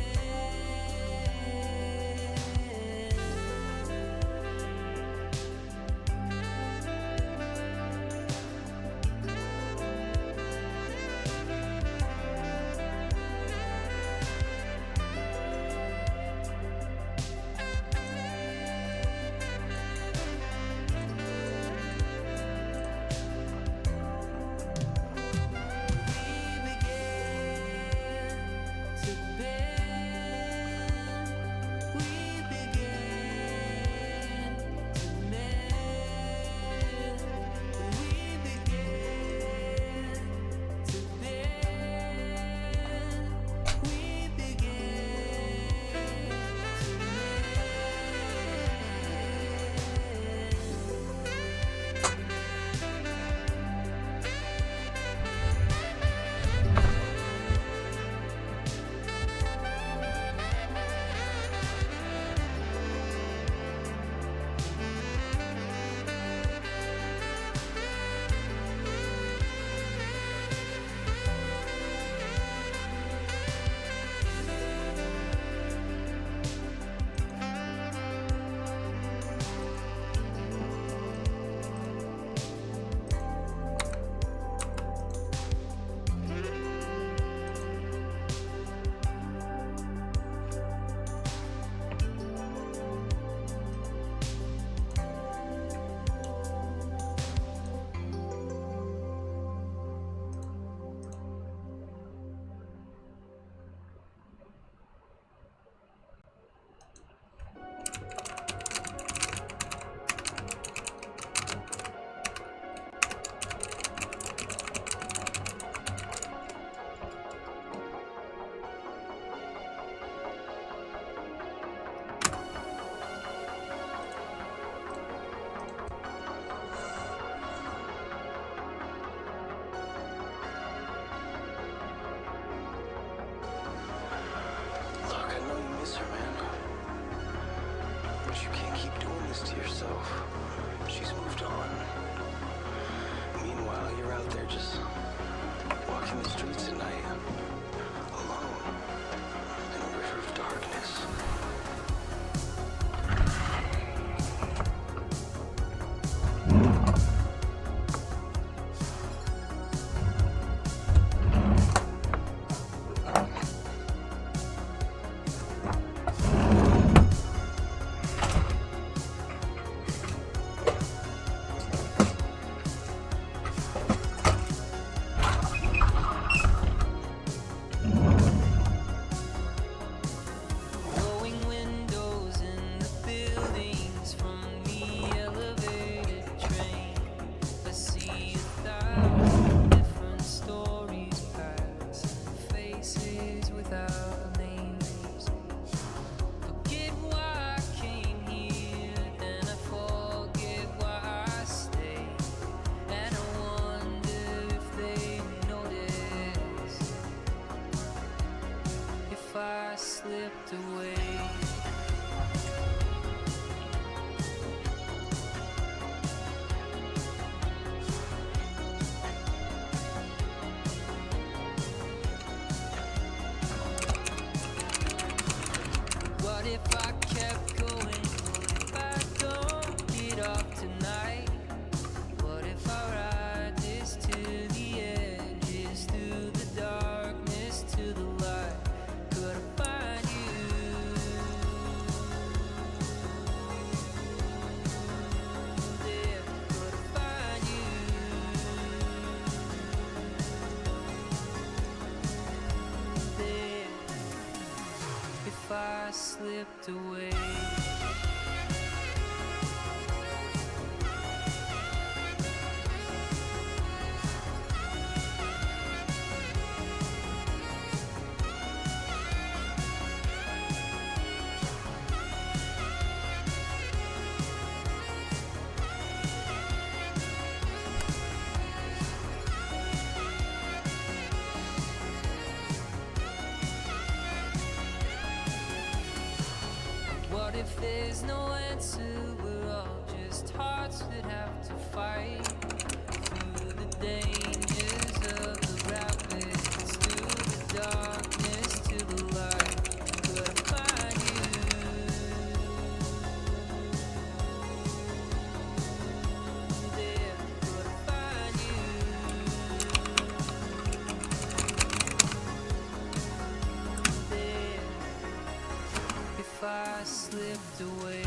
Look, I know you miss her, man. But you can't keep doing this to yourself. She's moved on. Meanwhile, you're out there just walking the streets at night, alone, in a river of darkness. Glowing windows in the buildings from the elevated train. I see 1,000 different stories pass, faces without names. Forget why I came here, and I forget why I stayed. And I wonder if they notice if I slipped away. What if I kept going? What if I don't get off tonight? What if I slipped away. What if there's no answer? We're all just hearts that have to fight through the dangers of the rapids, through the darkness to the light. Could I find you there? Could I find you there? If I slipped away.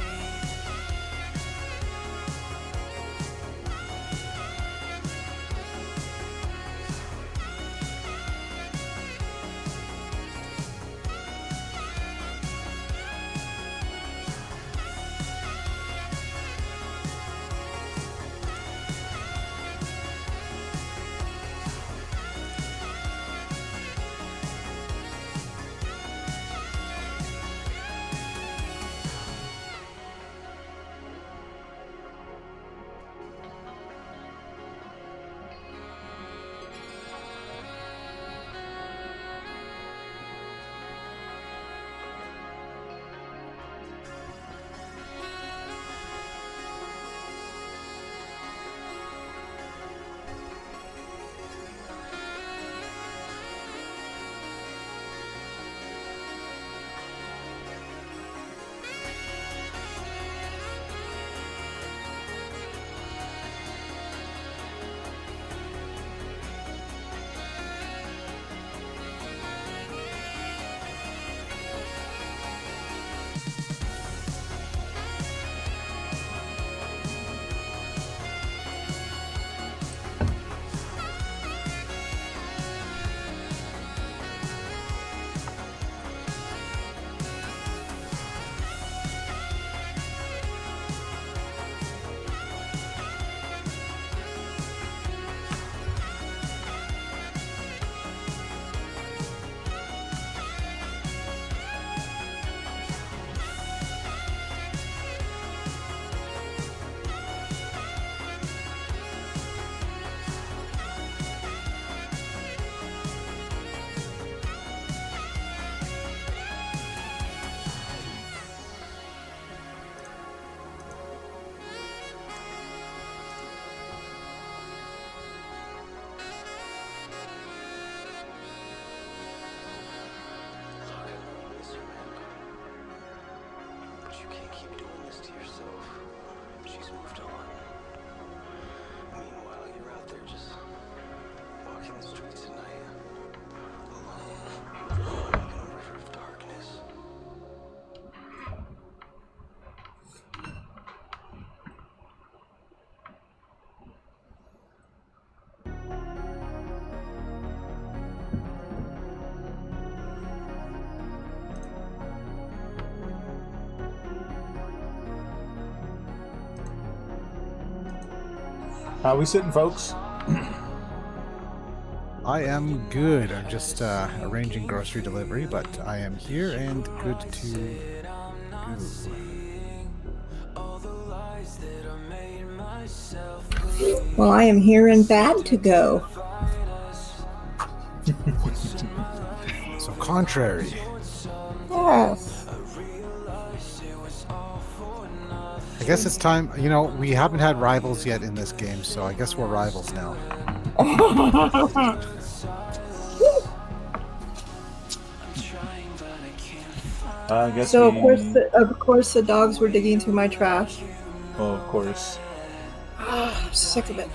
How we sitting, folks? I am good. I'm just arranging grocery delivery, but I am here and good to go. Well, I am here and bad to go. So contrary. Yes. I guess it's time. You know, we haven't had rivals yet in this game, so I guess we're rivals now. I guess So we... of course the dogs were digging through my trash. Oh, of course. I'm sick of it.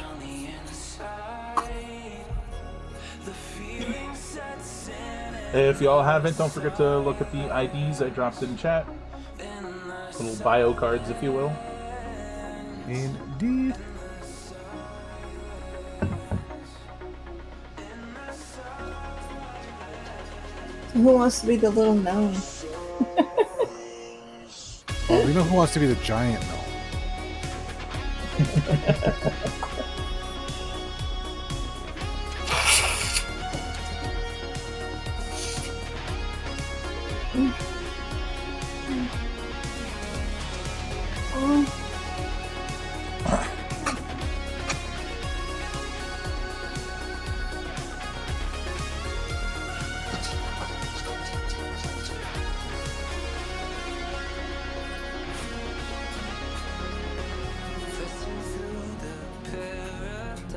If y'all haven't, don't forget to look at the IDs I dropped in chat. Little bio cards, if you will. Indeed. Who wants to be the little gnome? Well, we know who wants to be the giant, though.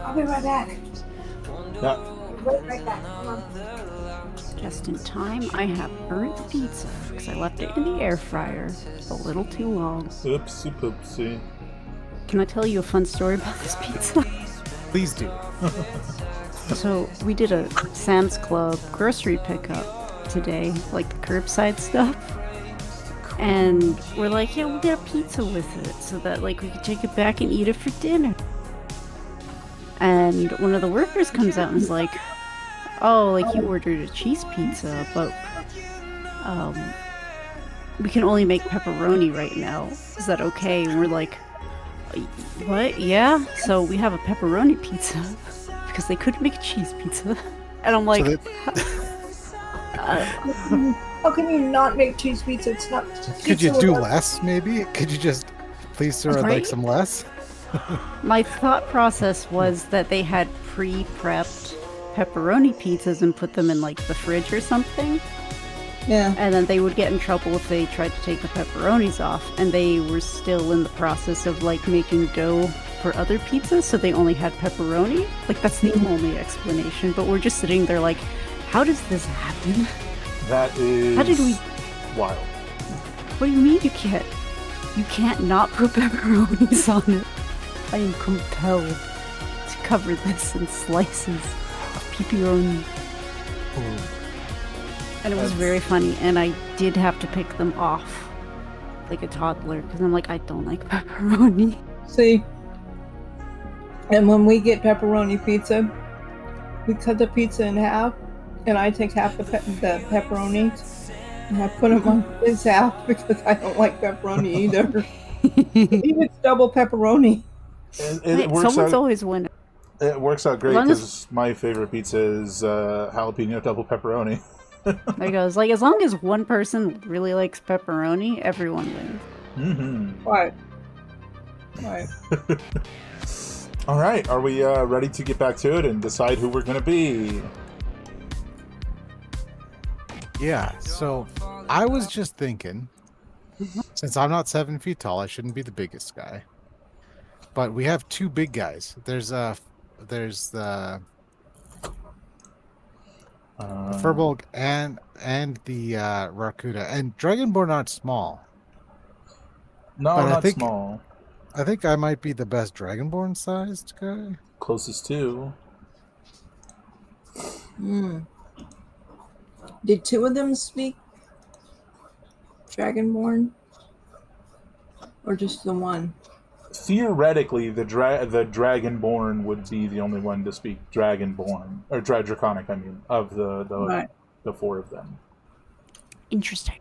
I'll be right back. Yeah. Right back. Come on. Just in time, I have burnt the pizza because I left it in the air fryer a little too long. Oopsie poopsie. Can I tell you a fun story about this pizza? Please do. So we did a Sam's Club grocery pickup today, like the curbside stuff. And we're like, yeah, we'll get a pizza with it so that like we could take it back and eat it for dinner. And one of the workers comes out and is like, oh, like you ordered a cheese pizza, but we can only make pepperoni right now. Is that okay? And we're like, what? Yeah? So we have a pepperoni pizza because they couldn't make a cheese pizza. And I'm like, How can you not make cheese pizza? It's not. Could you pizza do without- less, maybe? Could you just please, sir, I'd like Right? some less? my thought process was that they had pre-prepped pepperoni pizzas and put them in like the fridge or something. Yeah. And then they would get in trouble if they tried to take the pepperonis off. And they were still in the process of like making dough for other pizzas, so they only had pepperoni. Like that's the only explanation. But we're just sitting there like, how does this happen? That is How did we? wild. What do you mean you can't? You can't not put pepperonis on it. I am compelled to cover this in slices of pepperoni. And it was very funny, and I did have to pick them off like a toddler because I'm like, I don't like pepperoni. See, and when we get pepperoni pizza, we cut the pizza in half, and I take half the pepperonis, and I put them on his half because I don't like pepperoni either. Even double pepperoni. It works Someone's out. always winning. It works out great As long as- because my favorite pizza is jalapeno double pepperoni. There you go. It's like as long as one person really likes pepperoni, everyone wins. Mm-hmm. Right. Right. All right, are we ready to get back to it and decide who we're going to be? Yeah, so I was just thinking, since I'm not 7 feet tall, I shouldn't be the biggest guy. But we have two big guys. There's the Furbolg and the Rakuda, and Dragonborn aren't small. No, But I not think- small. I think I might be the best Dragonborn sized guy. Closest to. Did two of them speak Dragonborn? Or just the one? Theoretically, the Dragonborn would be the only one to speak Dragonborn or Draconic. I mean, of Right. the four of them. Interesting.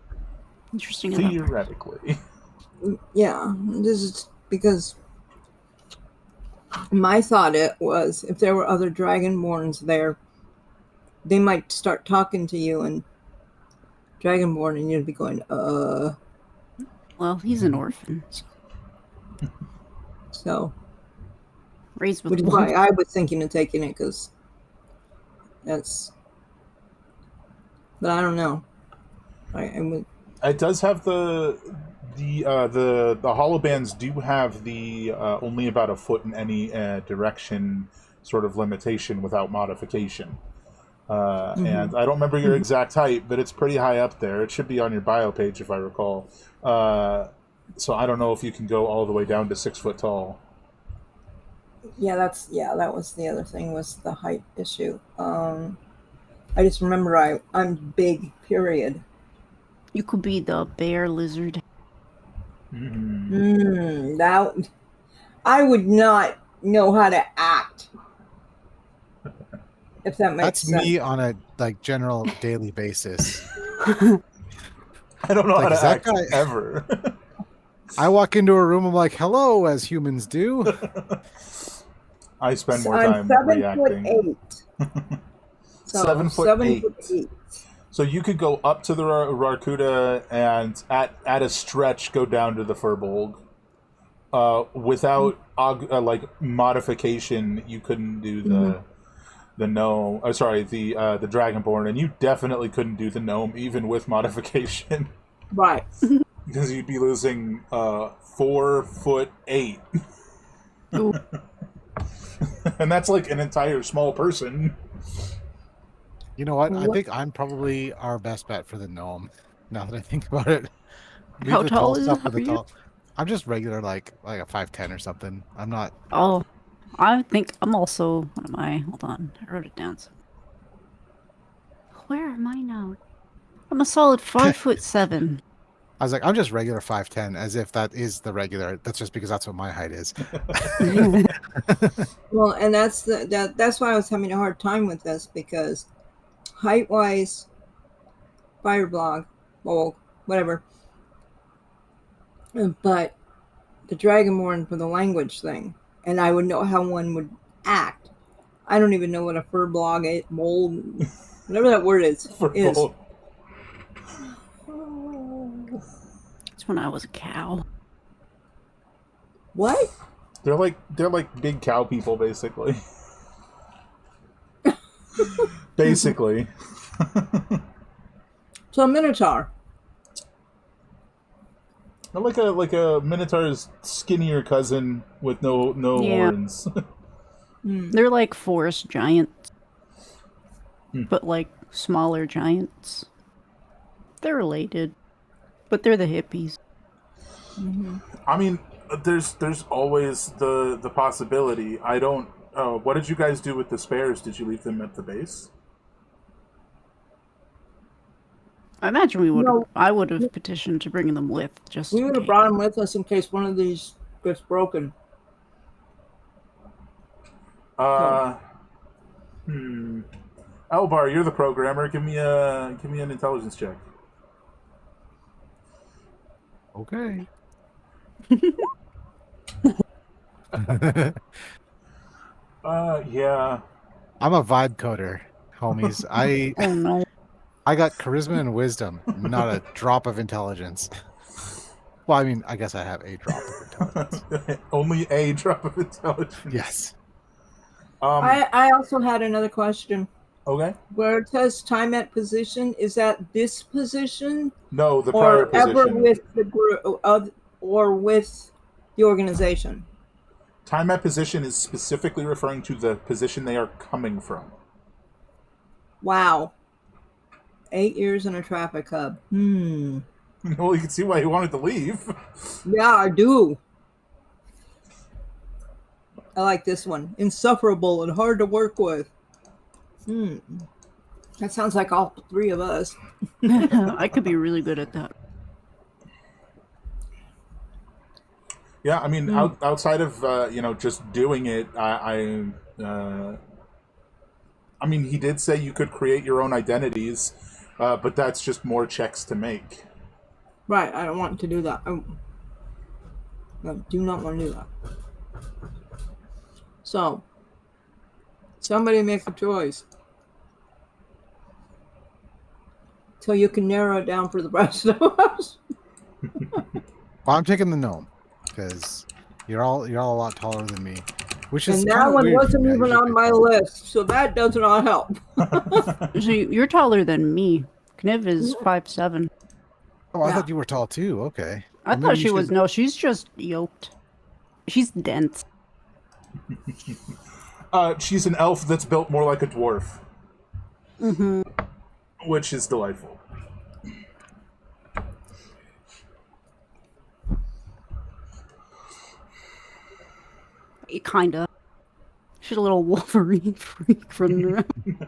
Interesting enough. Theoretically. Yeah, this is because my thought it was if there were other Dragonborns there, they might start talking to you and Dragonborn, and you'd be going, Well, he's an orphan. So, Raised with which is wolves. why I was thinking of taking it, because that's, but I don't know. I would, It does have the holobands do have the only about a foot in any direction sort of limitation without modification. And I don't remember your exact height, but it's pretty high up there. It should be on your bio page if I recall. So I don't know if you can go all the way down to 6 foot tall. that was the other thing, was the height issue. I just remember I'm big, period. You could be the bear lizard. That I would not know how to act. If that makes That's sense. me on a general daily basis. I don't know Like, how is to that act guy- ever. I walk into a room, I'm like, hello, as humans do. I spend more I'm time 7'8". reacting. So 7'8". So you could go up to the Rakuda and at a stretch go down to the Furbolg. Without like modification, you couldn't do the gnome. Sorry, the Dragonborn, and you definitely couldn't do the gnome even with modification. Right. Because you'd be losing 4'8". And that's like an entire small person. You know what? I think I'm probably our best bet for the gnome. Now that I think about it, How tall is with the you? tall. I'm just regular, like a 5'10" or something. I'm not. Oh, I think I'm also. What am I? Hold on, I wrote it down. Where am I now? I'm a solid 5'7". I was like, I'm just regular 5'10", as if that is the regular. That's just because that's what my height is. Well, and that's why I was having a hard time with this, because height-wise, Fireblog, well, whatever. But the Dragonborn for the language thing, and I would know how one would act. I don't even know what a furblog, mold, whatever that word is. It's when I was a cow. What? They're like big cow people, basically. Basically. So a Minotaur. Like a Minotaur's skinnier cousin with no horns. They're like forest giants, but like smaller giants. They're related, but they're the hippies. I mean, there's always the possibility. I don't. What did you guys do with the spares? Did you leave them at the base? I imagine we would. No. I would have petitioned to bring them with. Just We would have brought them with us in case one of these gets broken. Elbar, you're the programmer. Give me an intelligence check. Okay. Yeah. I'm a vibe coder, homies. Oh no. I got charisma and wisdom, not a drop of intelligence. Well, I mean, I guess I have a drop of intelligence. Only a drop of intelligence. Yes. I also had another question. Okay. Where it says time at position, is that this position? No, the prior or position. Ever with the group, or with the organization? Time at position is specifically referring to the position they are coming from. Wow. 8 years in a traffic hub. Well, you can see why he wanted to leave. Yeah, I do. I like this one. Insufferable and hard to work with. That sounds like all three of us. I could be really good at that. Yeah, I mean, outside of just doing it, I mean, he did say you could create your own identities, but that's just more checks to make. Right, I don't want to do that. I do not want to do that. So, somebody make a choice. So you can narrow it down for the rest of us. Well, I'm taking the gnome because you're all a lot taller than me, which is And that one weird. wasn't even on my list, so that does not help. So you're taller than me. Kniv is 5'7". Oh, I thought you were tall too. Okay. I thought she was. No, she's just yoked. She's dense. She's an elf that's built more like a dwarf. Which is delightful. Kinda. She's a little Wolverine freak running around.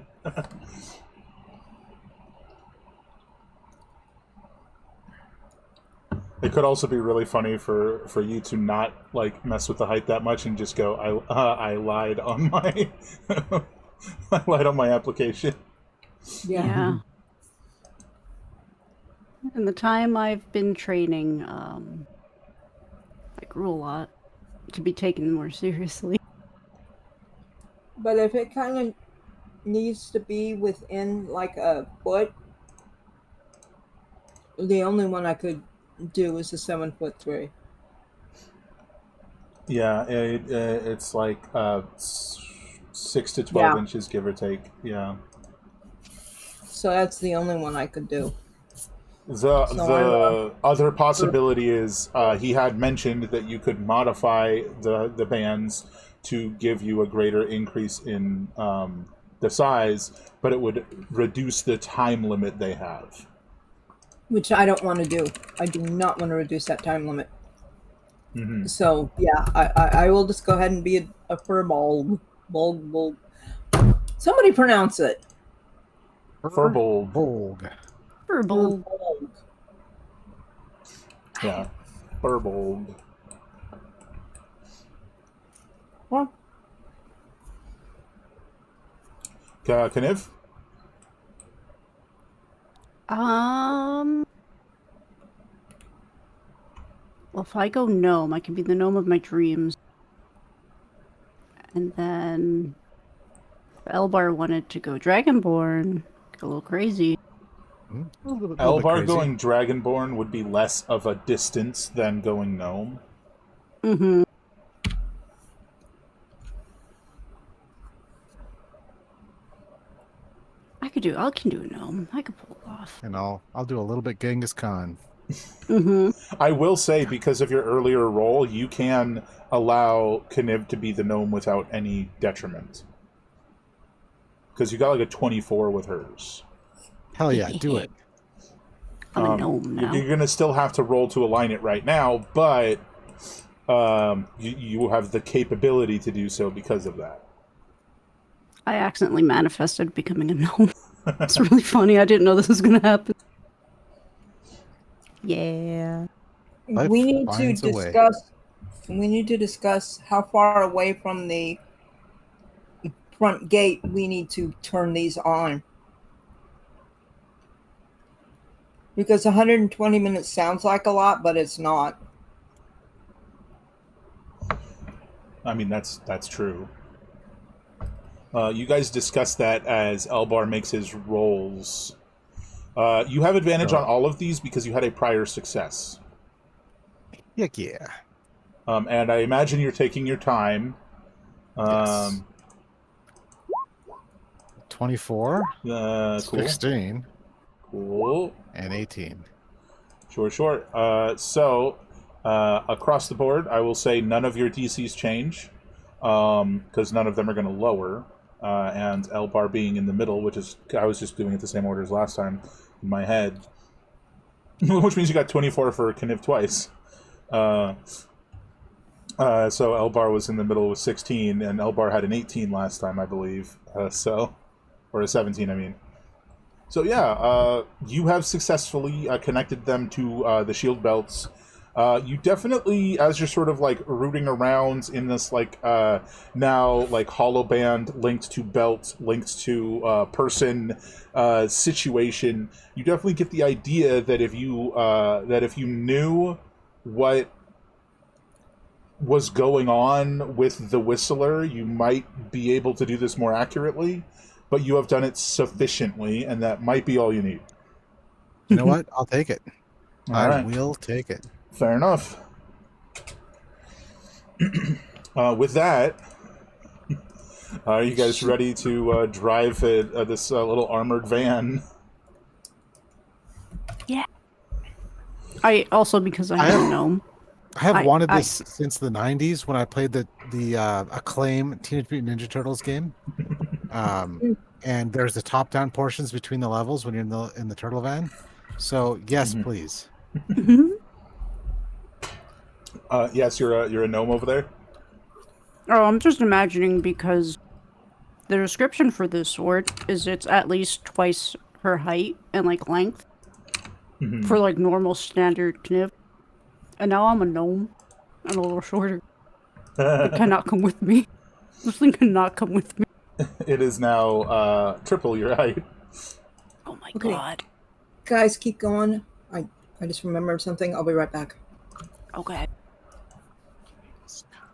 It could also be really funny for you to not like mess with the height that much and just go, I lied on my I lied on my application. Yeah. In the time I've been training, grew a lot to be taken more seriously. But if it kind of needs to be within like a foot, the only one I could do is a 7'3". Yeah, it's like 6 to 12 inches, give or take. Yeah. So that's the only one I could do. The other possibility is he had mentioned that you could modify the bands to give you a greater increase in the size, but it would reduce the time limit they have. Which I don't want to do. I do not want to reduce that time limit. Mm-hmm. So, yeah, I will just go ahead and be a furball. Bulb. Somebody pronounce it. Furbolg. Furbolg. Yeah. Furbolg. Well, Kniv? Well, if I go gnome, I can be the gnome of my dreams. And then Elbar wanted to go Dragonborn. Get a little crazy. Elbar going Dragonborn would be less of a distance than going gnome. Mm-hmm. I can do a gnome. I could pull it off. And I'll do a little bit Genghis Khan. Mm-hmm. I will say, because of your earlier role, you can allow Kniv to be the gnome without any detriment. Because you got like a 24 with hers. Hell yeah, do it. I'm a gnome now. You're going to still have to roll to align it right now, but you have the capability to do so because of that. I accidentally manifested becoming a gnome. It's really funny. I didn't know this was going to happen. Yeah. Life we need to finds a way. discuss. We need to discuss how far away from the front gate we need to turn these on. Because 120 minutes sounds like a lot, but it's not. I mean, that's true. You guys discuss that as Elbar makes his rolls. You have advantage on all of these because you had a prior success. Heck yeah. And I imagine you're taking your time. Yes. 24. Cool. 16. Cool. And 18. Sure. So, across the board, I will say none of your DCs change. Because none of them are going to lower. And Elbar being in the middle, which is... I was just doing it the same order as last time in my head. Which means you got 24 for Kniv twice. So Elbar was in the middle with 16, and Elbar had an 18 last time, I believe. Or a 17, I mean. So yeah, you have successfully connected them to the shield belts. You definitely, as you're sort of like rooting around in this like now like hollow band linked to belt, linked to person situation, you definitely get the idea that if you knew what was going on with the Whistler, you might be able to do this more accurately, but you have done it sufficiently, and that might be all you need. You know what? I'll take it. I right. will take it. Fair enough. With that, are you guys ready to drive this little armored van? Yeah. I also, because I have a gnome. I have wanted this since the 90s when I played the Acclaim Teenage Mutant Ninja Turtles game. And there's the top-down portions between the levels when you're in the turtle van. So yes, please. Yes, you're a gnome over there. Oh, I'm just imagining because the description for this sword is it's at least twice her height and like length for like normal standard Kniv. And now I'm a gnome. I'm a little shorter. It cannot come with me. This thing cannot come with me. It is now triple your height. Oh my god. Guys, keep going. I just remembered something. I'll be right back. Okay.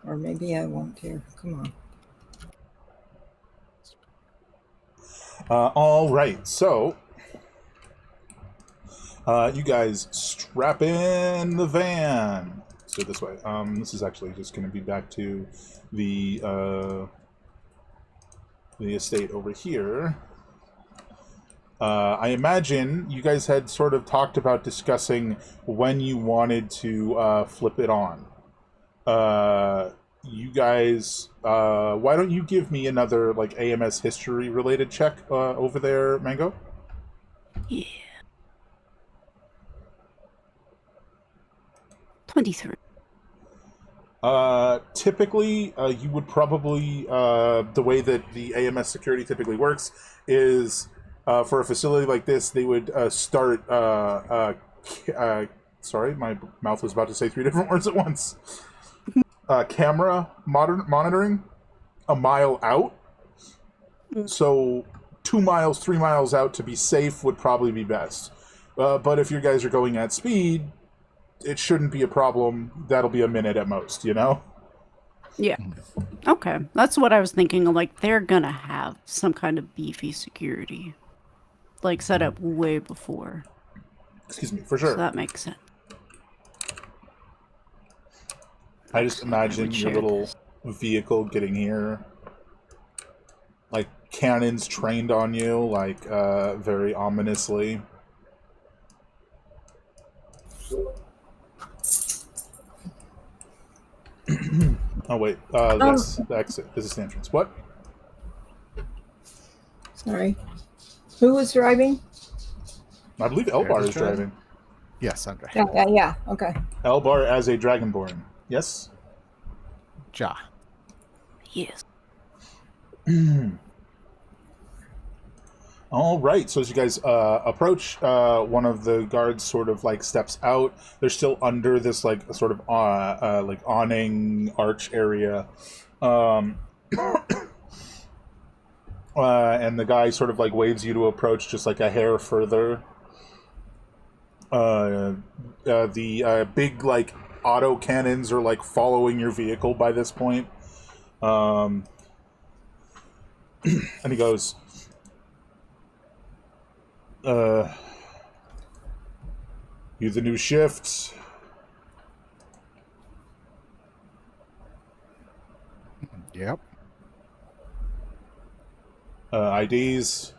Or maybe I won't here. Come on. All right, so you guys strap in the van. Let's do it this way. This is actually just going to be back to the estate over here. I imagine you guys had sort of talked about discussing when you wanted to flip it on. You guys, why don't you give me another like AMS history related check over there, Mango? Yeah. 23. Typically, you would probably, the way that the AMS security typically works is, for a facility like this, they would start, sorry, my mouth was about to say 3 different words at once. Camera monitoring a mile out. So 2 miles, 3 miles out to be safe would probably be best. But if you guys are going at speed, it shouldn't be a problem. That'll be a minute at most, you know? Yeah. Okay. That's what I was thinking. Like, they're gonna have some kind of beefy security. Like, set up way before. Excuse me, for sure. So that makes sense. I just imagine your little vehicle getting here. Like, cannons trained on you, like, very ominously. Oh, wait. That's the exit. This is the entrance. What? Sorry. Who was driving? I believe Elbar is driving. Yes, I'm driving. Yeah. Okay. Elbar as a Dragonborn. Yes? Ja. Yes. All right. So as you guys approach, one of the guards sort of like steps out. They're still under this like sort of like awning arch area, and the guy sort of like waves you to approach just like a hair further. The big like auto cannons are like following your vehicle by this point, and he goes, you the new shift? Yep. IDs?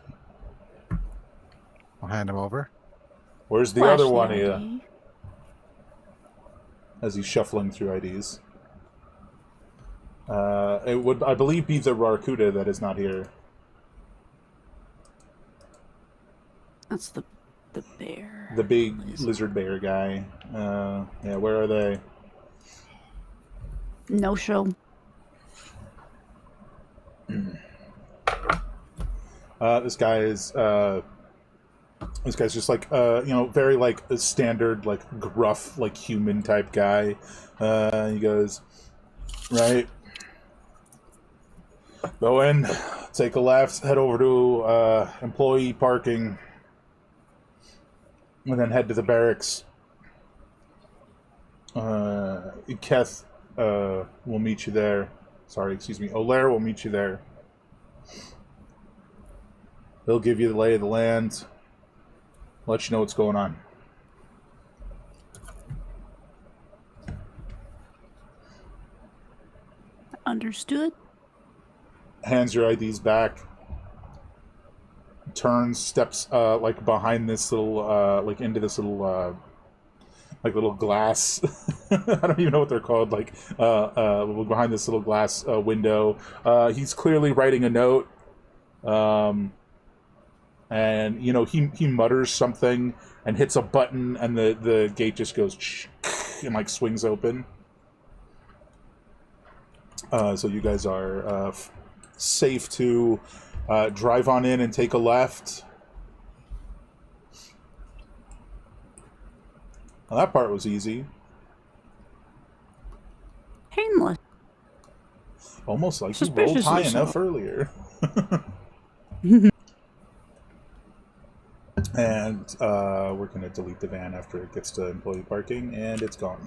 I'll hand him over. Where's the Flash other the one of ID. you? As he's shuffling through IDs. It would, I believe, be the Rarkuda that is not here. That's the bear. The big lizard bear guy. Yeah, where are they? No show. This guy's just like very like a standard like gruff like human type guy. He goes, right, go in, take a left, head over to employee parking, and then head to the barracks. Keth will meet you there. Sorry, excuse me. Olaire will meet you there. He'll give you the lay of the land. Let you know what's going on. Understood. Hands your IDs back. Turns, steps like behind this little like into this little like little glass. I don't even know what they're called. Like behind this little glass window. He's clearly writing a note. And he mutters something and hits a button, and the gate just goes and like swings open. So you guys are safe to drive on in and take a left. Well, that part was easy. Painless. Almost like you rolled high Suspiciously enough so. earlier. And we're going to delete the van after it gets to employee parking, and it's gone.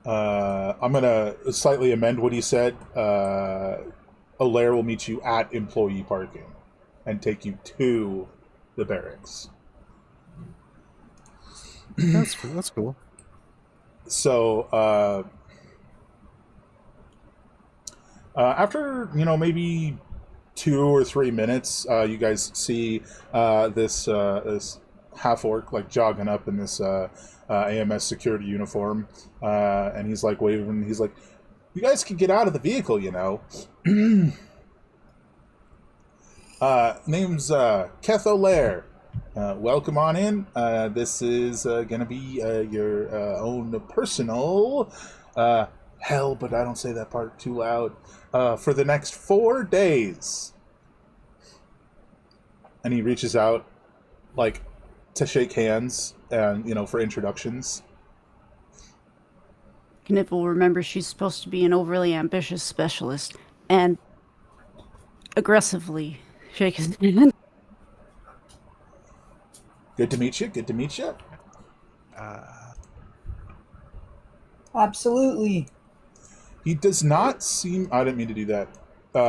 I'm gonna slightly amend what he said. Olaire will meet you at employee parking and take you to the barracks. That's cool. That's cool. So after maybe 2 or 3 minutes, you guys see this half orc like jogging up in this AMS security uniform, and he's like waving. He's like, "You guys can get out of the vehicle, you know." Name's Keth Olaire. Welcome on in. This is gonna be your own personal hell, but I don't say that part too loud. For the next 4 days. And he reaches out, like, to shake hands and, for introductions. Kniff will remember she's supposed to be an overly ambitious specialist and aggressively shake his hand. Good to meet you. Good to meet you. Absolutely. He does not seem... I didn't mean to do that.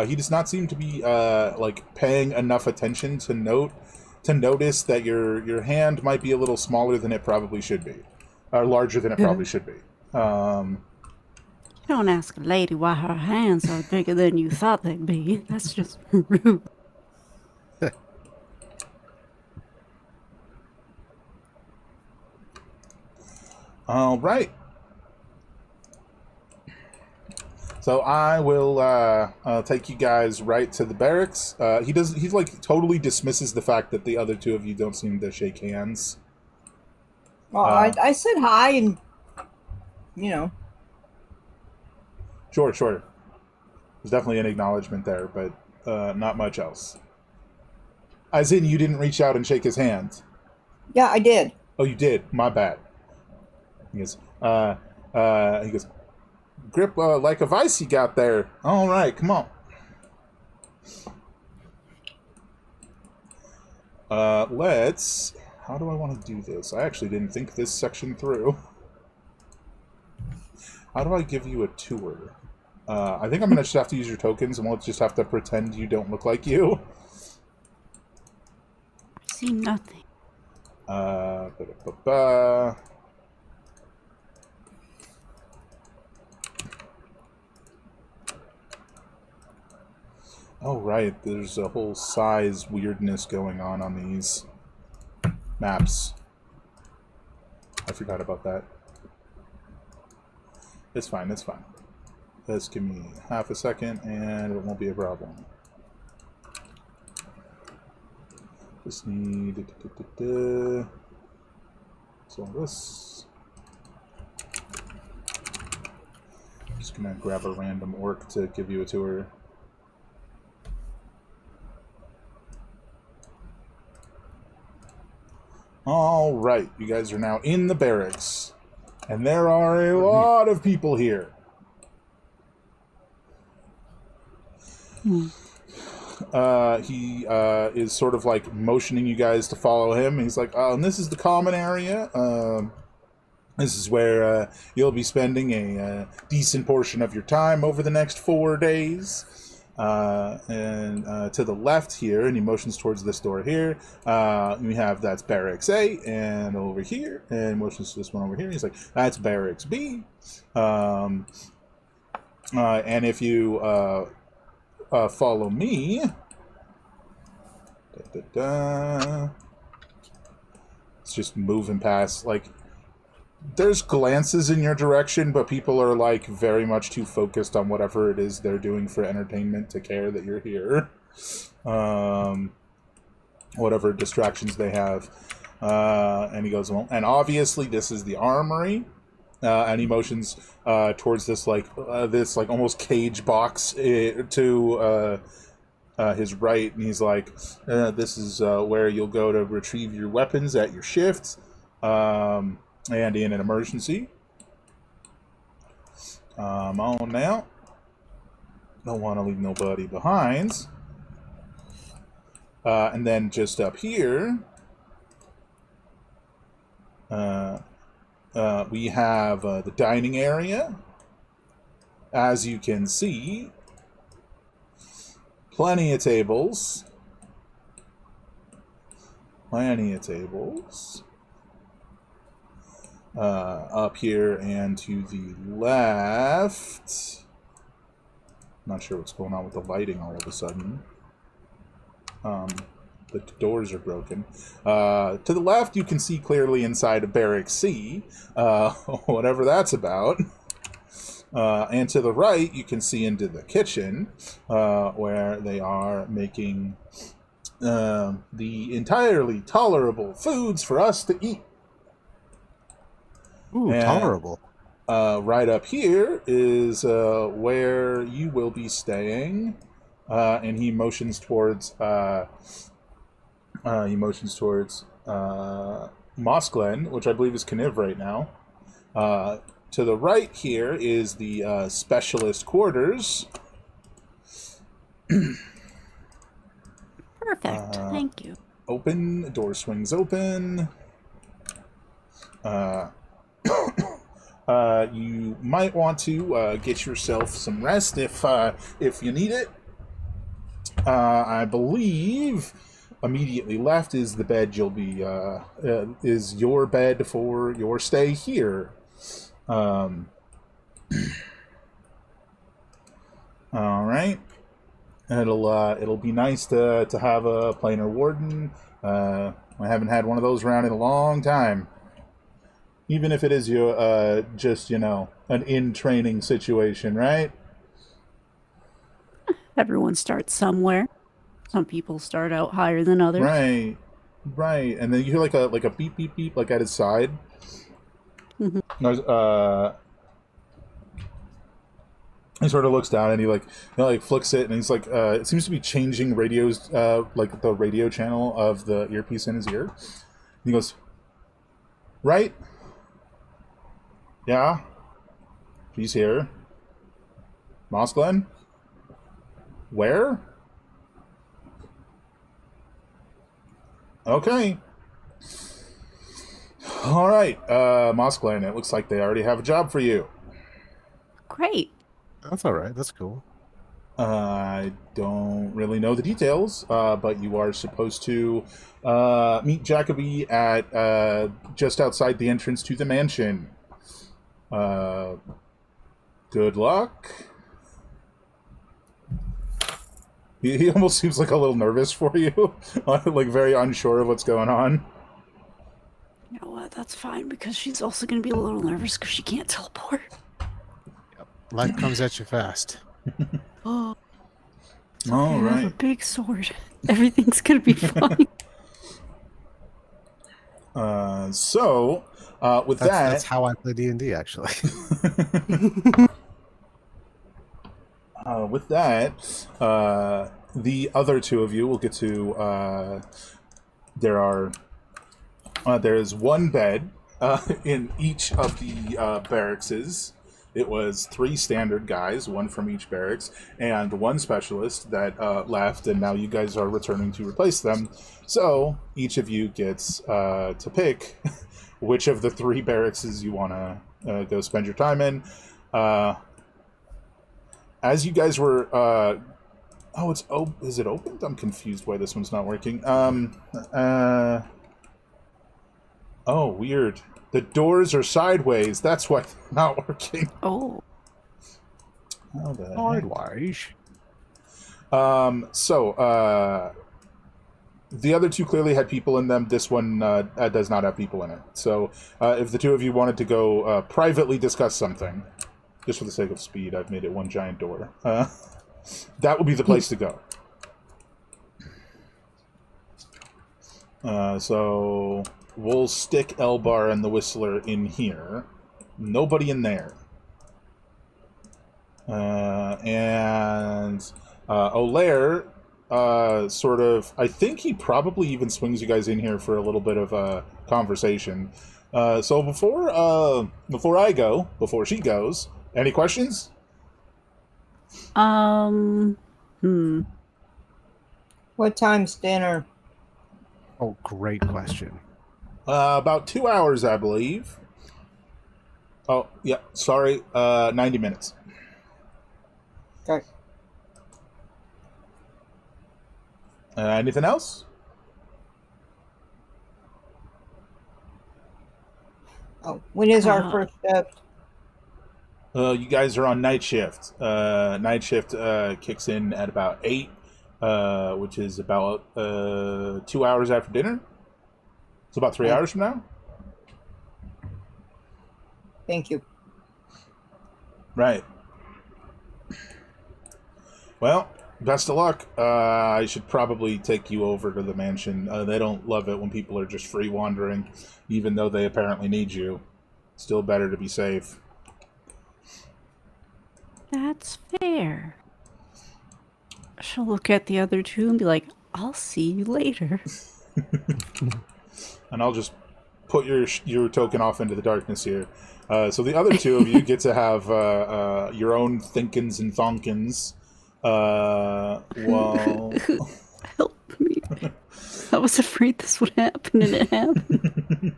He does not seem to be paying enough attention to notice that your hand might be a little smaller than it probably should be, or larger than it probably should be. Don't ask a lady why her hands are bigger than you thought they'd be. That's just rude. All right. So I will take you guys right to the barracks. He totally dismisses the fact that the other two of you don't seem to shake hands. Well, I said hi and, Sure. There's definitely an acknowledgement there, but not much else. As in, you didn't reach out and shake his hand. Yeah, I did. Oh, you did? My bad. He goes, grip like a vice you got there. All right, come on. Let's... How do I want to do this? I actually didn't think this section through. How do I give you a tour? I think I'm going to just have to use your tokens, and we'll just have to pretend you don't look like you. I see nothing. Oh, right. There's a whole size weirdness going on these maps. I forgot about that. It's fine. Just give me half a second and it won't be a problem. Just need... So this... Just gonna grab a random orc to give you a tour. Alright, you guys are now in the barracks. And there are a lot of people here. He is sort of like motioning you guys to follow him. He's like, and this is the common area. This is where you'll be spending a decent portion of your time over the next 4 days. And to the left here, and he motions towards this door here, we have that's Barracks A, and over here, and motions to this one over here. He's like, that's Barracks B. And if you follow me, it's just moving past, like, there's glances in your direction, but people are, like, very much too focused on whatever it is they're doing for entertainment to care that you're here. Whatever distractions they have. And he goes, well, and obviously this is the armory. And he motions towards this, like, almost cage box to his right. And he's like, this is where you'll go to retrieve your weapons at your shift. And in an emergency. On now. Don't want to leave nobody behind. And then just up here, we have the dining area. As you can see, plenty of tables. Up here and to the left. Not sure what's going on with the lighting all of a sudden. The doors are broken. To the left, you can see clearly inside of Barrack C, whatever that's about. And to the right, you can see into the kitchen, where they are making the entirely tolerable foods for us to eat. Ooh, And, tolerable. right up here is where you will be staying, and he motions towards Moss Glen, which I believe is Kniv right now. To the right here is the specialist quarters. Perfect. Thank you. Open, door swings open. You might want to get yourself some rest if you need it. I believe immediately left is the bed you'll be is your bed for your stay here. All right. It'll be nice to have a planar warden. I haven't had one of those around in a long time. Even if it is your just an in-training situation, right? Everyone starts somewhere. Some people start out higher than others. Right. And then you hear like a beep beep beep like at his side. Mhm. He sort of looks down and he flicks it, and he's like, it seems to be changing radios, like the radio channel of the earpiece in his ear. And he goes, right? Yeah? She's here. Moss Glen? Where? Okay. All right, Moss Glen, it looks like they already have a job for you. Great. That's all right. That's cool. I don't really know the details, but you are supposed to meet Jacoby at just outside the entrance to the mansion. Good luck. He almost seems like a little nervous for you, like very unsure of what's going on. You know what? That's fine, because she's also going to be a little nervous because she can't teleport. Life comes at you fast. Oh, All I have a right. big sword. Everything's going to be fine. With That's how I play D&D, actually. With that, the other two of you will get to. There is one bed in each of the barracks. It was 3 standard guys, one from each barracks, and 1 specialist that left, and now you guys are returning to replace them. So each of you gets to pick which of the 3 barracks you want to go spend your time in. As you guys were, is it opened? I'm confused why this one's not working. Oh, weird. The doors are sideways. That's why they're not working. Oh. How the heck? Sideways. The other 2 clearly had people in them. This one does not have people in it. So if the 2 of you wanted to go privately discuss something, just for the sake of speed, I've made it one giant door. That would be the place to go. So we'll stick Elbar and the Whistler in here. Nobody in there. And Olaire, sort of, I think he probably even swings you guys in here for a little bit of a conversation. So before she goes, any questions? What time's dinner? Oh, great question. About 2 hours, I believe. Oh, yeah. Sorry. 90 minutes. Okay. Anything else? Oh, when is our first shift? You guys are on night shift. Night shift kicks in at about 8, which is about 2 hours after dinner. It's about 3 hours from now. Thank you. Right. Well, best of luck. I should probably take you over to the mansion. They don't love it when people are just free wandering, even though they apparently need you. Still better to be safe. That's fair. She'll look at the other two and be like, I'll see you later. And I'll just put your token off into the darkness here. So the other two of you get to have your own thinkins and thonkins. Well... Help me. I was afraid this would happen, and it happened.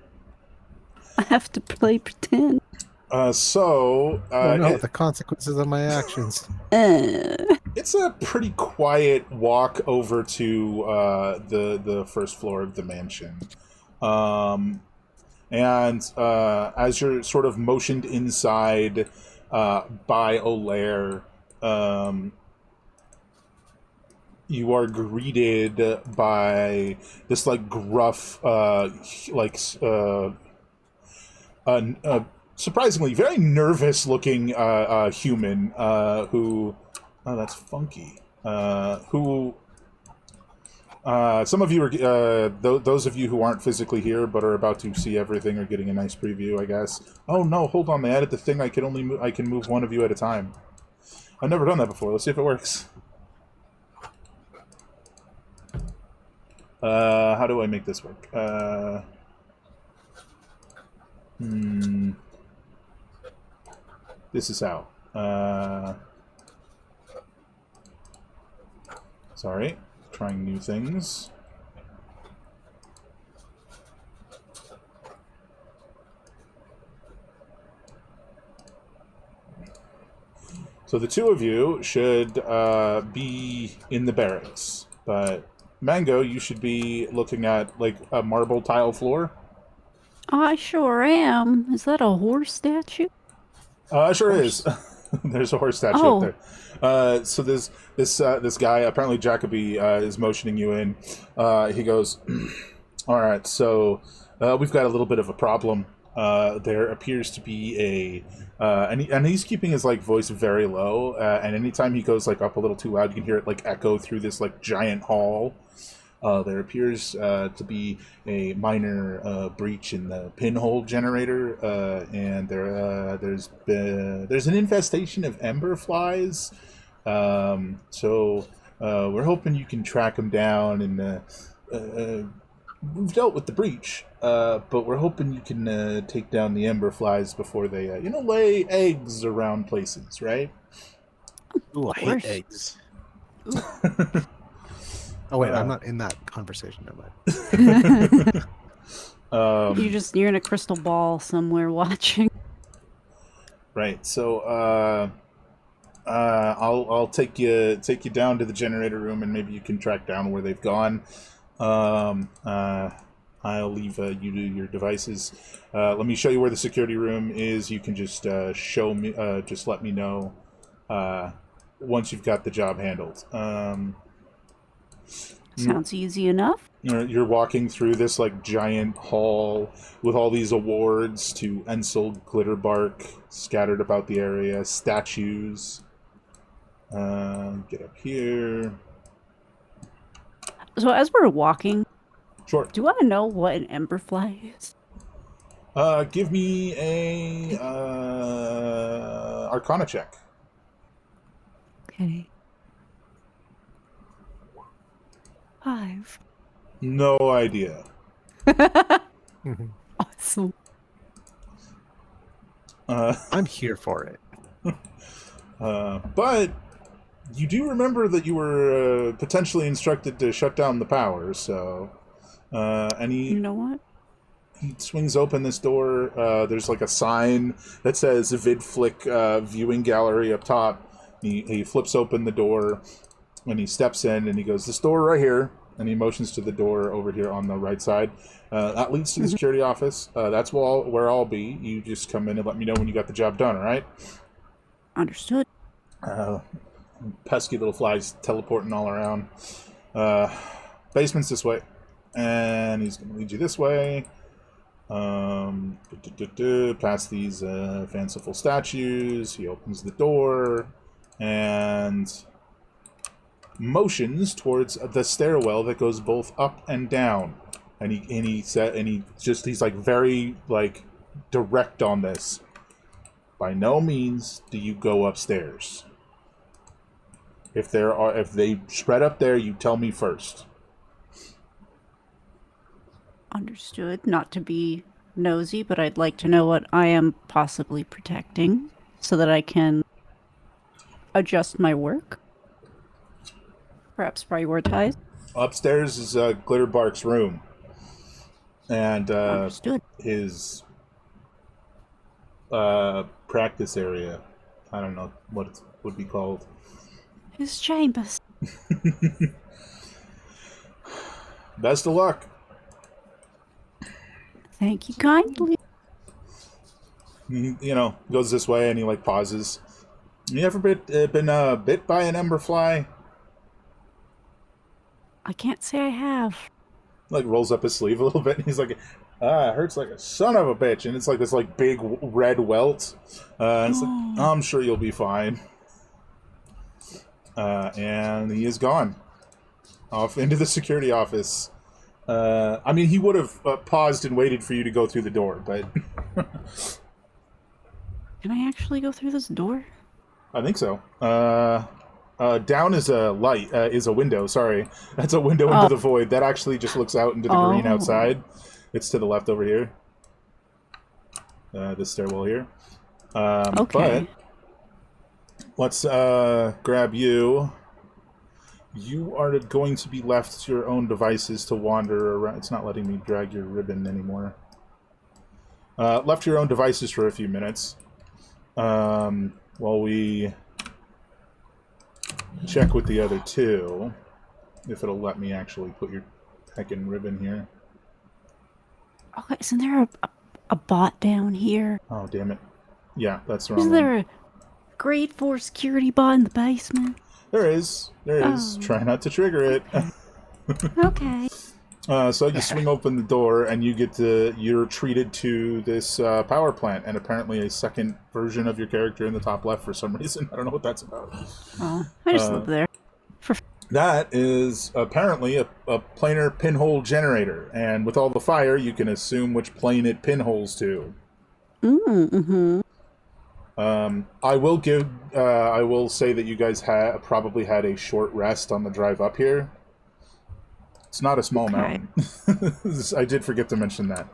I have to play pretend. Oh no, the consequences of my actions. It's a pretty quiet walk over to the first floor of the mansion. And as you're sort of motioned inside by Olaire, you are greeted by this like gruff, surprisingly very nervous-looking human who. Oh, that's funky. Who? Some of you are those of you who aren't physically here but are about to see everything are getting a nice preview, I guess. Oh no, hold on! They added the thing I can move one of you at a time. I've never done that before. Let's see if it works. How do I make this work? This is how. Sorry, trying new things. So the two of you should be in the barracks, but Mango, you should be looking at like a marble tile floor. I sure am. Is that a horse statue? Sure is. There's a horse statue up there. So this guy, apparently Jacoby, is motioning you in. He goes, all right, so we've got a little bit of a problem. There appears to be and he's keeping his like voice very low. And anytime he goes like up a little too loud, you can hear it like echo through this like giant hall. There appears to be a minor breach in the pinhole generator, and there's an infestation of ember flies. So we're hoping you can track them down, and we've dealt with the breach, but we're hoping you can take down the ember flies before they lay eggs around places, right? Ooh, I hate eggs. Oh wait, I'm not in that conversation, am I? You're in a crystal ball somewhere watching. Right. So I'll take you down to the generator room, and maybe you can track down where they've gone. I'll leave you to your devices. Let me show you where the security room is. You can just show me. Just let me know once you've got the job handled. Sounds easy enough. You're walking through this like giant hall with all these awards to Ensil, Glitterbark scattered about the area, statues. Get up here. So as we're walking, Sure. do I know what an emberfly is? Give me a Arcana check. Okay. 5. No idea. Awesome. I'm here for it. But you do remember that you were potentially instructed to shut down the power, so You know what? he swings open this door. There's like a sign that says VidFlick viewing gallery up top. He flips open the door and he steps in and he goes, "This door right here," and he motions to the door over here on the right side. That leads to the security office. That's where I'll be. You just come in and let me know when you got the job done, all right? Understood. Pesky little flies teleporting all around. Basement's this way. And he's going to lead you this way. Past these fanciful statues. He opens the door and motions towards the stairwell that goes both up and down. And he's like very like direct on this. By no means do you go upstairs. If they spread up there, you tell me first. Understood. Not to be nosy, but I'd like to know what I am possibly protecting so that I can adjust my work. Perhaps prioritize. Upstairs is Glitterbark's room. And Understood. his practice area. I don't know what it would be called. His chambers. Best of luck. Thank you kindly. He, goes this way and he like pauses. You ever been bit by an emberfly? I can't say I have. Like rolls up his sleeve a little bit and he's like, it hurts like a son of a bitch. And it's like this like big red welt. And it's like, I'm sure you'll be fine. And he is gone. Off into the security office. I mean, he would have paused and waited for you to go through the door, but... Can I actually go through this door? I think so. Down is a light, is a window, sorry. That's a window into the void. That actually just looks out into the green outside. It's to the left over here. This stairwell here. Okay. But let's grab you. You are going to be left to your own devices to wander around. It's not letting me drag your ribbon anymore. Left to your own devices for a few minutes. While we check with the other two. If it'll let me actually put your heckin' ribbon here. Okay, isn't there a bot down here? Oh, damn it. Yeah, that's the wrong Isn't one. there a grade 4 security bot in the basement? There is. Try not to trigger it. Okay. So you swing open the door and you're treated to this power plant and apparently a second version of your character in the top left for some reason. I don't know what that's about. Oh, I just live there. That is apparently a planar pinhole generator, and with all the fire, you can assume which plane it pinholes to. Mm-hmm. I will say that you guys probably had a short rest on the drive up here. It's not a small mountain. I did forget to mention that.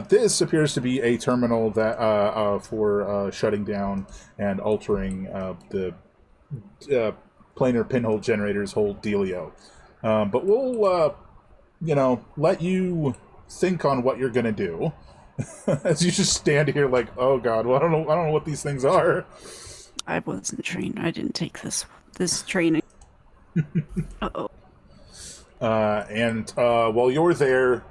This appears to be a terminal that for shutting down and altering the planar pinhole generator's whole dealio. But we'll, let you think on what you're gonna do. As you just stand here like, oh god, well, I don't know what these things are. I wasn't trained. I didn't take this training. Uh-oh. And while you're there,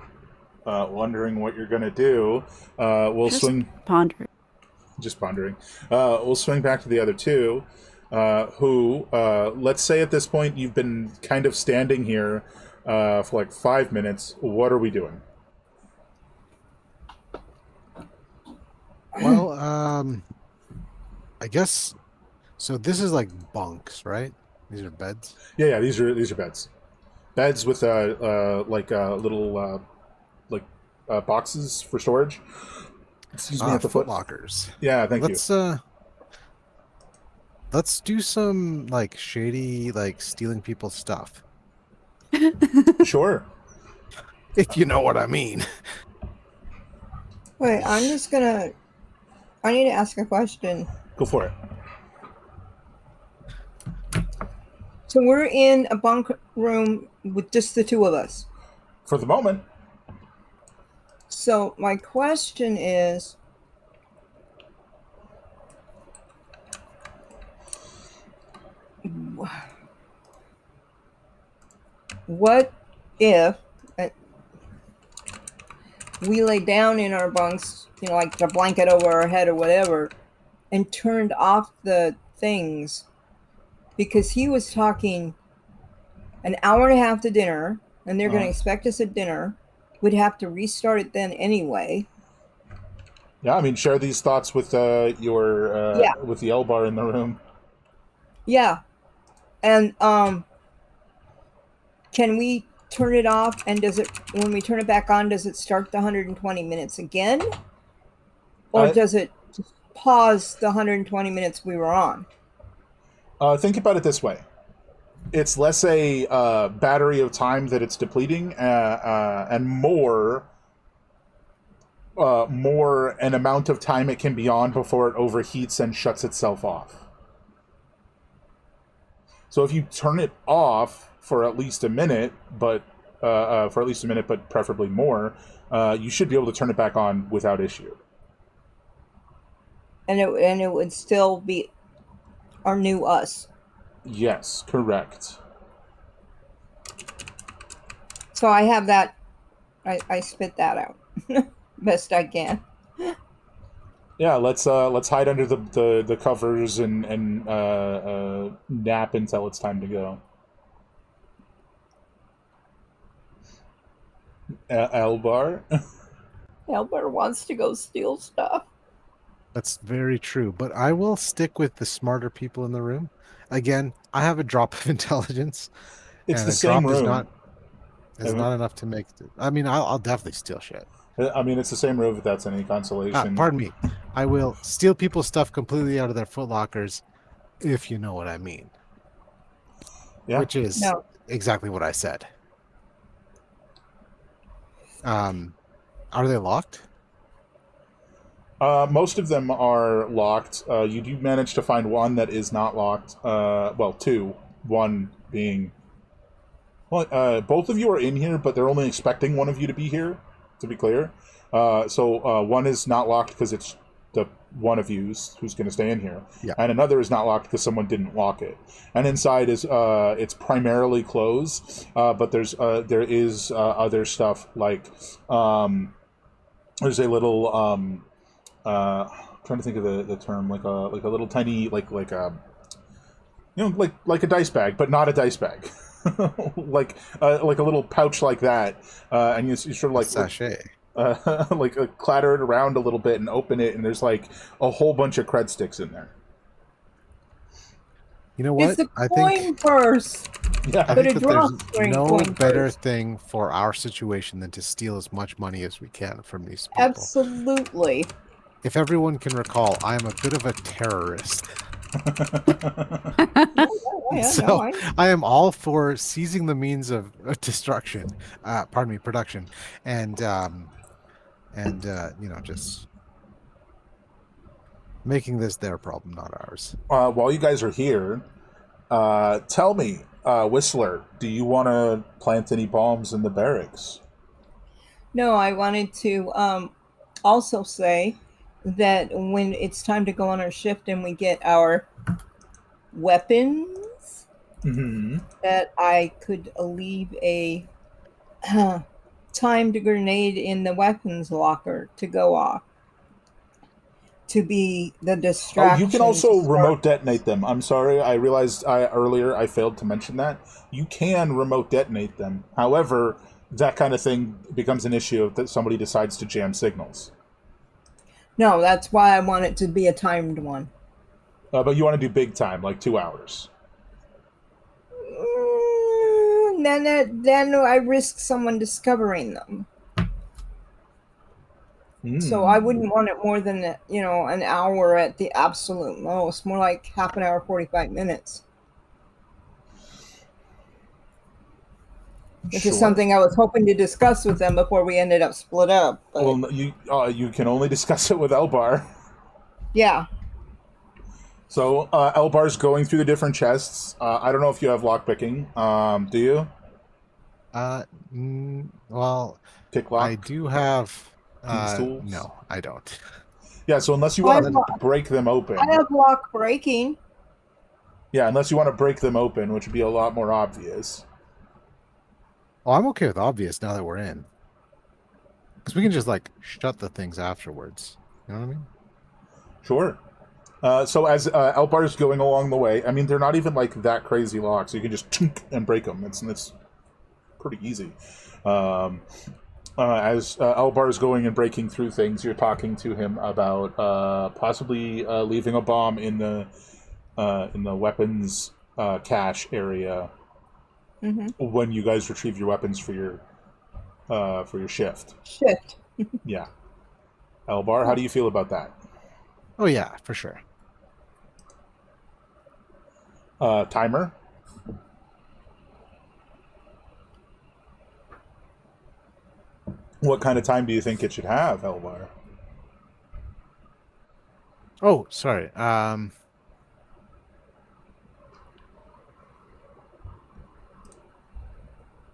wondering what you're gonna do, we'll swing. Pondering. Just pondering. We'll swing back to the other two, who, let's say at this point you've been kind of standing here for like 5 minutes. What are we doing? Well, I guess so. This is like bunks, right? These are beds. Yeah. These are beds. Beds with little boxes for storage. Excuse me, at the foot lockers. Yeah, thank you. Let's do some like shady, like stealing people's stuff. Sure. If you know what I mean. Wait, I need to ask a question. Go for it. So we're in a bunk room with just the two of us. For the moment. So my question is, what if we lay down in our bunks, like the blanket over our head or whatever, and turned off the things? Because he was talking an hour and a half to dinner, and they're going to expect us at dinner. We'd have to restart it then anyway. Yeah, I mean, share these thoughts with with the L bar in the room. Yeah. And can we turn it off, and when we turn it back on, does it start the 120 minutes again? Or does it just pause the 120 minutes we were on? Think about it this way. It's less a battery of time that it's depleting, and more an amount of time it can be on before it overheats and shuts itself off. So if you turn it off for at least a minute, but preferably more, you should be able to turn it back on without issue. And it would still be our new us. Yes, correct. So I have that. I spit that out best I can. Yeah, let's hide under the covers and nap until it's time to go. Elbar? Elbar wants to go steal stuff. That's very true, but I will stick with the smarter people in the room. Again, I have a drop of intelligence. It's and the same room. Is not enough to make... I mean, I'll definitely steal shit. I mean, it's the same room if that's any consolation. Pardon me. I will steal people's stuff completely out of their footlockers, if you know what I mean. Yeah. Which is exactly what I said. Are they locked? Most of them are locked. You do manage to find one that is not locked. Well, two. One being... Well, both of you are in here, but they're only expecting one of you to be here, to be clear. So one is not locked because it's the one of you who's going to stay in here. Yeah. And another is not locked because someone didn't lock it. And inside is it's primarily closed, but there is other stuff like there's a little I'm trying to think of the term, like a little tiny like a dice bag, but not a dice bag. like a little pouch like that, and you sort of like sachet. Clatter it around a little bit and open it, and there's like a whole bunch of cred sticks in there. You know what? It's a coin purse. Yeah, I think that there's no coin better purse. thing for our situation than to steal as much money as we can from these people. Absolutely. If everyone can recall, I am a bit of a terrorist. I am all for seizing the means of destruction. Production, and just making this their problem, not ours. While you guys are here, tell me, Whistler, do you want to plant any bombs in the barracks? No, I wanted to also say that when it's time to go on our shift and we get our weapons, that I could leave a timed grenade in the weapons locker to go off. To be the distraction. Oh, you can also remote detonate them. I'm sorry, I realized earlier I failed to mention that. You can remote detonate them. However, that kind of thing becomes an issue if somebody decides to jam signals. No, that's why I want it to be a timed one. But you want to do big time, like 2 hours. Then I risk someone discovering them. So I wouldn't want it more than an hour at the absolute most. More like half an hour, 45 minutes. Which is something I was hoping to discuss with them before we ended up split up. But... Well, you can only discuss it with Elbar. Yeah. So Elbar's going through the different chests. I don't know if you have lockpicking. Do you? Well, Pick lock? I do have These tools? No, I don't. Yeah, so unless you want to I break them open. I have lock breaking. Yeah, unless you want to break them open, which would be a lot more obvious. Oh, I'm okay with obvious now that we're in. Because we can just, like, shut the things afterwards. You know what I mean? Sure. So as Elbar's going along the way, I mean, they're not even, like, that crazy locks. You can just chunk and break them. It's pretty easy. As Elbar's going and breaking through things, you're talking to him about possibly leaving a bomb in the weapons cache area when you guys retrieve your weapons for your shift. Shift. Yeah. Elbar, how do you feel about that? Oh, yeah, for sure. Timer? What kind of time do you think it should have, Elbar? Oh, sorry.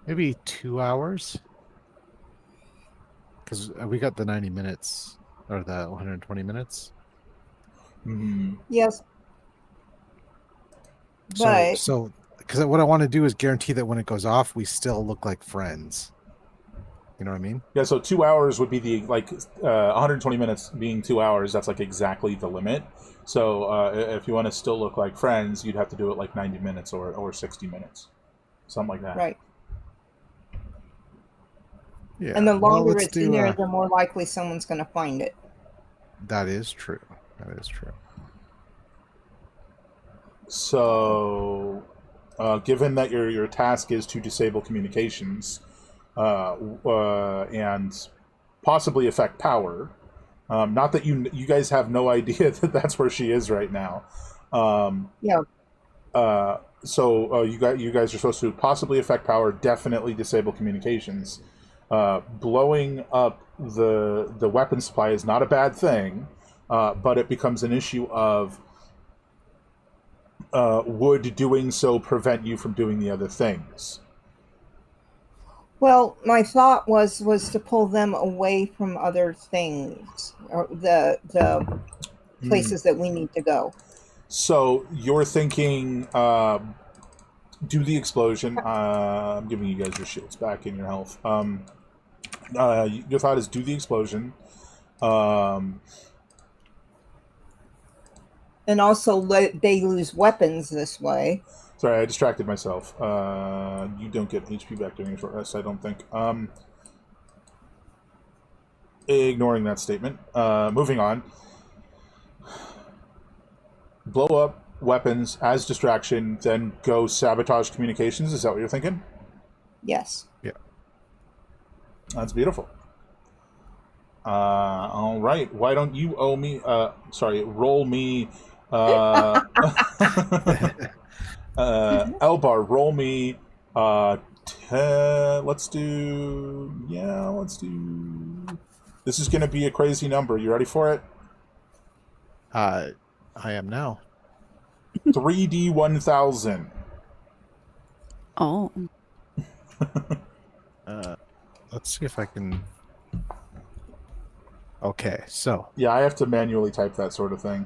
Maybe 2 hours? Because we got the 90 minutes, or the 120 minutes. Mm-hmm. Yes. But So, because what I want to do is guarantee that when it goes off, we still look like friends. You know what I mean? Yeah, so 2 hours would be the, 120 minutes being 2 hours, that's, exactly the limit. So if you want to still look like friends, you'd have to do it, 90 minutes or 60 minutes. Something like that. right. Yeah. And the longer let's it's in there, the more likely someone's going to find it. That is true. That is true. So, given that your task is to disable communications and possibly affect power, not that you guys have no idea that that's where she is right now. Yeah. So you guys are supposed to possibly affect power, definitely disable communications. Blowing up the weapon supply is not a bad thing, but it becomes an issue of would doing so prevent you from doing the other things? Well, my thought was to pull them away from other things, or the places that we need to go. So you're thinking, do the explosion. I'm giving you guys your shields back in your health. Your thought is do the explosion. And also they lose weapons this way. Sorry, I distracted myself. You don't get HP back during a short rest, I don't think. Ignoring that statement. Moving on. Blow up weapons as distraction, then go sabotage communications. Is that what you're thinking? Yes. Yeah. That's beautiful. All right. Why don't you roll me... Elbar, roll me 10. Let's do... This is going to be a crazy number. You ready for it? I am now. 3D 1000. Oh. Let's see if I can... Okay, so... Yeah, I have to manually type that sort of thing.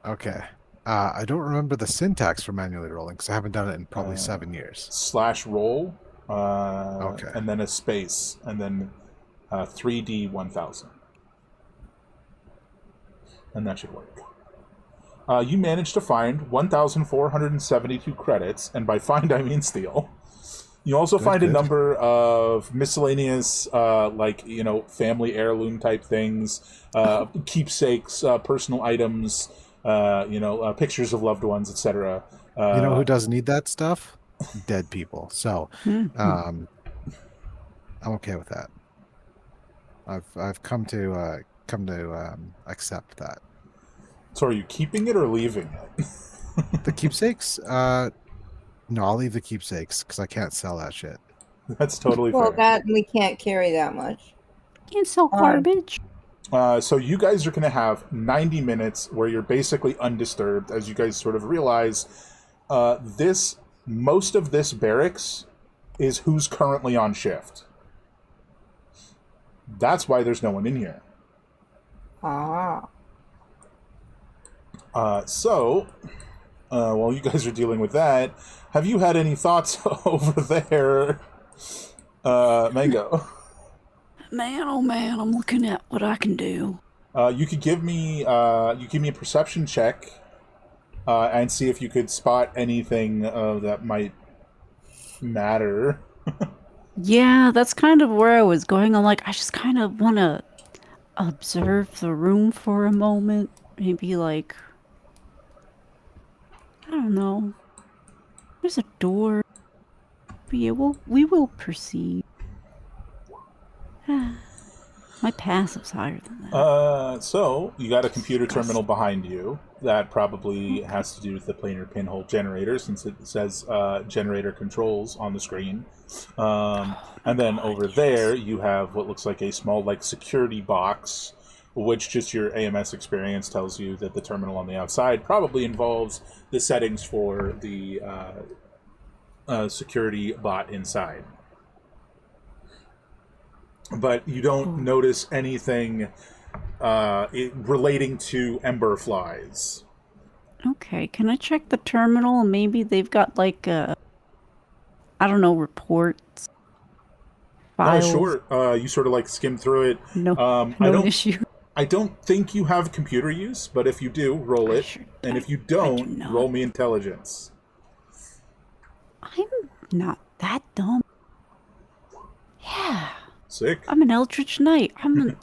Okay. I don't remember the syntax for manually rolling because I haven't done it in probably 7 years. /roll, Okay. and then a space, and then 3D 1000. And that should work. You managed to find 1,472 credits, and by find I mean steal. You also find a number of miscellaneous, family heirloom type things, keepsakes, personal items, pictures of loved ones, etc. You know who doesn't need that stuff? Dead people. So, I'm okay with that. I've come to accept that. So, are you keeping it or leaving it? The keepsakes? No, I'll leave the keepsakes because I can't sell that shit. That's totally Well, fair. that we can't carry that much. Can't sell garbage. So you guys are going to have 90 minutes where you're basically undisturbed as you guys sort of realize most of this barracks is who's currently on shift. That's why there's no one in here. Ah. So, while you guys are dealing with that, have you had any thoughts over there, Mango? Man, oh man, I'm looking at what I can do. You could give me a perception check, and see if you could spot anything that might matter. Yeah, that's kind of where I was going. I'm like, I just kind of want to observe the room for a moment. Maybe like, I don't know. There's a door. But yeah, we will proceed. My passive's higher than that. So you got a computer terminal behind you that probably has to do with the planar pinhole generator, since it says generator controls on the screen. And then over there you have what looks like a small security box, which just your AMS experience tells you that the terminal on the outside probably involves the settings for the security bot inside. But you don't notice anything relating to ember flies. Okay, can I check the terminal? Maybe they've got I don't know, reports, files. Sure. You sort of skim through it. No, issue. I don't think you have computer use, but if you do, roll it. And if you don't, roll me intelligence. I'm not that dumb. Yeah. Sick. I'm an Eldritch Knight. I'm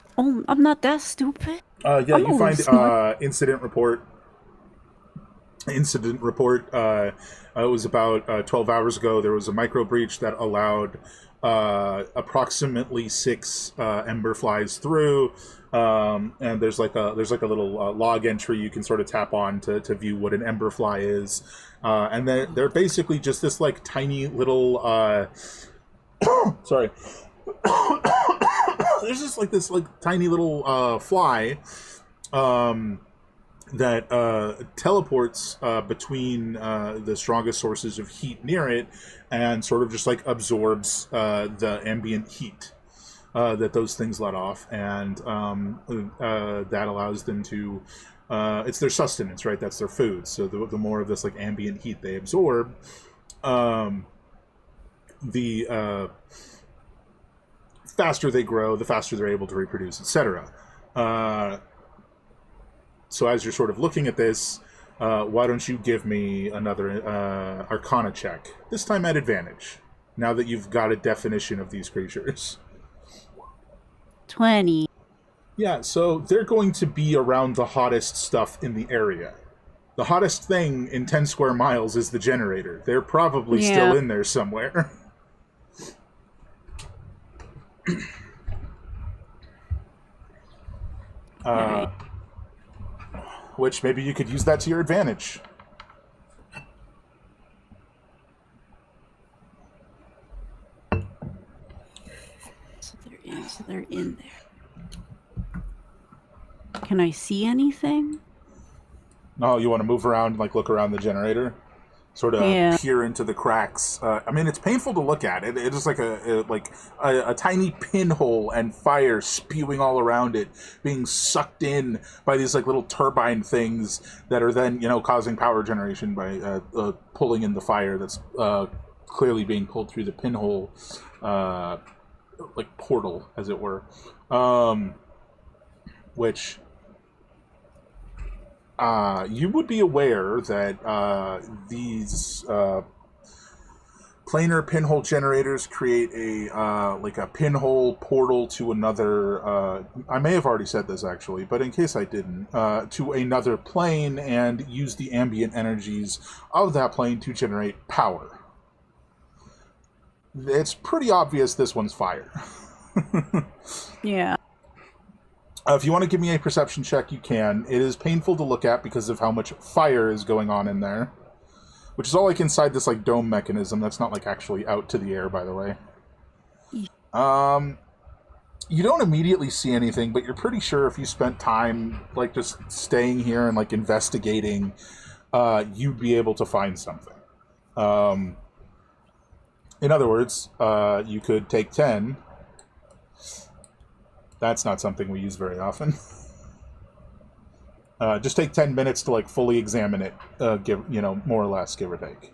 not that stupid. You find incident report. It was about 12 hours ago. There was a micro breach that allowed approximately 6 ember flies through. And there's like a little log entry you can sort of tap on to view what an ember fly is. And they're basically just this tiny little sorry. There's just this tiny little fly that teleports between the strongest sources of heat near it, and sort of just absorbs the ambient heat that those things let off, and that allows them to it's their sustenance, right? That's their food. So the more of this ambient heat they absorb, the faster they grow, the faster they're able to reproduce, etc. So as you're sort of looking at this, why don't you give me another Arcana check, this time at advantage, now that you've got a definition of these creatures. 20. Yeah, so they're going to be around the hottest stuff in the area. The hottest thing in 10 square miles is the generator. They're probably still in there somewhere. Which maybe you could use that to your advantage. So they're in there. Can I see anything? No, you want to move around, look around the generator? Sort of peer into the cracks. I mean, it's painful to look at. It is a tiny pinhole and fire spewing all around it, being sucked in by these little turbine things that are then causing power generation by pulling in the fire that's clearly being pulled through the pinhole, portal, as it were, which. You would be aware that these planar pinhole generators create a pinhole portal to another. I may have already said this actually, but in case I didn't, to another plane, and use the ambient energies of that plane to generate power. It's pretty obvious this one's fire. Yeah. If you want to give me a perception check, you can. It is painful to look at because of how much fire is going on in there. Which is all inside this dome mechanism. That's not actually out to the air, by the way. You don't immediately see anything, but you're pretty sure if you spent time just staying here and investigating, you'd be able to find something. In other words, you could take 10 That's not something we use very often. Just take 10 minutes to like fully examine it, more or less, give or take.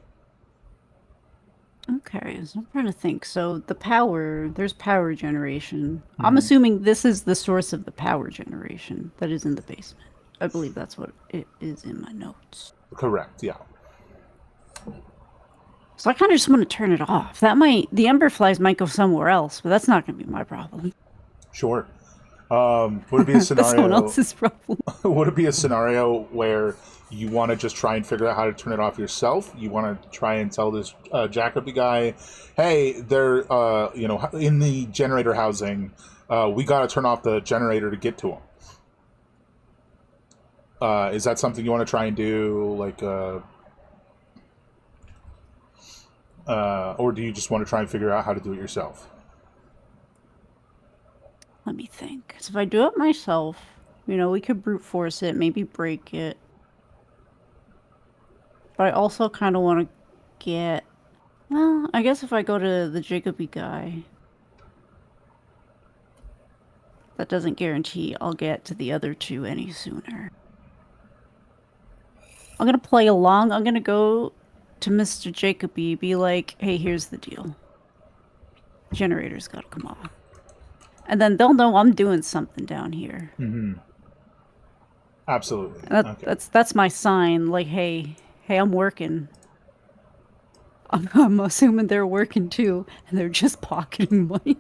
Okay, so I'm trying to think. So there's power generation. I'm assuming this is the source of the power generation that is in the basement. I believe that's what it is in my notes. Correct, yeah. So I kind of just want to turn it off. The ember flies might go somewhere else, but that's not going to be my problem. Sure. Would it be a That's someone scenario? else's problem. Would it be a scenario where you want to just try and figure out how to turn it off yourself? You want to try and tell this Jacoby guy, "Hey, they're in the generator housing. We got to turn off the generator to get to them." Is that something you want to try and do? Or do you just want to try and figure out how to do it yourself? Let me think. So if I do it myself, we could brute force it, maybe break it. But I also kind of want to get... Well, I guess if I go to the Jacoby guy, that doesn't guarantee I'll get to the other two any sooner. I'm going to play along. I'm going to go to Mr. Jacoby, be like, "Hey, here's the deal. Generator's got to come off." And then they'll know I'm doing something down here. Mm-hmm. Absolutely. That's my sign. Like, hey, I'm working. I'm assuming they're working too, and they're just pocketing money,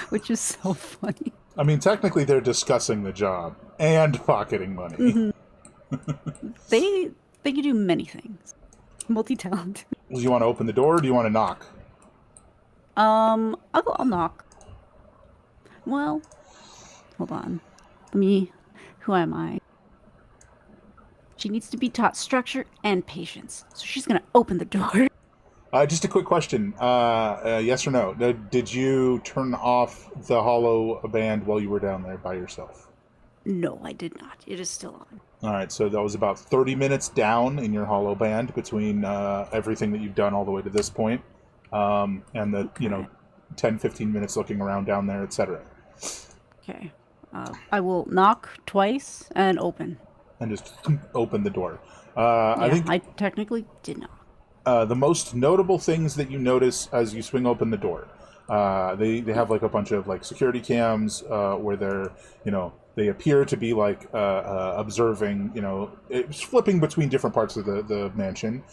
which is so funny. I mean, technically, they're discussing the job and pocketing money. Mm-hmm. They can do many things. Multi-talented. Do you want to open the door, or do you want to knock? I'll knock. Well, hold on. Who am I? She needs to be taught structure and patience. So she's going to open the door. Just a quick question. Yes or no? Did you turn off the hollow band while you were down there by yourself? No, I did not. It is still on. All right, so that was about 30 minutes down in your hollow band between everything that you've done all the way to this point, and the 10, 15 minutes looking around down there, etc. Okay. I will knock twice and open. And just open the door. I technically did not. The most notable things that you notice as you swing open the door, they have like a bunch of like security cams where they're they appear to be like observing, it's flipping between different parts of the mansion,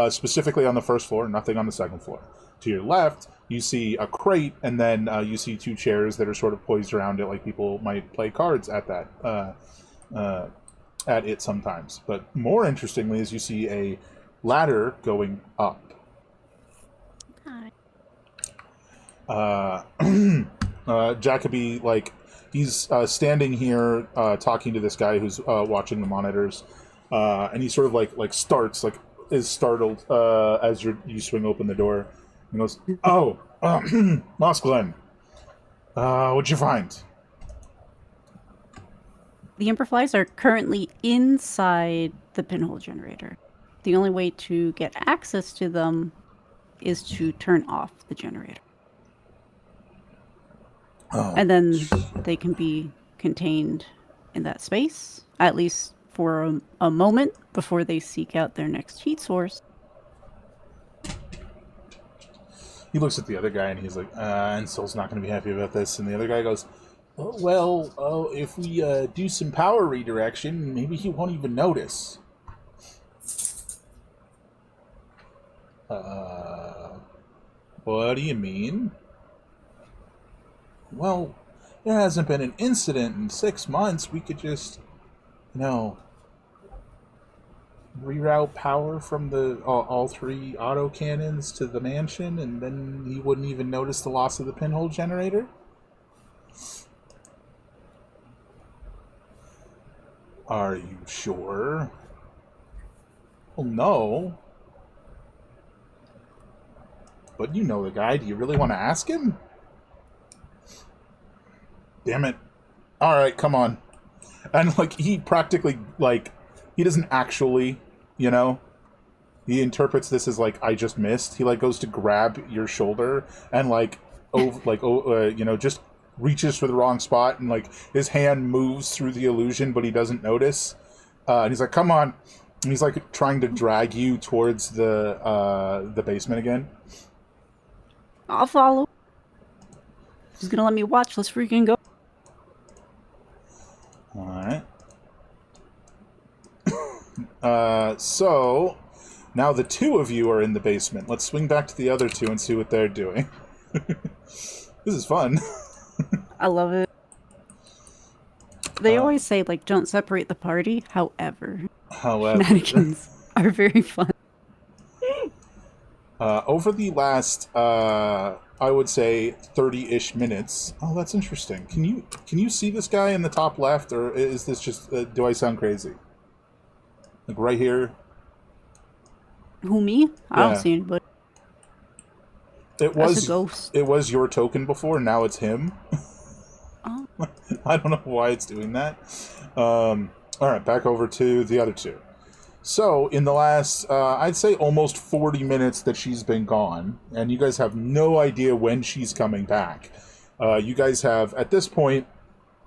specifically on the first floor, nothing on the second floor. To your left, you see a crate, and then you see two chairs that are sort of poised around it, like people might play cards at it sometimes. But more interestingly is you see a ladder going up. Jacoby, he's standing here talking to this guy who's watching the monitors, and he sort of is startled as you swing open the door. He goes, "Oh, Moss Glen, what'd you find?" The Emberflies are currently inside the pinhole generator. The only way to get access to them is to turn off the generator. Oh. And then they can be contained in that space, at least for a moment, before they seek out their next heat source. He looks at the other guy and he's like, Ensil's not going to be happy about this. And the other guy goes, if we do some power redirection, maybe he won't even notice. What do you mean? Well, there hasn't been an incident in 6 months. We could just, reroute power from the all three autocannons to the mansion, and then he wouldn't even notice the loss of the pinhole generator? Are you sure? Well, no. But you know the guy. Do you really want to ask him? Damn it. Alright, come on. And, he practically, he doesn't actually, he interprets this as, I just missed. He, goes to grab your shoulder and, just reaches for the wrong spot, and like his hand moves through the illusion, but he doesn't notice. And he's like, "Come on!" And he's like trying to drag you towards the basement again. I'll follow. He's gonna let me watch. Let's freaking go. All right. So now the two of you are in the basement. Let's swing back to the other two and see what they're doing. This is fun. I love it. They always say, like, don't separate the party. However, shenanigans are very fun. Over the last, I would say, 30-ish minutes. Oh, that's interesting. Can you see this guy in the top left, or is this just? Do I sound crazy? Like right here. Who, me? I Yeah. don't see anybody. It That's was a ghost. It was your token before. Now it's him. Oh. I don't know why it's doing that. All right, back over to the other two. So, in the last, I'd say almost 40 minutes that she's been gone, and you guys have no idea when she's coming back. You guys have, at this point,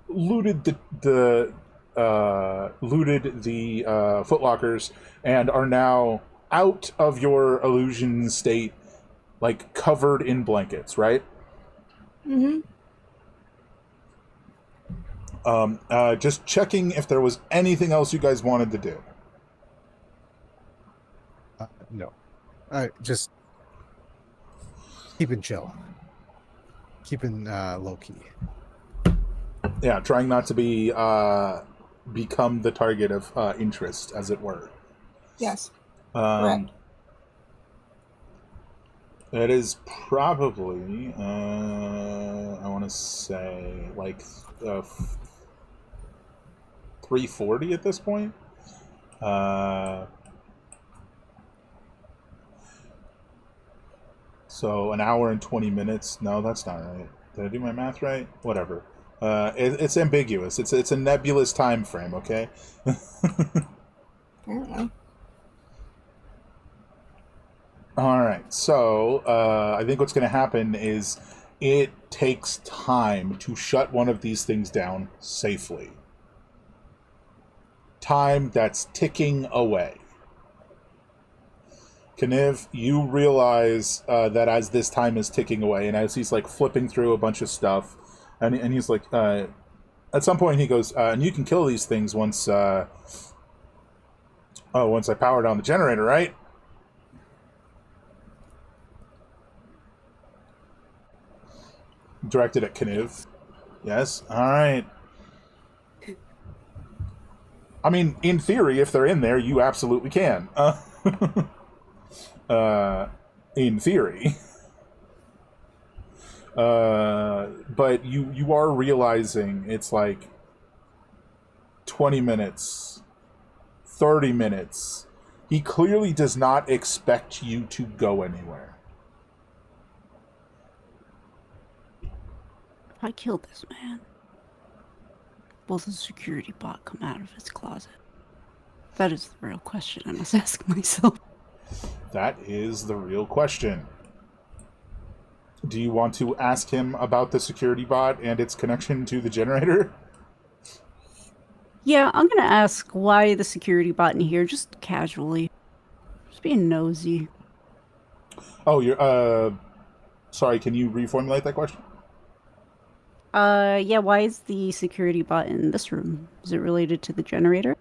looted the footlockers and are now out of your illusion state, like covered in blankets, right? Mm-hmm. Just checking if there was anything else you guys wanted to do. No. Just keeping chill. Keeping low key. Yeah, trying not to be become the target of interest, as it were. Yes. Correct. It is probably, I want to say, like 3:40 at this point. So an hour and 20 minutes. No, that's not right. Did I do my math right? Whatever. It's ambiguous. It's a nebulous time frame. Okay. I don't know. All right. So I think what's going to happen is it takes time to shut one of these things down safely. Time that's ticking away. Kniv, you realize that as this time is ticking away, and as he's like flipping through a bunch of stuff, and he's like, at some point he goes, and you can kill these things once I power down the generator, right? Directed at Kniv. Yes. All right. I mean, in theory, if they're in there, you absolutely can. In theory. But you are realizing it's like 20 minutes, 30 minutes. He clearly does not expect you to go anywhere. If I kill this man, will the security bot come out of his closet? That is the real question I must ask myself. That is the real question. Do you want to ask him about the security bot and its connection to the generator? Yeah, I'm gonna ask why the security bot in here, just casually. Just being nosy. Oh, you're, sorry, can you reformulate that question? Yeah, why is the security bot in this room? Is it related to the generator?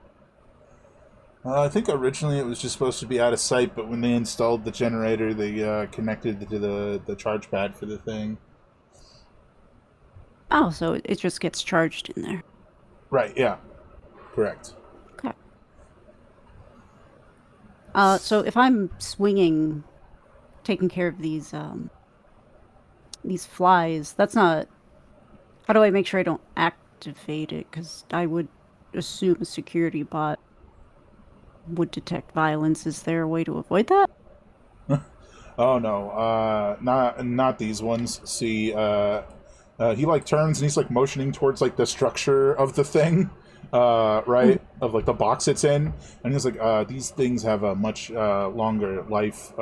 I think originally it was just supposed to be out of sight, but when they installed the generator, they connected to the charge pad for the thing. Oh, so it just gets charged in there. Right, yeah. Correct. Okay. So if I'm swinging, taking care of these flies, that's not... How do I make sure I don't activate it? Because I would assume a security bot would detect violence. Is there a way to avoid that? Oh no, not these ones. See, he like turns and he's like motioning towards like the structure of the thing, right, of like the box it's in, and he's like, these things have a much longer life,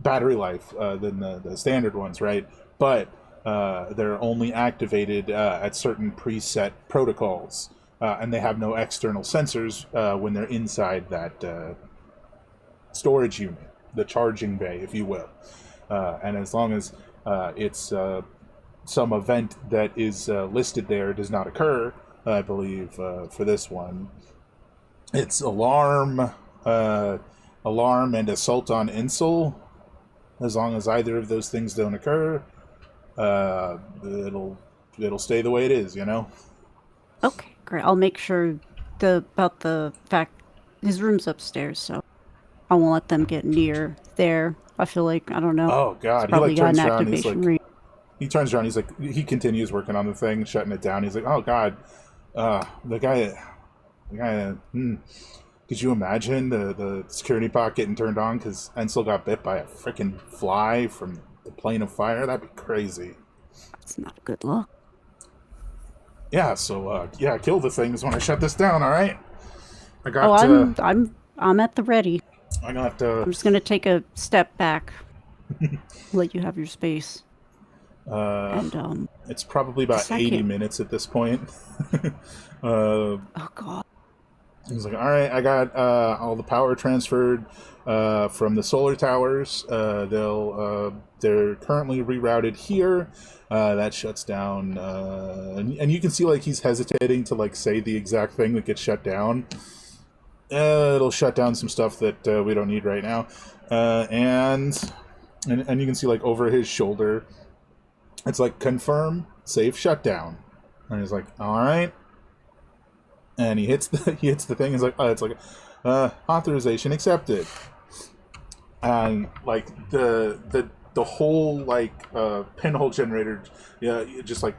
battery life than the standard ones, right? But they're only activated at certain preset protocols, and they have no external sensors when they're inside that storage unit, the charging bay, if you will. And as long as it's some event that is listed there does not occur, I believe for this one, it's alarm and assault on Ensil. As long as either of those things don't occur, it'll stay the way it is, you know? Okay, great. I'll make sure about the fact his room's upstairs, so I won't let them get near there. I feel like, I don't know. Oh God, It's probably he got like an turns around. He's activation like, rate. he turns around. He's like, he continues working on the thing, shutting it down. He's like, oh God, the guy. Could you imagine the security bot getting turned on because Ensil got bit by a freaking fly from the plane of fire? That'd be crazy. That's not a good look. Yeah. So kill the things when I shut this down. All right. I got. I'm at the ready. I'm gonna have to. I'm just gonna take a step back. Let you have your space. And it's probably about 80 minutes at this point. oh God. He's like, all right, I got all the power transferred from the solar towers. They're currently rerouted here. That shuts down, and you can see like he's hesitating to like say the exact thing that gets shut down. It'll shut down some stuff that we don't need right now, and you can see like over his shoulder, it's like confirm safe shutdown, and he's like, all right. And he hits the thing. He's like, oh, it's like authorization accepted. And like the whole like pinhole generator, just like,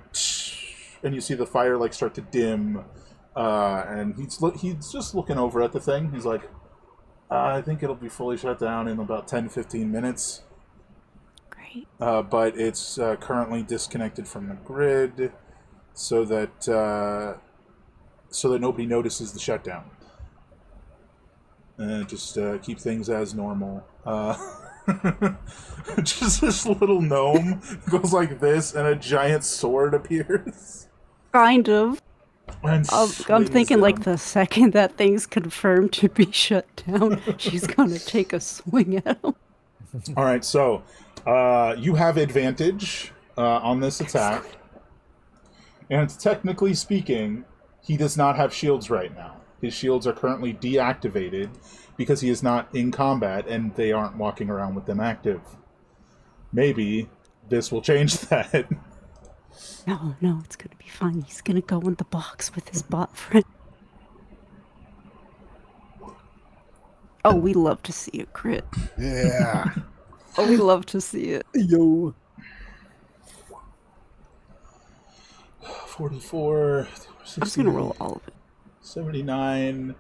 and you see the fire like start to dim. And he's just looking over at the thing. He's like, I think it'll be fully shut down in about 10-15 minutes. Great. But it's currently disconnected from the grid, so that nobody notices the shutdown. Just keep things as normal. Just this little gnome goes like this, and a giant sword appears. Kind of. And I'm thinking down. like the second that thing's confirmed to be shut down, she's gonna take a swing at him. All right, so you have advantage on this attack, and technically speaking, he does not have shields right now. His shields are currently deactivated because he is not in combat and they aren't walking around with them active. Maybe this will change that. No, it's gonna be fine. He's gonna go in the box with his bot friend. Oh, we love to see a crit. Yeah. Oh, we love to see it. Yo. 44, 60, I'm just gonna roll all of it. 79,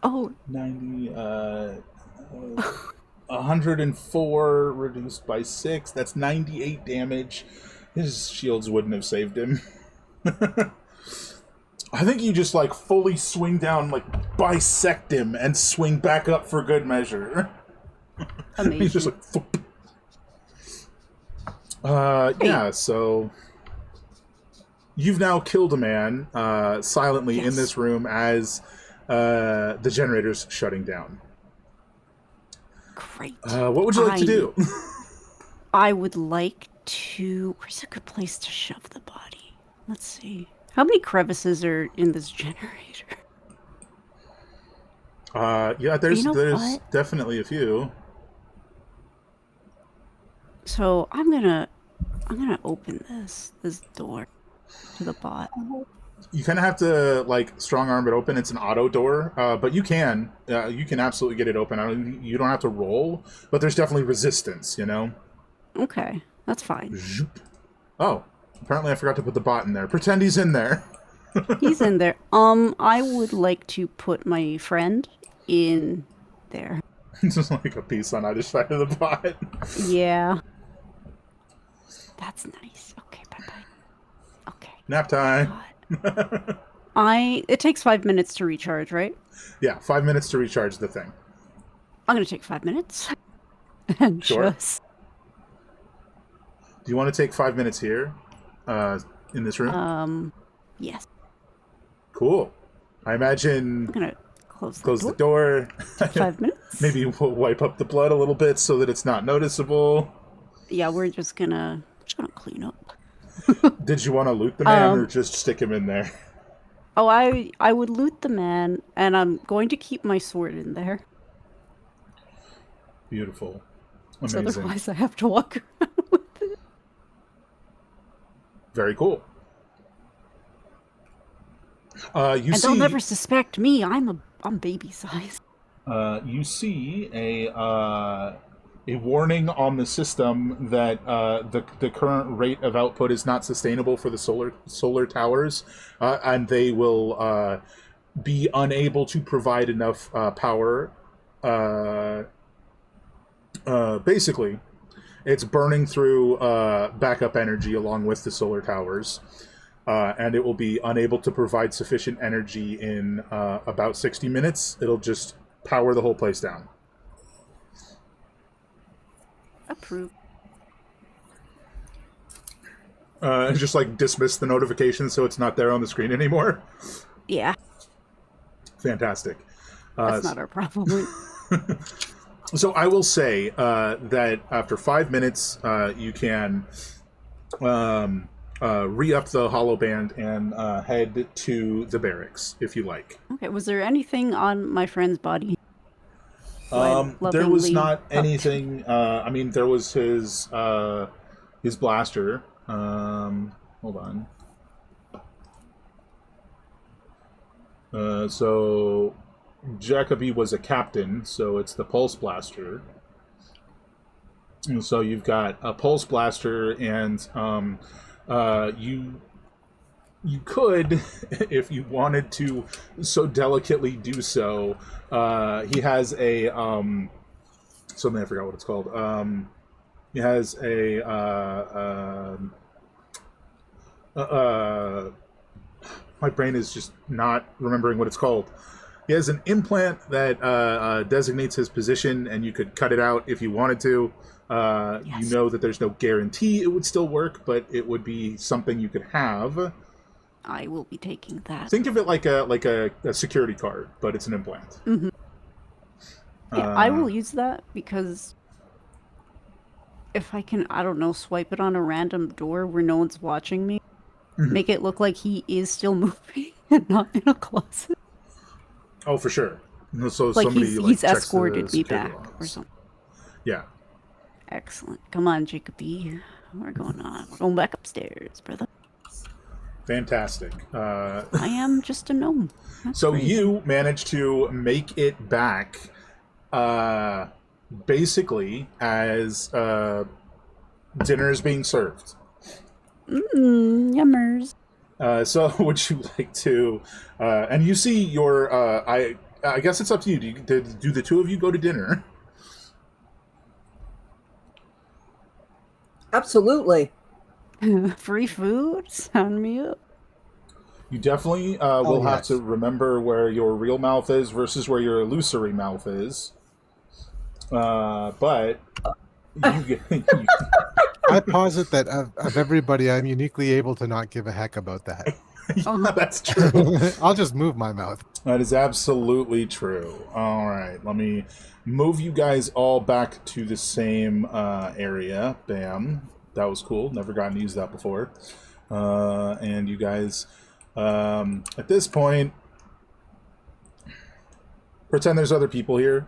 Oh, 90, 104 reduced by 6. That's 98 damage. His shields wouldn't have saved him. I think you just like fully swing down, like bisect him, and swing back up for good measure. amazing. He's just like, Foop. Yeah. So you've now killed a man silently in this room as the generator's shutting down. Great. What would you like to do? I would like to... Where's a good place to shove the body? Let's see. How many crevices are in this generator? Yeah, there's what? definitely a few. So I'm gonna open this door to the bot. You kind of have to like strong arm it open. It's an auto door, but you can absolutely get it open. You don't have to roll, but there's definitely resistance. You know. Okay, that's fine. Oh, apparently I forgot to put the bot in there. Pretend he's in there. He's in there. I would like to put my friend in there. Just like a piece on either side of the bot. Yeah. That's nice. Okay, bye-bye. Okay. Nap time. It takes 5 minutes to recharge, right? Yeah, 5 minutes to recharge the thing. I'm gonna take 5 minutes. And Sure. just... Do you want to take 5 minutes here in this room? Yes. Cool. I imagine I'm gonna close the door. 5 minutes. Maybe we'll wipe up the blood a little bit so that it's not noticeable. Yeah, we're just gonna clean up. Did you want to loot the man or just stick him in there? Oh, I would loot the man, and I'm going to keep my sword in there. Beautiful. 'Cause Amazing. otherwise I have to walk around with it. Very cool. And they'll never suspect me. I'm baby size. You see a warning on the system that the current rate of output is not sustainable for the solar towers, and they will be unable to provide enough power. Basically, it's burning through backup energy along with the solar towers. And it will be unable to provide sufficient energy in about 60 minutes. It'll just power the whole place down. Approved. Just like dismiss the notification so it's not there on the screen anymore. Yeah. Fantastic. That's not our problem. So I will say that after 5 minutes, you can re-up the hollow band and head to the barracks if you like. Okay, was there anything on my friend's body? There was not anything. I mean, there was his blaster. Hold on. So Jacoby was a captain, so it's the pulse blaster. And so you've got a pulse blaster, and you could, if you wanted to, so delicately do so. He has a something I forgot what it's called. He has a my brain is just not remembering what it's called. He has an implant that designates his position, and you could cut it out if you wanted to. Yes. You know that there's no guarantee it would still work, but it would be something you could have. I will be taking that. Think of it like a security card, but it's an implant. Mm-hmm. Yeah, I will use that because if I can, I don't know, swipe it on a random door where no one's watching me, make it look like he is still moving and not in a closet. Oh, for sure. So like somebody he's checks escorted the me back logs. or something. Yeah. Excellent. Come on, Jacoby. We're going on. We're going back upstairs, brother. Fantastic. I am just a gnome. That's so crazy. You managed to make it back basically as dinner is being served. Yummers. So would you like to... and you see your... I guess it's up to you. Do the two of you go to dinner? Absolutely. Free food? Sign me up. You definitely will have to remember where your real mouth is versus where your illusory mouth is. But you I posit that of everybody, I'm uniquely able to not give a heck about that. Yeah, that's true. I'll just move my mouth. That is absolutely true. All right, let me move you guys all back to the same area. Bam. That was cool. Never gotten to use that before. And you guys, at this point, pretend there's other people here.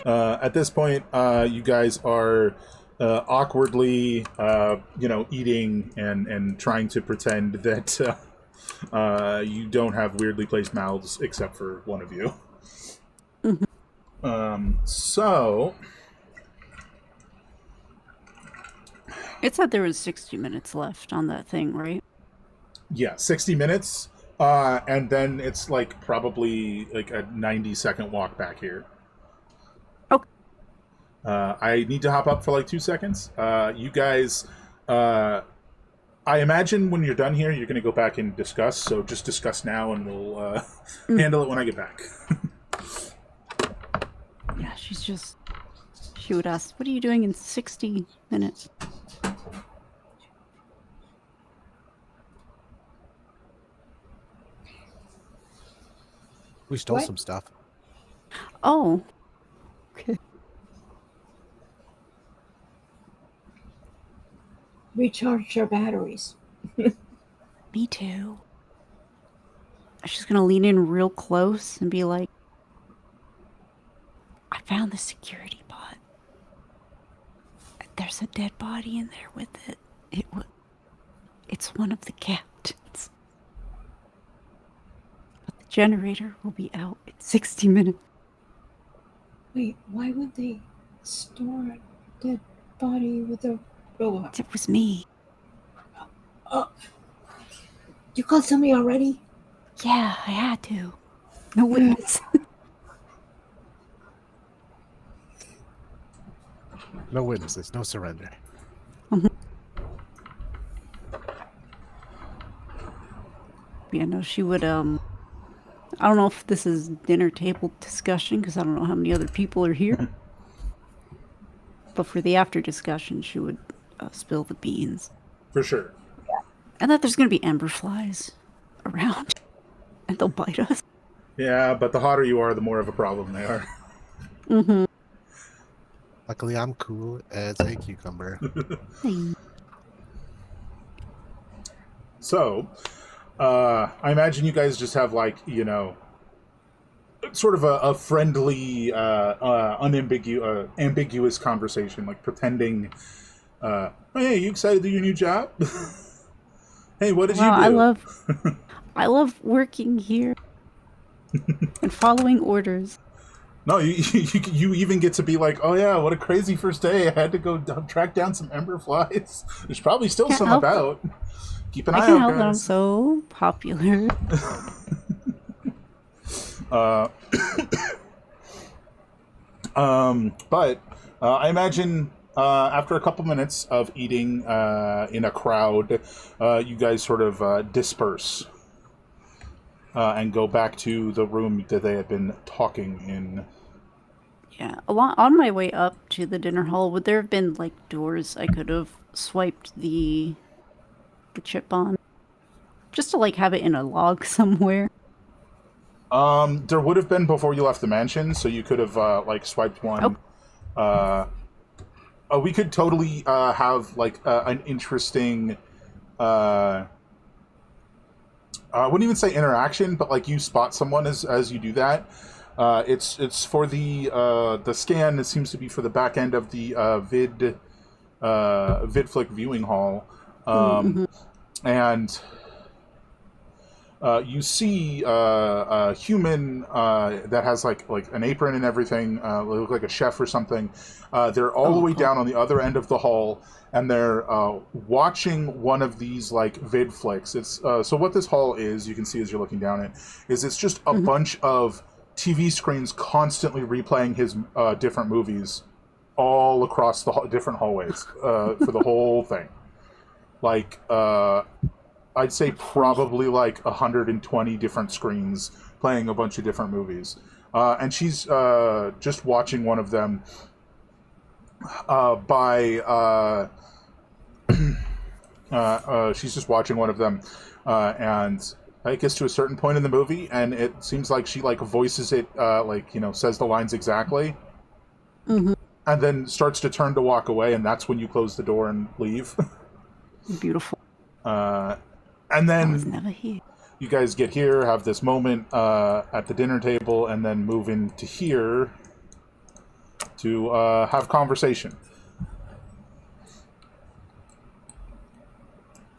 At this point, you guys are awkwardly, eating and trying to pretend that you don't have weirdly placed mouths except for one of you. So... It said there was 60 minutes left on that thing, right? Yeah, 60 minutes, and then it's like probably like a 90-second walk back here. Okay. I need to hop up for like 2 seconds. You guys, I imagine when you're done here, you're going to go back and discuss, so just discuss now and we'll handle it when I get back. Yeah, she would ask, what are you doing in 60 minutes? We stole What? some stuff. Oh. Okay. Recharge your batteries. Me too. She's gonna lean in real close and be like, I found the security pod. There's a dead body in there with it. It's one of the captains. But the generator will be out in 60 minutes. Wait, why would they store a dead body with a robot? It was me. Oh, you called somebody already? Yeah, I had to. No witness. No witnesses, no surrender. Yeah, no, she would, I don't know if this is dinner table discussion, because I don't know how many other people are here. But for the after discussion, she would spill the beans. For sure. And that there's going to be ember flies around. And they'll bite us. Yeah, but the hotter you are, the more of a problem they are. Mm-hmm. Luckily, I'm cool as a cucumber. So, I imagine you guys just have, like, you know, sort of a friendly, ambiguous conversation, like pretending, oh, hey, you excited to your new job? Hey, what did you do? I love working here and following orders. No, you even get to be like, oh yeah, what a crazy first day. I had to go track down some ember flies. There's probably still some about. Keep an eye out, I can help guys. that I'm so popular. But I imagine after a couple minutes of eating in a crowd, you guys sort of disperse and go back to the room that they had been talking in. Yeah, on my way up to the dinner hall, would there have been like doors I could have swiped the chip on, just to like have it in a log somewhere? There would have been before you left the mansion, so you could have like swiped one. We could totally have like an interesting. I wouldn't even say interaction, but like you spot someone as you do that. It's for the scan. It seems to be for the back end of the VidFlick viewing hall, and you see a human that has like an apron and everything. They look like a chef or something. They're all the way down on the other end of the hall, and they're watching one of these like vid flicks. It's so what this hall is, you can see as you're looking down it, is it's just a bunch of TV screens constantly replaying his different movies all across the different hallways for the whole thing. Like I'd say probably like 120 different screens playing a bunch of different movies, and she's just watching one of them. She's just watching one of them, and it gets to a certain point in the movie, and it seems like she like voices it, like, you know, says the lines exactly, and then starts to turn to walk away, and that's when you close the door and leave. Beautiful. And then I was never here. You guys get here, have this moment at the dinner table, and then move into here to have conversation.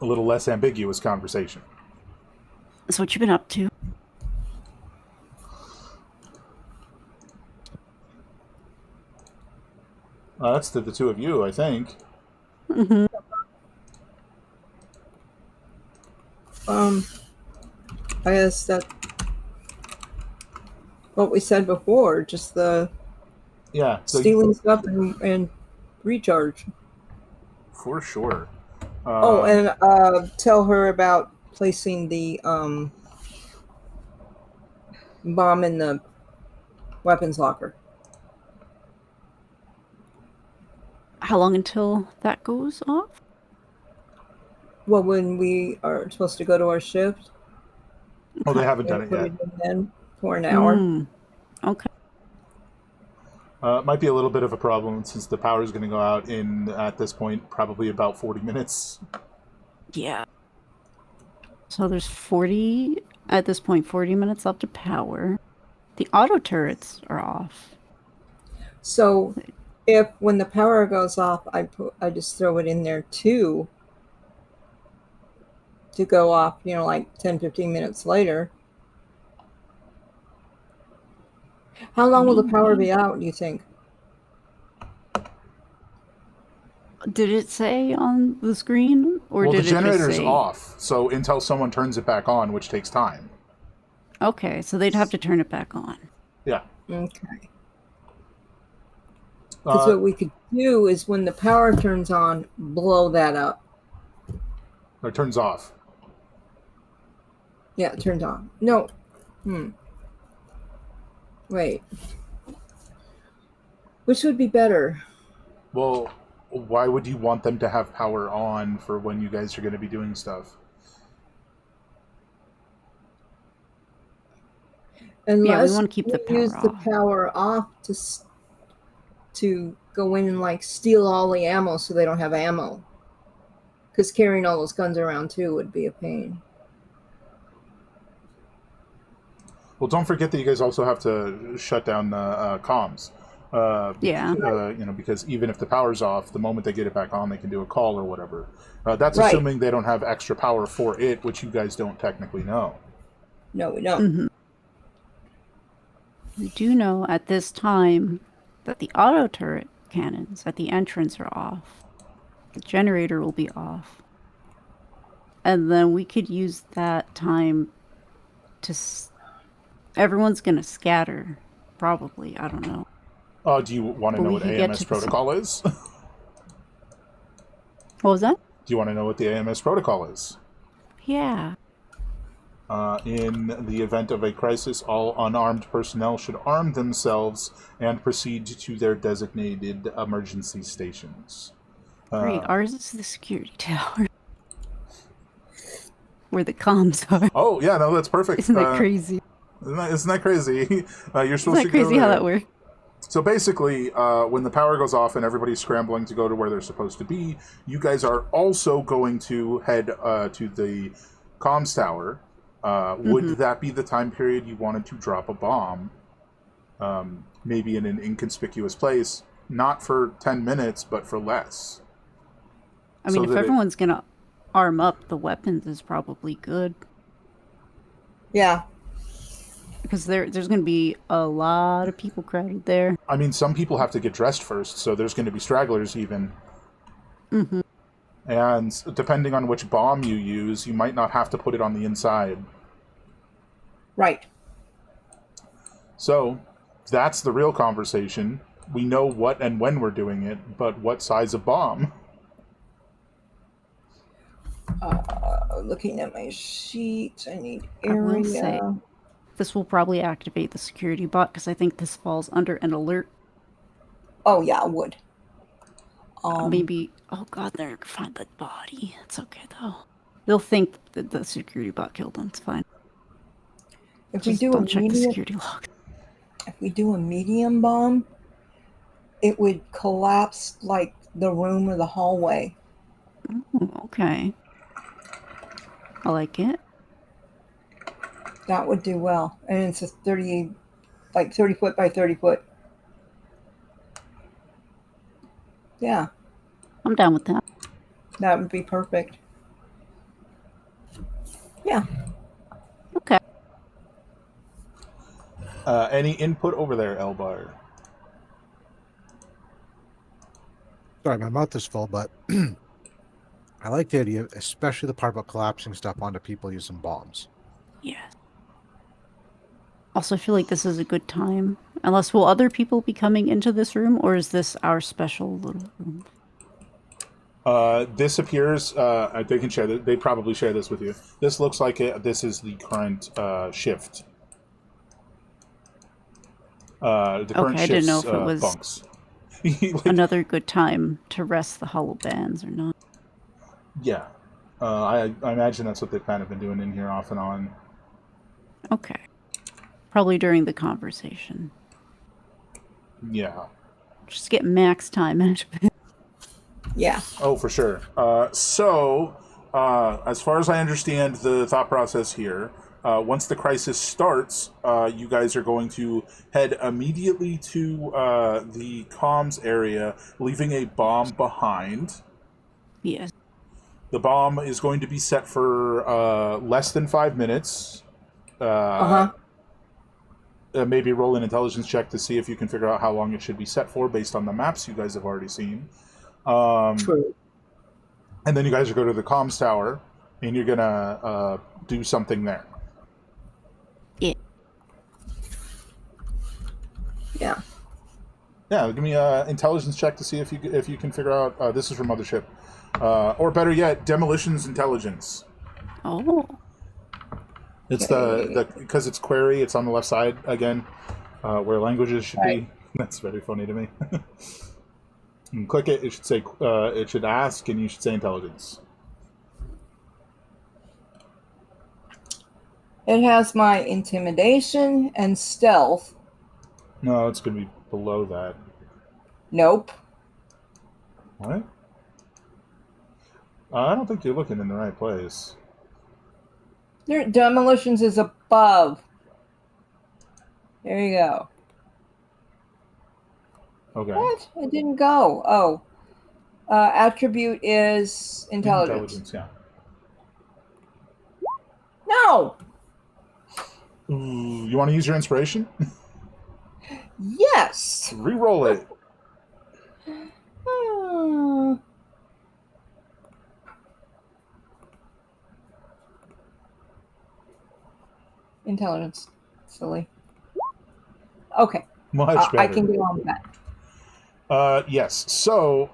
A little less ambiguous conversation. So what you been up to? That's the two of you, I think. I guess that what we said before, just the So stealing stuff and recharge. For sure. And tell her about placing the bomb in the weapons locker. How long until that goes off? Well, when we are supposed to go to our shift. Oh, they haven't done it Put yet. it in then. for an hour. Okay. It might be a little bit of a problem since the power is going to go out in, at this point, probably about 40 minutes. Yeah. So there's 40, at this point, 40 minutes left of power. The auto turrets are off. So if when the power goes off, I just throw it in there too to go off, like 10, 15 minutes later. How long will the power be out, do you think? Did it say on the screen? Or Well, did the it just generator's say... off, so until someone turns it back on, which takes time. Okay, so they'd have to turn it back on. Yeah. Okay. Because what we could do is when the power turns on, blow that up. Or turns off. Yeah, it turns on. No. Wait. Which would be better? Well, why would you want them to have power on for when you guys are going to be doing stuff? Unless we want to keep the power use off. the power off to go in and steal all the ammo so they don't have ammo. Because carrying all those guns around too would be a pain. Well, don't forget that you guys also have to shut down the comms. Because even if the power's off, the moment they get it back on, they can do a call or whatever. That's right. Assuming they don't have extra power for it, which you guys don't technically know. No, we don't. Mm-hmm. We do know at this time that the auto turret cannons at the entrance are off. The generator will be off. And then we could use that time to... Everyone's going to scatter, probably. I don't know. Do you want to know what AMS protocol is? What was that? Do you want to know what the AMS protocol is? Yeah. In the event of a crisis, all unarmed personnel should arm themselves and proceed to their designated emergency stations. Great. Ours is the security tower. Where the comms are. Oh, yeah, no, that's perfect. Isn't that crazy? Isn't that crazy? You're supposed Isn't that to crazy go how there. that works? So basically, when the power goes off and everybody's scrambling to go to where they're supposed to be, you guys are also going to head to the comms tower. Would that be the time period you wanted to drop a bomb? Maybe in an inconspicuous place, not for 10 minutes, but for less. I mean, if everyone's going to arm up, the weapons is probably good. Yeah. Because there's going to be a lot of people crowded there. I mean, some people have to get dressed first, so there's going to be stragglers even. Mm-hmm. And depending on which bomb you use, you might not have to put it on the inside. Right. So, that's the real conversation. We know what and when we're doing it, but what size of bomb? Looking at my sheet, I need I will say, area. this will probably activate the security bot, because I think this falls under an alert. Oh, yeah, it would. Maybe, oh god, they're gonna find the body. It's okay, though. They'll think that the security bot killed them. It's fine. If Just we do don't a check the medium, security log. if we do a medium bomb, it would collapse like the room or the hallway. Ooh, okay. I like it. That would do well. And it's a 30 foot by 30 foot. Yeah. I'm down with that. That would be perfect. Yeah. Okay. Any input over there, Elbar? Sorry, my mouth is full, but I like the idea, especially the part about collapsing stuff onto people using bombs. Yeah. Also, I feel like this is a good time. Unless, will other people be coming into this room, or is this our special little room? This appears, they can share this, they probably share this with you. This looks like this is the current shift. The current Okay, I didn't know shift's, if it was bunks. another good time to rest the hollow bands or not. Yeah. I imagine that's what they've kind of been doing in here off and on. Okay. Probably during the conversation. Yeah. Just get max time out of it. Yeah. Oh, for sure. As far as I understand the thought process here, once the crisis starts, you guys are going to head immediately to the comms area, leaving a bomb behind. Yes. The bomb is going to be set for less than 5 minutes. Maybe roll an intelligence check to see if you can figure out how long it should be set for based on the maps you guys have already seen. True. And then you guys are going to the comms tower, and you're going to do something there. Yeah. Yeah. Yeah, give me an intelligence check to see if you can figure out. This is from Mothership, or better yet, demolitions intelligence. Oh. It's the because it's query. It's on the left side again, where languages should be. That's very funny to me. And click it. It should say. It should ask, and you should say intelligence. It has my intimidation and stealth. No, it's going to be below that. Nope. What? I don't think you're looking in the right place. Demolitions is above. There you go. Okay. What? It didn't go. Oh. Attribute is intelligence. Intelligence, yeah. No! Ooh, you want to use your inspiration? Yes! Reroll it. Intelligence. Silly. Okay. Much better. I can get on with that. Yes. So,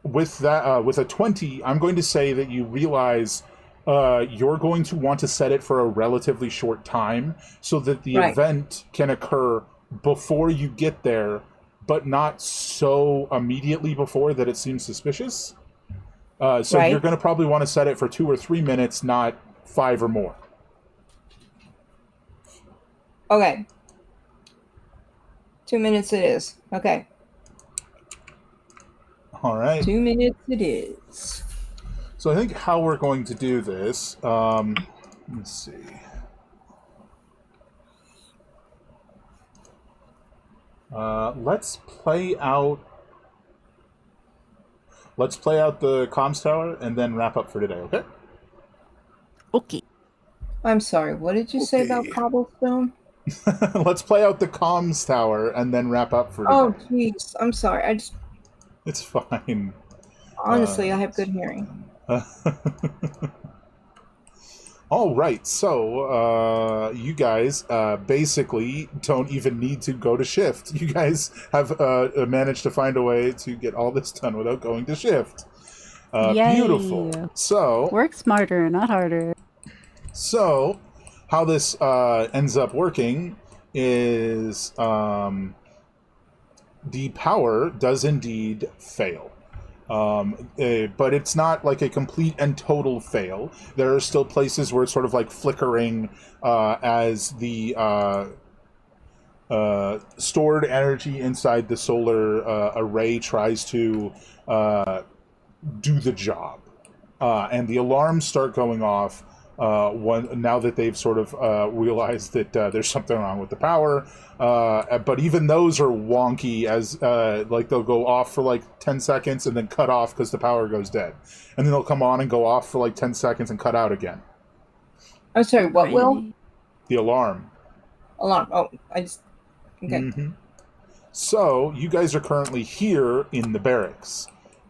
with that, with a 20, I'm going to say that you realize you're going to want to set it for a relatively short time so that the event can occur before you get there, but not so immediately before that it seems suspicious. So you're going to probably want to set it for 2 or 3 minutes, not 5 or more. Okay. 2 minutes it is. Okay. All right. 2 minutes it is. So I think how we're going to do this, let's see. Let's play out the comms tower and then wrap up for today, okay? Okay. I'm sorry, what did you say about cobblestone? Let's play out the comms tower and then wrap up for today. Oh, jeez. I'm sorry. It's fine. Honestly, I have good hearing. All right, so you guys basically don't even need to go to shift. You guys have managed to find a way to get all this done without going to shift. Yay. Beautiful. So work smarter, not harder. So how this ends up working is the power does indeed fail. But it's not like a complete and total fail. There are still places where it's sort of like flickering as the stored energy inside the solar array tries to do the job. And the alarms start going off now that they've sort of realized that there's something wrong with the power. But even those are wonky as like they'll go off for like 10 seconds and then cut off because the power goes dead. And then they'll come on and go off for like 10 seconds and cut out again. I'm sorry, what will? The alarm. Alarm. Oh, I just... Okay. Mm-hmm. So, you guys are currently here in the barracks.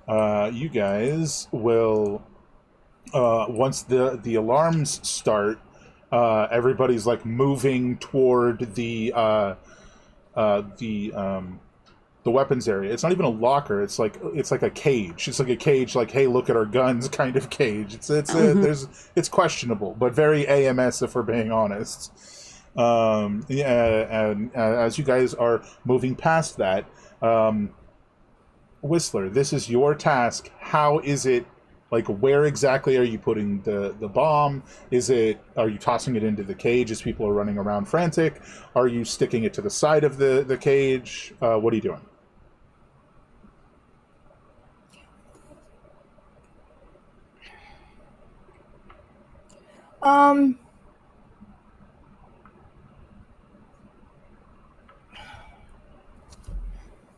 You guys will... once the alarms start, everybody's like moving toward the weapons area. It's not even a locker. It's like a cage. It's like a cage. Like, hey, look at our guns, kind of cage. It's questionable, but very AMS if we're being honest. And as you guys are moving past that, Whistler, this is your task. How is it Like, where exactly are you putting the bomb? Are you tossing it into the cage as people are running around frantic? Are you sticking it to the side of the cage? What are you doing?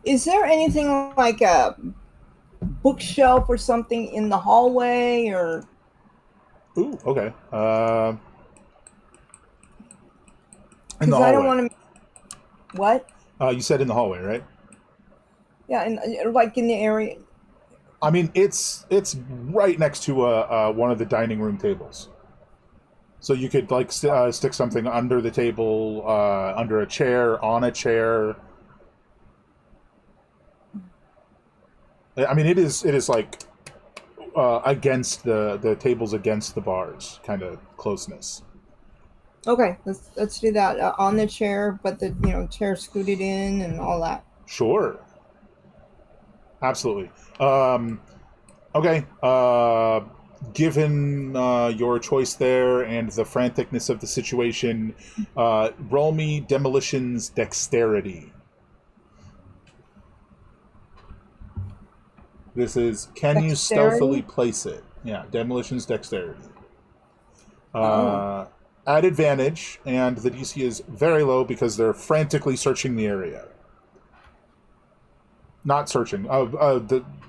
Is there anything like a bookshelf or something in the hallway, or? Ooh, okay. In the Because I don't hallway. want to. What? You said in the hallway, right? Yeah, like in the area. I mean, it's right next to one of the dining room tables. So you could like stick something under the table, under a chair, on a chair. I mean, it is like against the tables, against the bars, kind of closeness. Okay, let's do that on the chair, but the chair scooted in and all that. Sure. Absolutely. Okay. Given your choice there and the franticness of the situation, roll me demolition's dexterity. This is, can you stealthily place it? Yeah, demolition's dexterity. At advantage, and the DC is very low because they're frantically searching the area. Not searching,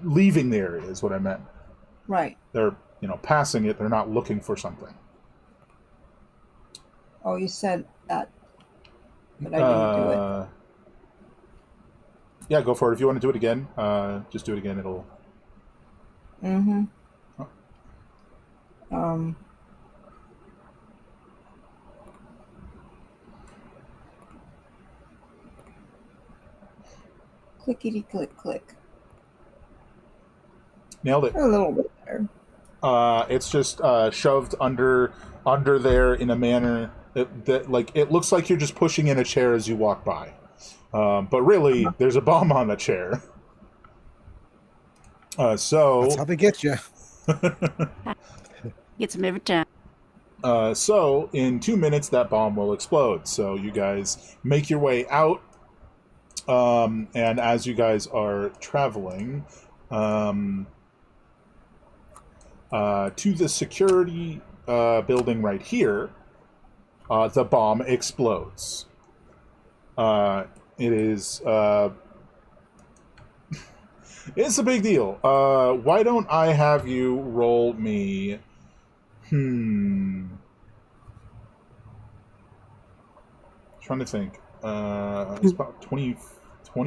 leaving the area is what I meant. Right. They're, passing it, they're not looking for something. Oh, you said that, but I didn't do it. Yeah, go for it. If you want to do it again, just do it again. It'll... Mm-hmm. Clickety click click. Nailed it. A little bit better. It's just shoved under there in a manner that like it looks like you're just pushing in a chair as you walk by, but really there's a bomb on the chair. So that's how they get you. Gets them every time. So in 2 minutes that bomb will explode. So you guys make your way out, and as you guys are traveling, to the security building right here, the bomb explodes. It is it's a big deal. Why don't I have you roll me? Trying to think. It's about 20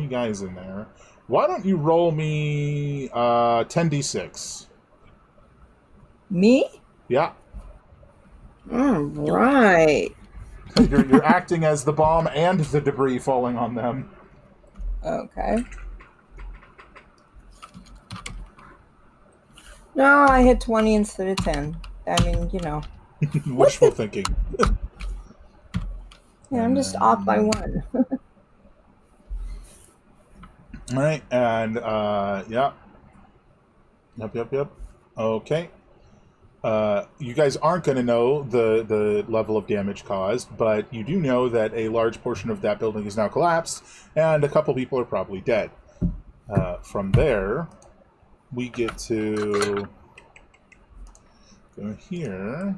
guys in there. Why don't you roll me 10d6? Me? Yeah. Right. You're acting as the bomb and the debris falling on them. Okay. No, I hit 20 instead of 10. I mean, Wishful thinking. Yeah, I'm just off by one. All right, and yeah. Yep. Okay. You guys aren't going to know the level of damage caused, but you do know that a large portion of that building is now collapsed, and a couple people are probably dead. From there, we get to go here.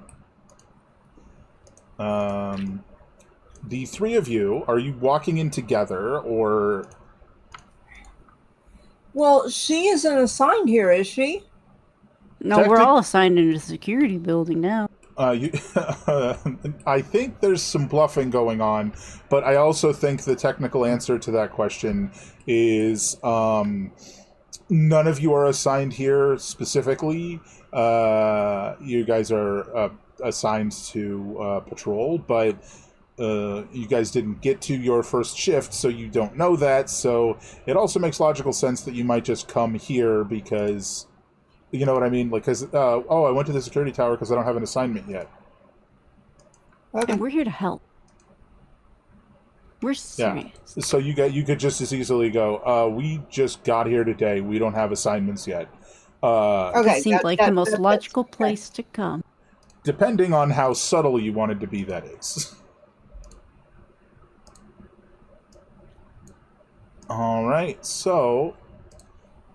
The three of you, are you walking in together, or... Well, she isn't assigned here, is she? No, we're all assigned into the security building now. I think there's some bluffing going on, but I also think the technical answer to that question is none of you are assigned here specifically. You guys are assigned to patrol, but you guys didn't get to your first shift, so you don't know that. So it also makes logical sense that you might just come here because... You know what I mean? Like, because, I went to the security tower because I don't have an assignment yet. Okay. And we're here to help. We're serious. Yeah. So you could just as easily go, we just got here today. We don't have assignments yet. Okay, It seemed like the most that's logical okay. place to come. Depending on how subtle you wanted to be, that is. All right, so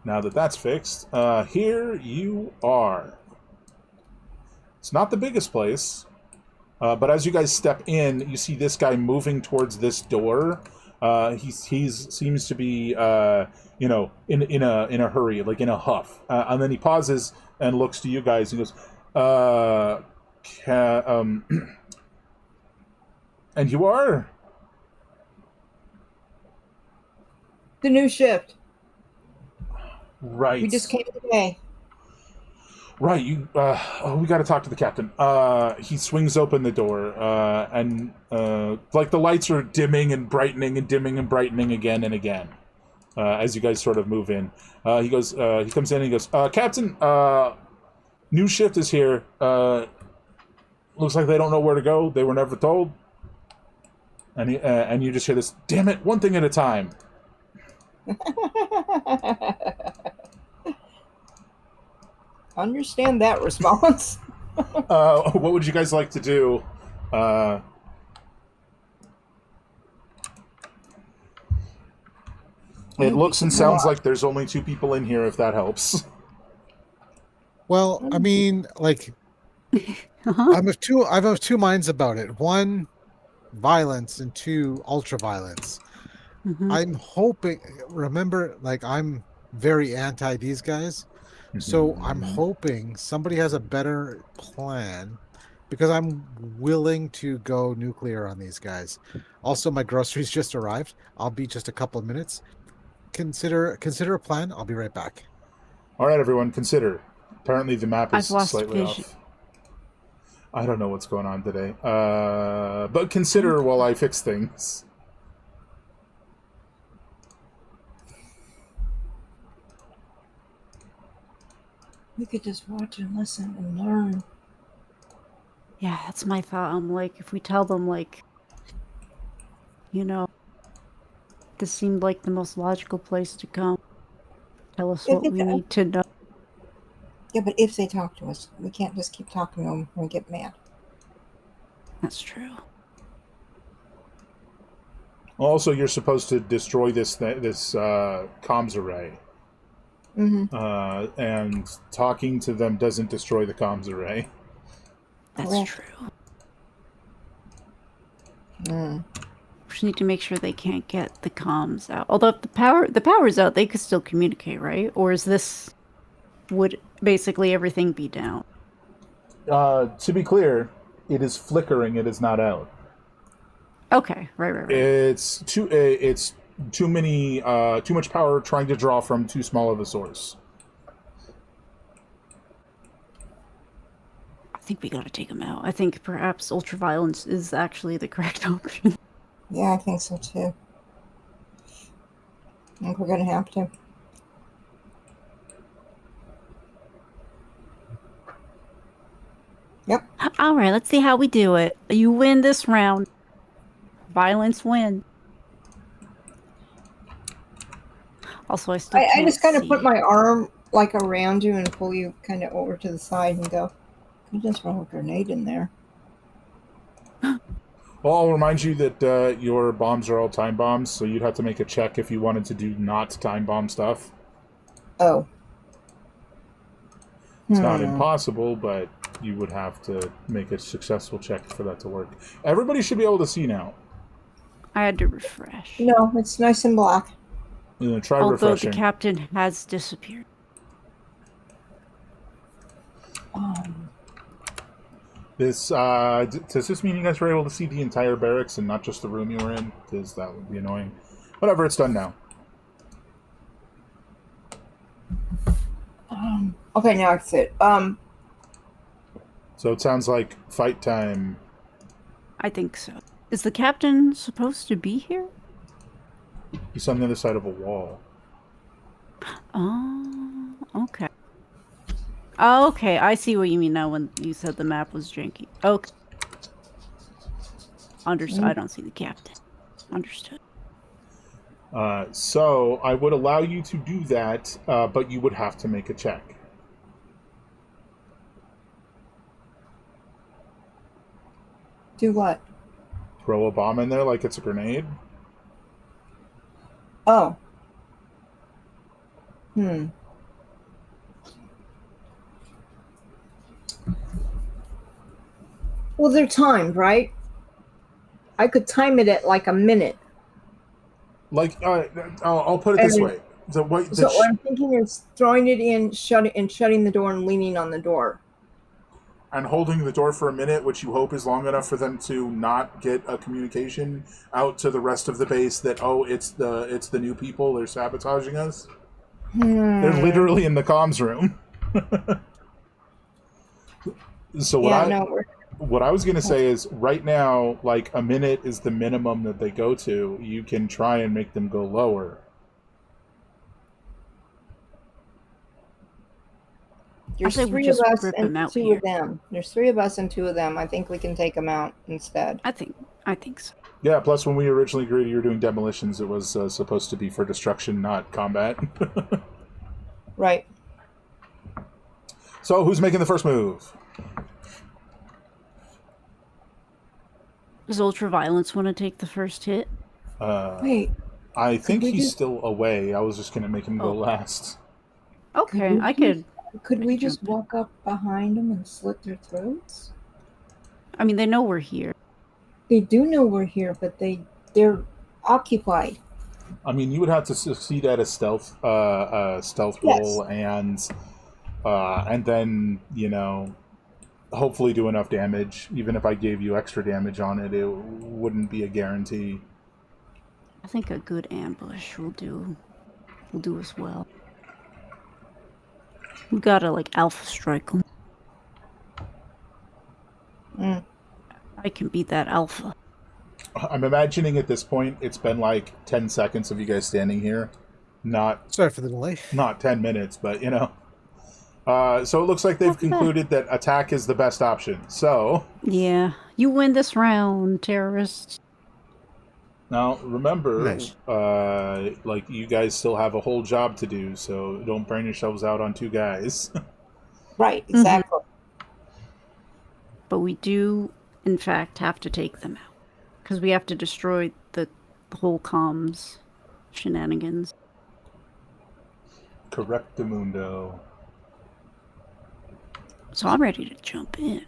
now that that's fixed, here you are. It's not the biggest place, but as you guys step in, you see this guy moving towards this door. He seems to be, in a hurry, like in a huff, and then he pauses and looks to you guys and goes, and you are? The new shift. Right. We just came today. Right, you. We got to talk to the captain. He swings open the door, and like the lights are dimming and brightening and dimming and brightening again and again, as you guys sort of move in. He goes. He comes in and he goes, "Captain, new shift is here. Looks like they don't know where to go. They were never told." And you just hear this. Damn it! One thing at a time. Understand that response. What would you guys like to do? It looks and sounds like there's only 2 people in here, if that helps. Well, I mean, like, I'm of two minds about it. One, violence, and 2, ultra violence. I'm hoping. Remember, like, I'm very anti these guys, so I'm hoping somebody has a better plan, because I'm willing to go nuclear on these guys. Also, my groceries just arrived. I'll be just a couple of minutes. Consider a plan. I'll be right back. All right, everyone, consider. Apparently, the map is I've lost slightly vision. off. I don't know what's going on today. But consider while I fix things. We could just watch and listen and learn. Yeah, that's my thought. I'm like, if we tell them, like, this seemed like the most logical place to come. Tell us what we need to know. Yeah, but if they talk to us, we can't just keep talking to them and get mad. That's true. Also, you're supposed to destroy this comms array. And talking to them doesn't destroy the comms array. That's true. We just need to make sure they can't get the comms out. Although if the power's out, they could still communicate, right? Or would basically everything be down? To be clear, it is flickering. It is not out. Okay, right. It's too much power trying to draw from too small of a source. I think we gotta take them out. I think perhaps ultraviolence is actually the correct option. Yeah, I think so too. I think we're gonna have to. Yep. All right, let's see how we do it. You win this round. Violence win. Also, I still I just kind of see. put my arm like around you and pull you kind of over to the side and go, you just throw a grenade in there. Well, I'll remind you that your bombs are all time bombs, so you'd have to make a check if you wanted to do not time bomb stuff. Oh. It's not impossible, but you would have to make a successful check for that to work. Everybody should be able to see now. I had to refresh. No, it's nice and black. Try Although refreshing. the captain has disappeared. Does this mean you guys were able to see the entire barracks and not just the room you were in? Because that would be annoying. Whatever, it's done now. Okay, now it's it. So it sounds like fight time. I think so. Is the captain supposed to be here? He's on the other side of a wall. Oh, okay. Oh, okay, I see what you mean now when you said the map was janky. Okay. Understood. I don't see the captain. Understood. So I would allow you to do that, but you would have to make a check. Do what? Throw a bomb in there like it's a grenade? Oh. Well, they're timed, right? I could time it at like a minute. Like, I'll put it this way. So what I'm thinking is throwing it in, shutting the door and leaning on the door. And holding the door for a minute, which you hope is long enough for them to not get a communication out to the rest of the base that, it's the new people, they're sabotaging us. They're literally in the comms room. So what I was going to say is, right now, like, a minute is the minimum that they go to. You can try and make them go lower. There's three of us and two of them. There's three of us and two of them. I think we can take them out instead. I think so. Yeah, plus when we originally agreed you were doing demolitions, it was supposed to be for destruction, not combat. Right. So, who's making the first move? Does Ultraviolence want to take the first hit? Wait. I think he's still away. I was just going to make him go last. Okay, I could... Could we just walk up behind them and slit their throats? I mean, they know we're here. They do know we're here, but they're occupied. I mean, you would have to succeed at a stealth roll, and then, hopefully do enough damage. Even if I gave you extra damage on it, it wouldn't be a guarantee. I think a good ambush will do as well. We gotta, alpha strike them. I can beat that alpha. I'm imagining at this point, it's been 10 seconds of you guys standing here. Sorry for the delay. Not 10 minutes, but, So it looks like they've concluded that attack is the best option. So... Yeah. You win this round, terrorists. Now, remember, Nice. You guys still have a whole job to do, so don't burn yourselves out on two guys. Right, exactly. But we do, in fact, have to take them out. Because we have to destroy the whole comms shenanigans. Correctamundo. So I'm ready to jump in.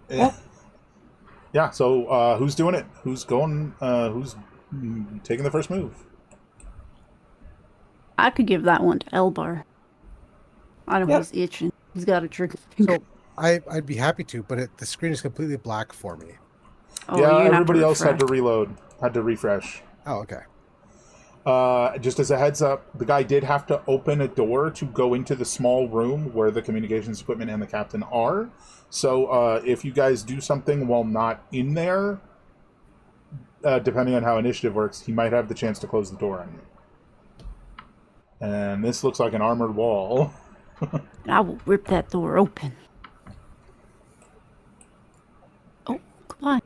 Yeah, so who's doing it? Who's going, who's taking the first move? I could give that one to Elbar. I don't know, he's itching. He's got a trigger. So I'd be happy to, but the screen is completely black for me. Oh, yeah, everybody else had to reload, had to refresh. Oh, okay. Just as a heads up, the guy did have to open a door to go into the small room where the communications equipment and the captain are. So if you guys do something while not in there, depending on how initiative works, he might have the chance to close the door on you. And this looks like an armored wall. I will rip that door open. Oh, goodbye.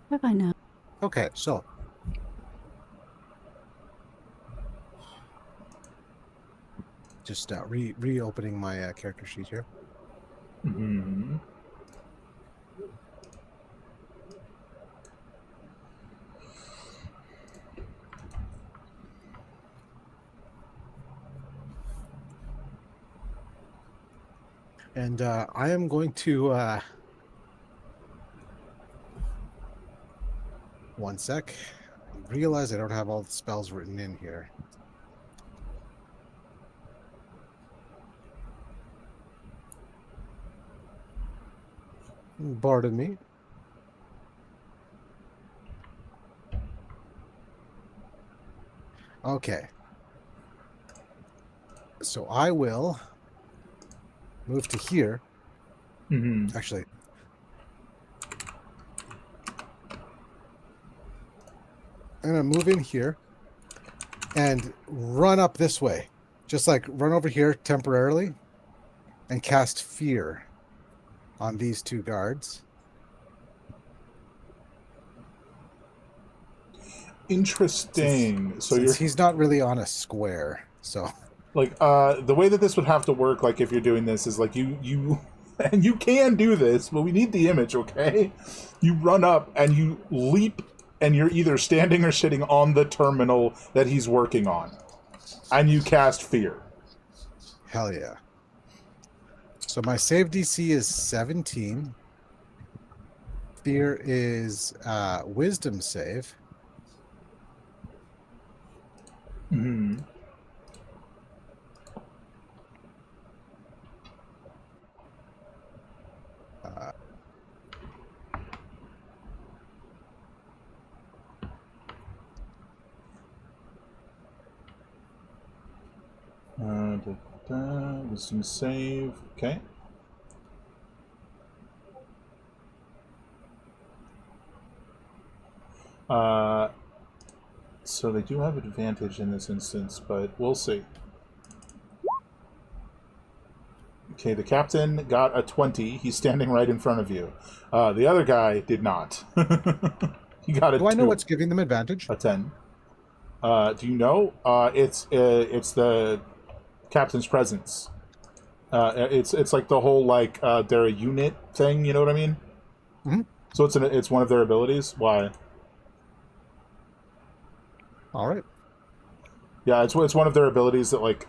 Bye-bye now. Okay, so... Just reopening my character sheet here. Mm-hmm. And I am going to... one sec. I realize I don't have all the spells written in here. Pardon me. Okay. So I will move to here. Mm-hmm. Actually. I'm going to move in here and run up this way. Just run over here temporarily and cast fear on these two guards. Interesting. Since he's not really on a square, so the way that this would have to work, if you're doing this, is you and you can do this, but we need the image, okay? You run up and you leap, and you're either standing or sitting on the terminal that he's working on. And you cast Fear. Hell yeah. So my save DC is 17. Fear is wisdom save. Mm-hmm. Wisdom save. Okay. So they do have advantage in this instance, but we'll see. Okay, the captain got a 20. He's standing right in front of you. The other guy did not. He got a 2. Do I know what's giving them advantage? A 10. Do you know? It's the captain's presence. It's like the whole like they're a unit thing. You know what I mean? Mm-hmm. So it's one of their abilities. Why? All right. Yeah, it's one of their abilities that like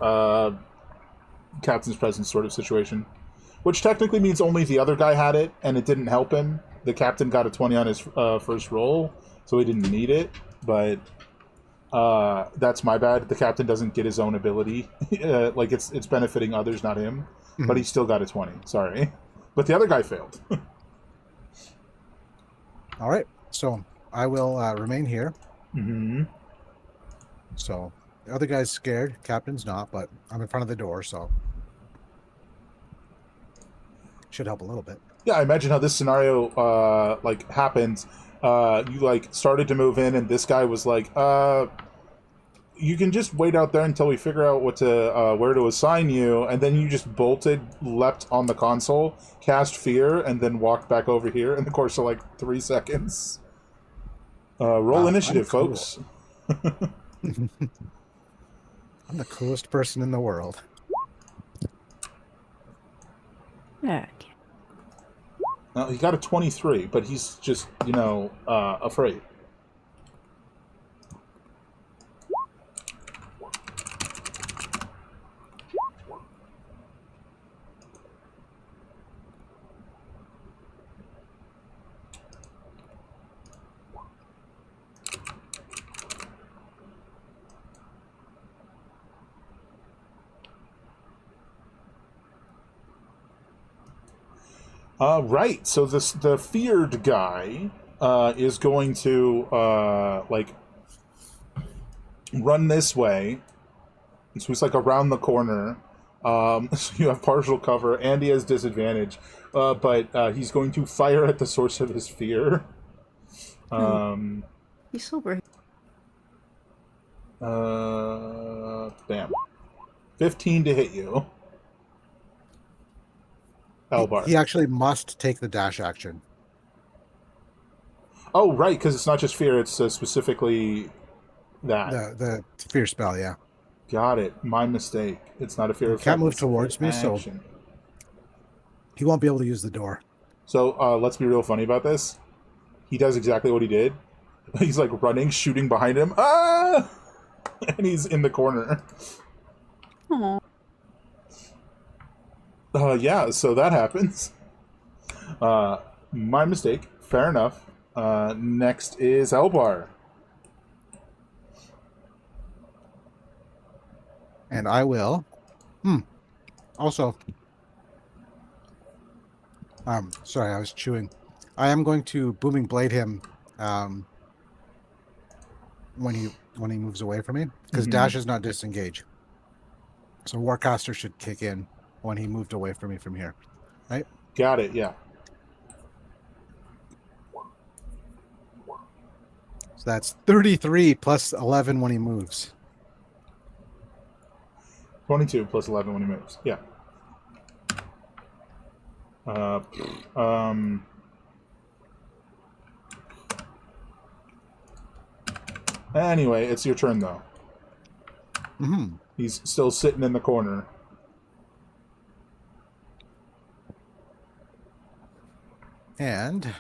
captain's presence sort of situation, which technically means only the other guy had it, and it didn't help him. The captain got a 20 on his first roll, so he didn't need it. But that's my bad. The captain doesn't get his own ability. Like it's benefiting others, not him. Mm-hmm. But he still got a 20. Sorry, but the other guy failed. All right. So I will remain here. Mm-hmm. So the other guy's scared. Captain's not, but I'm in front of the door, so should help a little bit. Yeah, I imagine how this scenario like happened. You like started to move in, and this guy was like, "You can just wait out there until we figure out what to where to assign you." And then you just bolted, leapt on the console, cast Fear, and then walked back over here in the course of like 3 seconds. Roll initiative, cool. folks. I'm the coolest person in the world. Yeah. He got a 23, but he's just, afraid. Right, so the feared guy is going to, run this way. So he's, around the corner. So you have partial cover, and he has disadvantage. But he's going to fire at the source of his fear. He's sober. Bam. 15 to hit you. Elbar. He actually must take the dash action. Oh, right, because it's not just fear, it's specifically that. The fear spell, yeah. Got it. My mistake. It's not a fear effect. Can't move towards me, so he won't be able to use the door. So let's be real funny about this. He does exactly what he did. He's running, shooting behind him. Ah! And he's in the corner. Aww. Yeah, so that happens. My mistake. Fair enough. Next is Elbar. And I will. Also, sorry, I was chewing. I am going to booming blade him when he moves away from me, because dash is not disengage. So Warcaster should kick in when he moved away from me from here, right? Got it. Yeah. So that's 33 plus 11 when he moves. 22 plus 11 when he moves. Yeah. Anyway, it's your turn, though. Mm-hmm. He's still sitting in the corner. And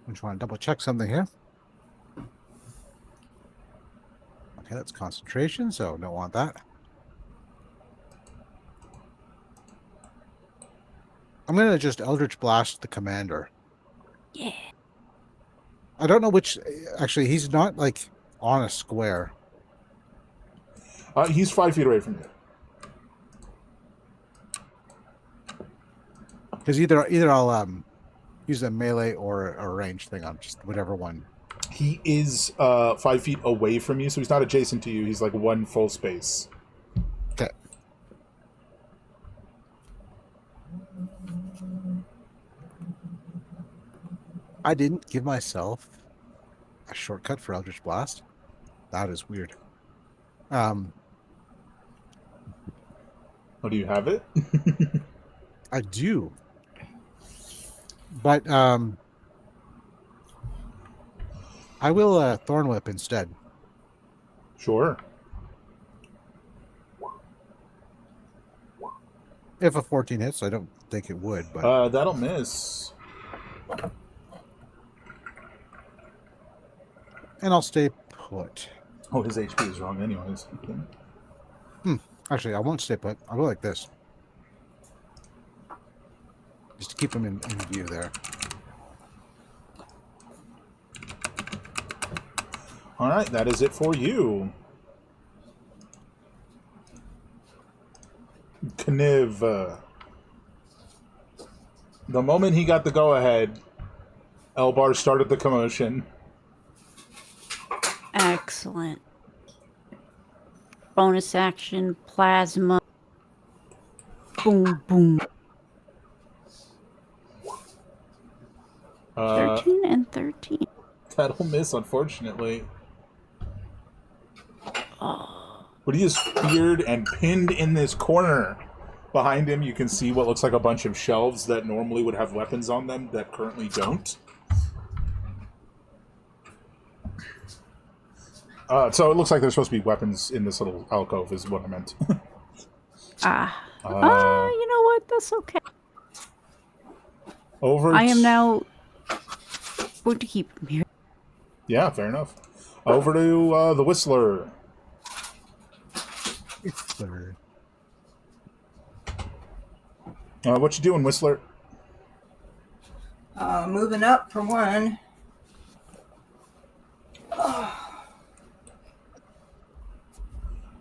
I just want to double check something here. Okay, that's concentration, so don't want that. I'm going to just Eldritch Blast the commander. Yeah. I don't know which... Actually, he's not, like, on a square. He's 5 feet away from you. Because either I'll use a melee or a ranged thing on just whatever one. He is 5 feet away from you, so he's not adjacent to you. He's like one full space. Okay. I didn't give myself a shortcut for Eldritch Blast. That is weird. Oh, do you have it? I do. But I will Thorn Whip instead. Sure. If a 14 hits, I don't think it would, but That'll miss. and I'll stay put. Oh, his HP is wrong anyways. Actually, I won't stay put. I'll go like this. Just to keep him in view there. All right, that is it for you. Kniv. The moment he got the go-ahead, Elbar started the commotion. Excellent. Bonus action, plasma. Boom, boom. 13 and 13. That'll miss, unfortunately. But he is feared and pinned in this corner. Behind him, you can see what looks like a bunch of shelves that normally would have weapons on them that currently don't. So it looks like there's supposed to be weapons in this little alcove, is what I meant. You know what? That's okay. I am now going to keep him here. Yeah, fair enough. Over to the Whistler. Whistler. What you doing, Whistler? Moving up for one.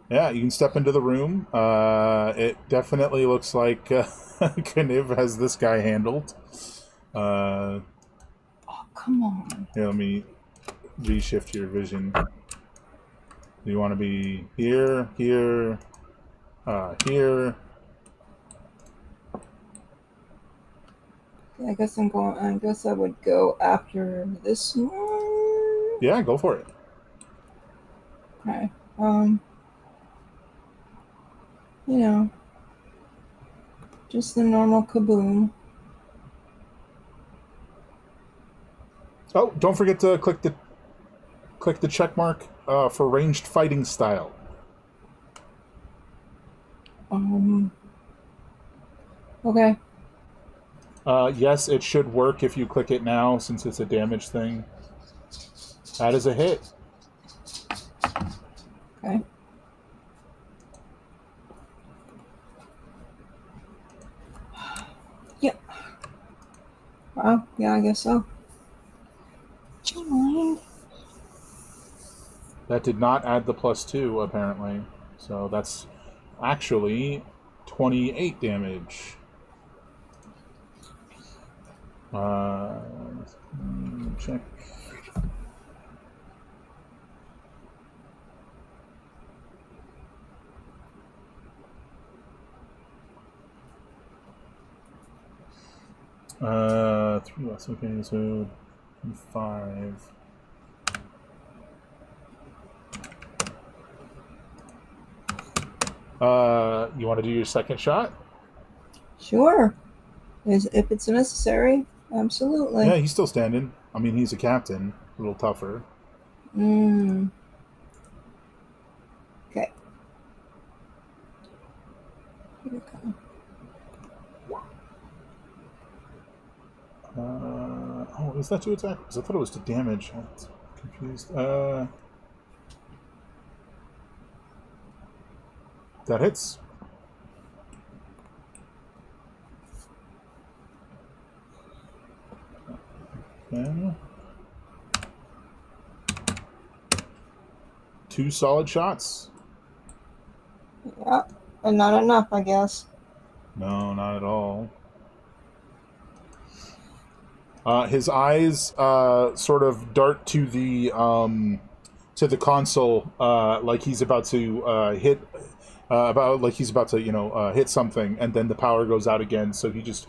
Yeah, you can step into the room. It definitely looks like Kniv has this guy handled. Oh, come on. Here, let me reshift your vision. Do you want to be here, here, here? I guess I guess I would go after this one. Yeah, go for it. Okay. You know, just the normal kaboom. Oh, don't forget to click the check mark for ranged fighting style. Okay. Yes, it should work if you click it now, since it's a damage thing. That is a hit. Okay. Yeah. Well, yeah, I guess so. Do you mind? That did not add the +2, apparently. So that's actually 28 damage. Check. Three less. Okay, so 5. You want to do your second shot? Sure. If it's necessary, absolutely. Yeah, he's still standing. I mean, he's a captain. A little tougher. Okay. is that to attack? Because I thought it was to damage. I'm confused. That hits. Okay. 2 solid shots. Yeah, and not enough, I guess. No, not at all. His eyes sort of dart to the console, like he's about to hit, hit something, and then the power goes out again. So he just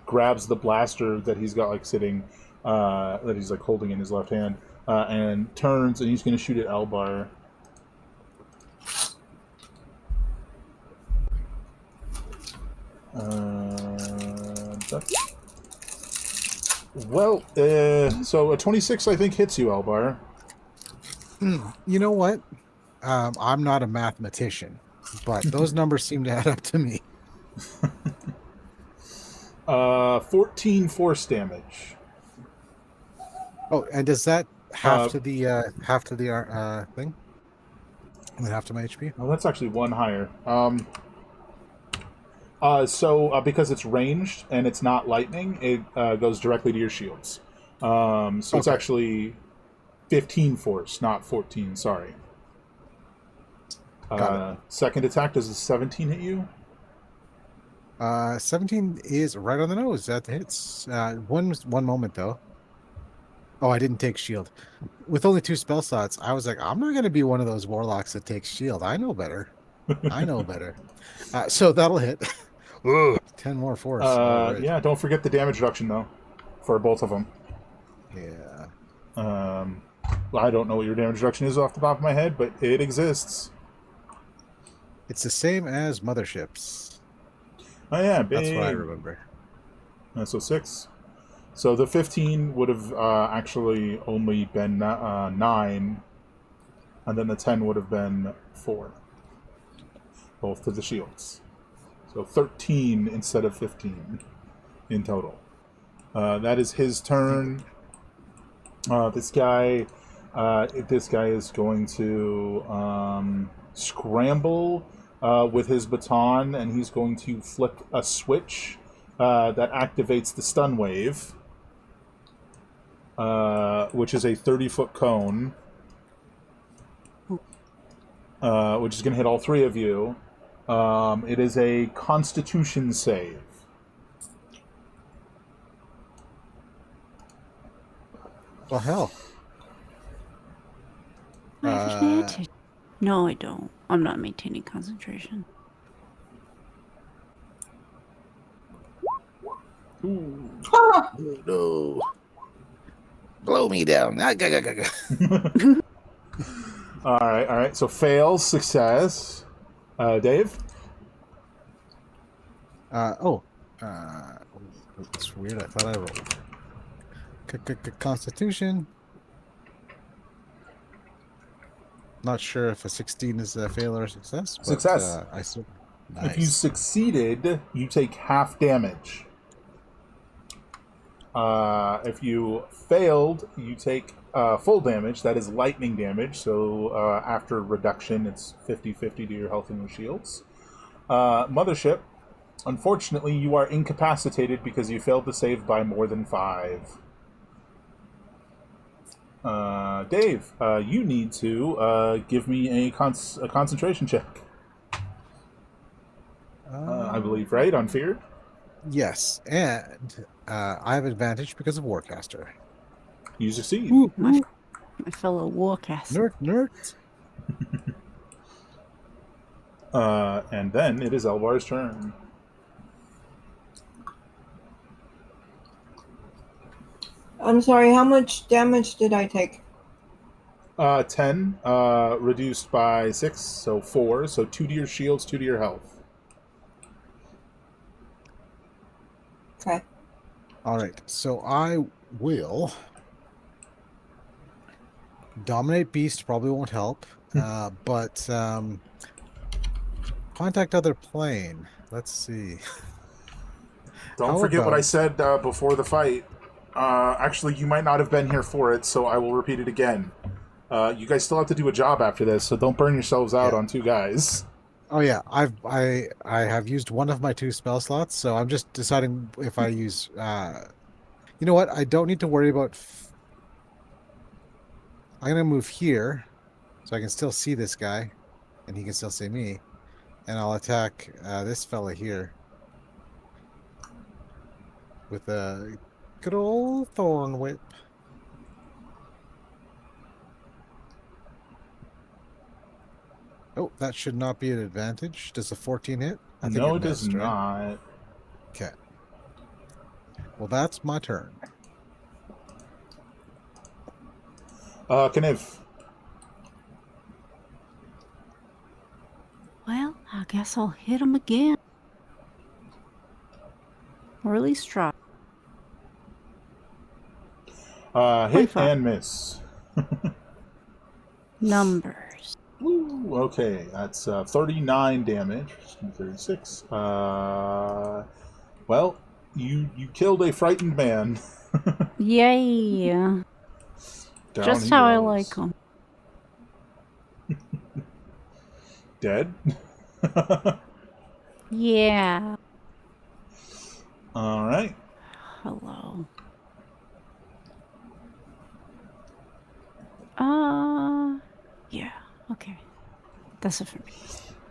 grabs the blaster that he's got like sitting, that he's like holding in his left hand, and turns, and he's going to shoot at Elbar. Well, so a 26, I think, hits you, Elbar. You know what? I'm not a mathematician, but those numbers seem to add up to me. 14 force damage. Oh, and does that half to the thing? And then half to my HP? Oh, that's actually one higher. So because it's ranged and it's not lightning, it goes directly to your shields. So it's actually 15 force, not 14. Sorry. Second attack, does a 17 hit you? 17 is right on the nose. That hits. One moment though. Oh, I didn't take shield. With only 2 spell slots, I was like, I'm not going to be one of those warlocks that takes shield. I know better. I know better. So that'll hit. 10 more force. Right. Yeah, don't forget the damage reduction though, for both of them. Yeah. I don't know what your damage reduction is off the top of my head, but it exists. It's the same as motherships. Oh yeah, That's what I remember. So 6. So the 15 would have actually only been 9, and then the 10 would have been 4. Both to the shields. So 13 instead of 15 in total. That is his turn. This guy is going to scramble with his baton, and he's going to flick a switch that activates the stun wave, which is a 30-foot cone, which is going to hit all 3 of you. It is a Constitution save. Well, hell. No, I don't. I'm not maintaining concentration. No. Blow me down. All right. So fails, success. Dave? It's weird. I thought I rolled. Constitution. Not sure if a 16 is a fail or a success. But, success. Nice. If you succeeded, you take half damage. If you failed, you take full damage. That is lightning damage. So after reduction, it's 50-50 to your health and your shields. Mothership, unfortunately, you are incapacitated because you failed to save by more than 5. Dave, you need to give me a concentration check. I believe, right? On fear? Yes, and I have advantage because of Warcaster. You succeed. Ooh. My fellow warcaster. Nerd. And then it is Elvar's turn. I'm sorry, how much damage did I take? 10, reduced by 6, so 4. So 2 to your shields, 2 to your health. Okay. All right, so I will dominate beast. Probably won't help, but contact other plane. Let's see. Don't How forget what I about- said before the fight. Actually, you might not have been here for it, so I will repeat it again. You guys still have to do a job after this, so don't burn yourselves out on 2 guys. Oh yeah, I have used one of my 2 spell slots, so I'm just deciding if I use. You know what? I don't need to worry about. I'm gonna move here, so I can still see this guy, and he can still see me, and I'll attack this fella here with a good old thorn whip. Oh, that should not be an advantage. Does a 14 hit? I think No, it it does missed, right? not. Okay. Well, that's my turn. Kniv. Well, I guess I'll hit him again. Or at least try. Hit 25. and miss. Numbers. Ooh, okay, that's 39 damage. 36. Well, you killed a frightened man. Yay. Down Just he how I goes. like them. Dead? Yeah. Alright. Hello. Yeah. Okay. That's it for me.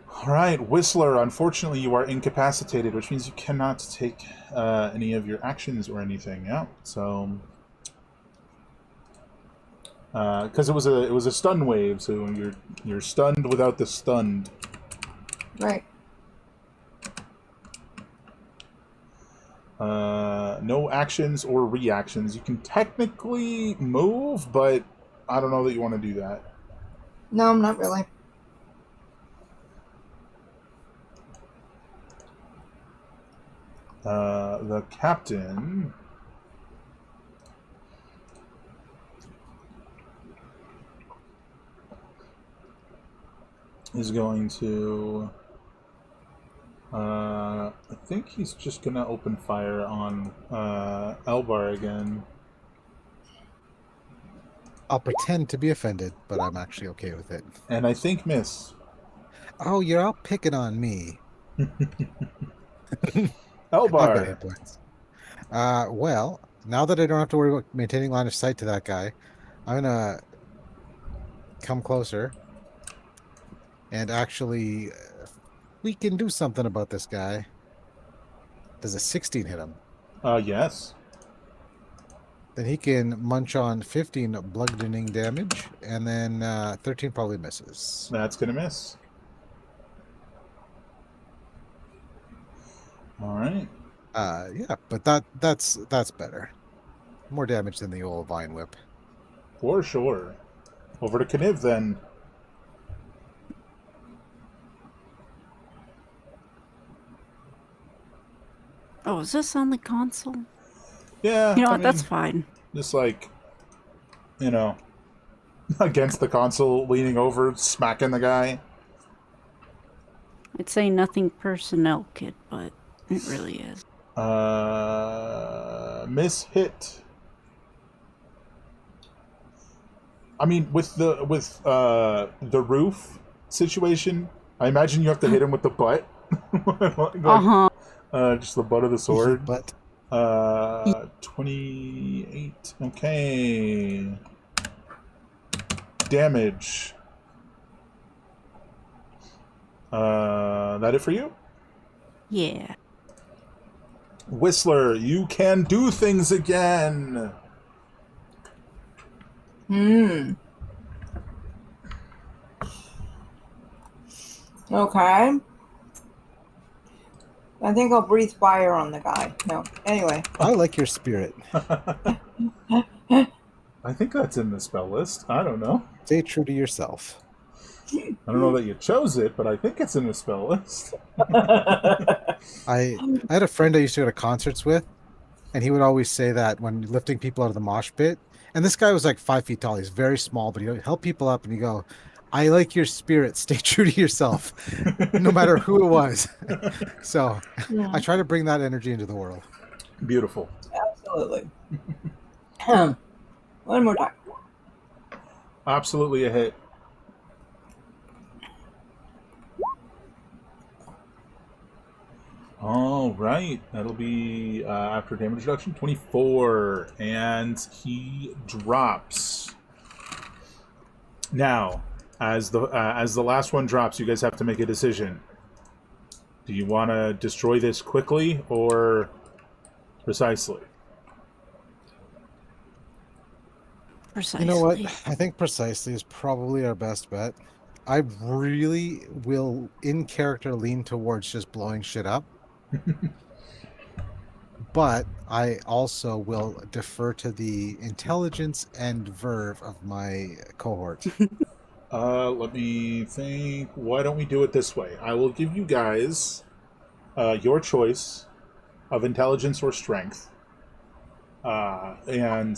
Alright, Whistler, unfortunately you are incapacitated, which means you cannot take any of your actions or anything. Yeah, so... Because it was a stun wave, so you're stunned without the stunned. Right. No actions or reactions. You can technically move, but I don't know that you want to do that. No, I'm not really. The captain is going to... I think he's just gonna open fire on Elbar again. I'll pretend to be offended, but I'm actually okay with it. And I think miss. Oh, you're all picking on me. I've got hit Elbar. points. Well, now that I don't have to worry about maintaining line of sight to that guy, I'm gonna come closer and actually we can do something about this guy. Does a 16 hit him? Yes. Then he can munch on 15 bludgeoning damage, and then 13 probably misses. That's gonna miss. Alright. Yeah, but that's better. More damage than the old vine whip. For sure. Over to Kniv then. Oh, is this on the console? Yeah. You know I what? That's mean, fine. just like, you know, against the console, leaning over, smacking the guy. I'd say nothing personnel kit, but it really is. Miss hit. I mean, with the roof situation, I imagine you have to hit him with the butt. Uh-huh. Just the butt of the sword. But 28. Okay. Damage. That it for you? Yeah. Whistler, you can do things again. Okay. I think I'll breathe fire on the guy. No. Anyway. I like your spirit. I think that's in the spell list. I don't know. Stay true to yourself. I don't know that you chose it, but I think it's in the spell list. I had a friend I used to go to concerts with, and he would always say that when lifting people out of the mosh pit, and this guy was like 5 feet tall. He's very small, but he would help people up, and you go, I like your spirit. Stay true to yourself, no matter who it was. So I try to bring that energy into the world. Beautiful. Absolutely. One more time. Absolutely a hit. All right, that'll be after damage reduction 24, and he drops. Now, as the last one drops, you guys have to make a decision. Do you want to destroy this quickly or precisely? Precisely. You know what? I think precisely is probably our best bet. I really will, in character, lean towards just blowing shit up. But I also will defer to the intelligence and verve of my cohort. Let me think. Why don't we do it this way? I will give you guys your choice of intelligence or strength. And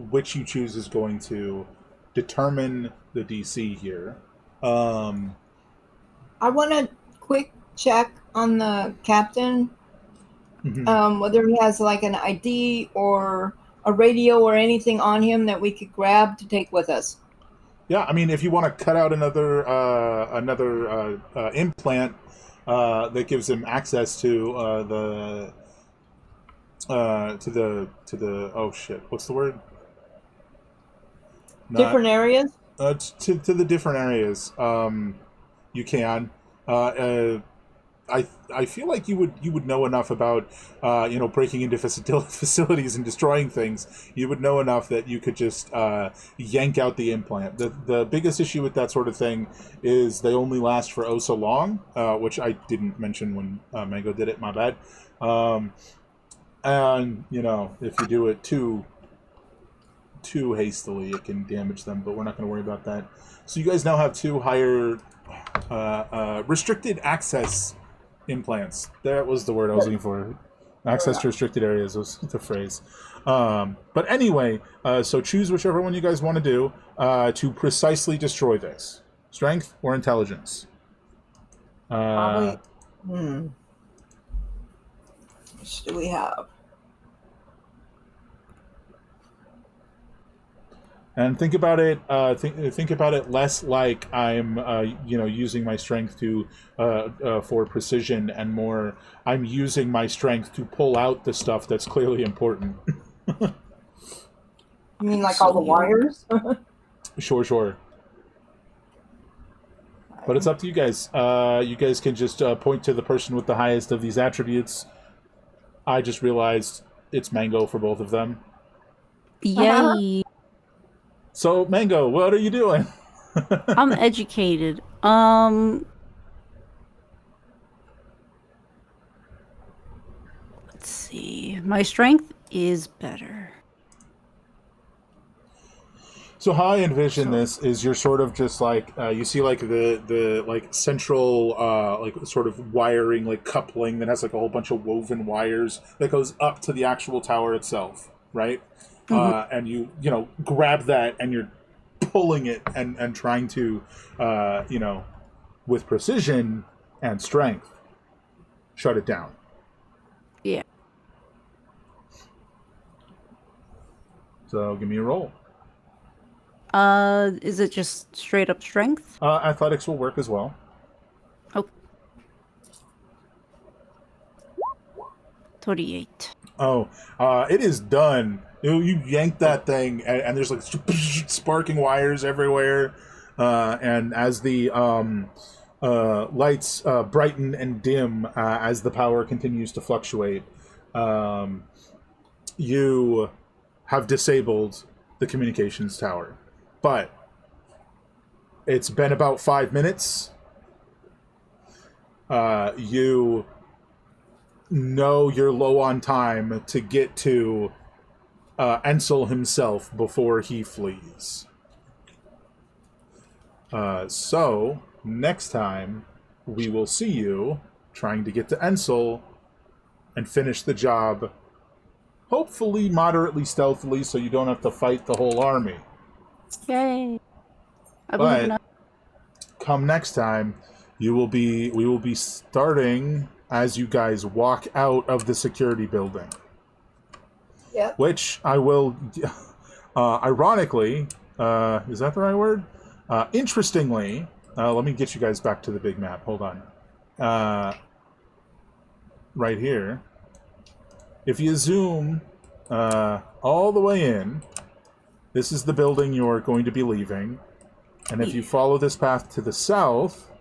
which you choose is going to determine the DC here. I want a quick check on the captain. Whether he has like an ID or a radio or anything on him that we could grab to take with us. Yeah, I mean, if you want to cut out another implant that gives him access to the oh shit, what's the word? Different areas. To the different areas, you can. I feel like you would know enough about breaking into facilities and destroying things. You would know enough that you could just yank out the implant. The biggest issue with that sort of thing is they only last for oh so long, which I didn't mention when Mango did it. My bad. And if you do it too hastily, it can damage them. But we're not going to worry about that. So you guys now have 2 higher restricted access implants. That was the word I was looking for. Access to restricted areas was the phrase. But anyway, so choose whichever one you guys want to do to precisely destroy this. Strength or intelligence? Probably. Which do we have? And think about it. Think about it less like I'm, using my strength to for precision, and more I'm using my strength to pull out the stuff that's clearly important. You mean like all the wires? Sure. But it's up to you guys. You guys can just point to the person with the highest of these attributes. I just realized it's Mango for both of them. Yay. So, Mango, what are you doing? I'm educated. Let's see. My strength is better. So how I envision this is you're sort of just like you see like the like central like sort of wiring, like coupling that has like a whole bunch of woven wires that goes up to the actual tower itself, right? And you grab that and you're pulling it and trying to with precision and strength shut it down. Yeah. So give me a roll. Is it just straight up strength? Athletics will work as well. Oh. 28. Oh, it is done. You yank that thing, and there's like sparking wires everywhere. And as the lights brighten and dim as the power continues to fluctuate, you have disabled the communications tower. But it's been about 5 minutes. You know you're low on time to get to Ensil himself before he flees. So, next time, we will see you trying to get to Ensil and finish the job, hopefully moderately stealthily, so you don't have to fight the whole army. Yay. But come next time, we will be starting as you guys walk out of the security building. Yep. which I will, ironically, is that the right word? Interestingly, let me get you guys back to the big map. Hold on. Right here. If you zoom all the way in, this is the building you're going to be leaving. And if you follow this path to the south,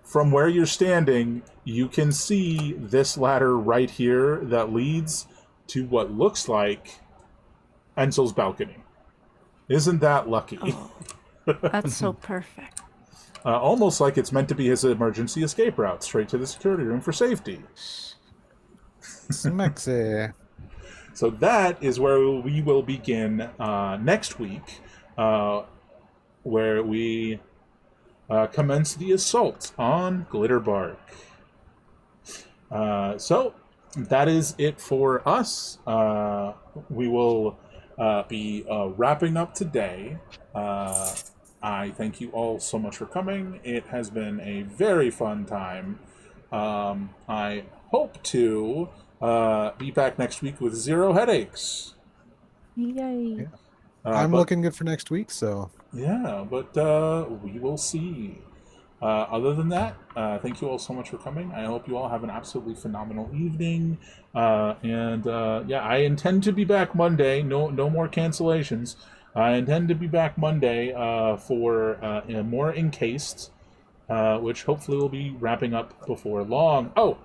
from where you're standing, you can see this ladder right here that leads to what looks like Ensil's balcony. Isn't that lucky? Oh, that's so perfect. Almost like it's meant to be his emergency escape route, straight to the security room for safety. Smexy. So that is where we will begin next week, where we commence the assault on Glitterbark. So that is it for us. We will be wrapping up today. I thank you all so much for coming. It has been a very fun time. I hope to be back next week with 0 headaches. Yay. I'm but- looking good for next week, so Yeah, but we will see. Other than that, thank you all so much for coming. I hope you all have an absolutely phenomenal evening. I intend to be back Monday. No more cancellations. I intend to be back Monday for more Encased, which hopefully will be wrapping up before long. Oh,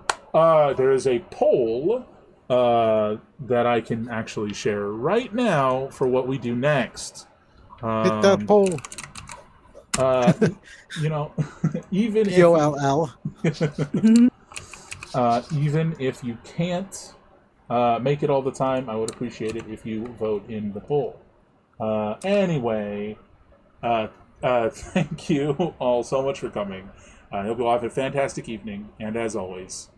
there is a poll that I can actually share right now for what we do next. hit that poll. Even POLL. even if you can't make it all the time, I would appreciate it if you vote in the poll. Anyway, thank you all so much for coming. I hope you all have a fantastic evening, and as always,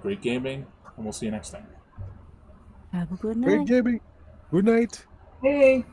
great gaming, and we'll see you next time. Have a good night. Great gaming. Good night. Hey.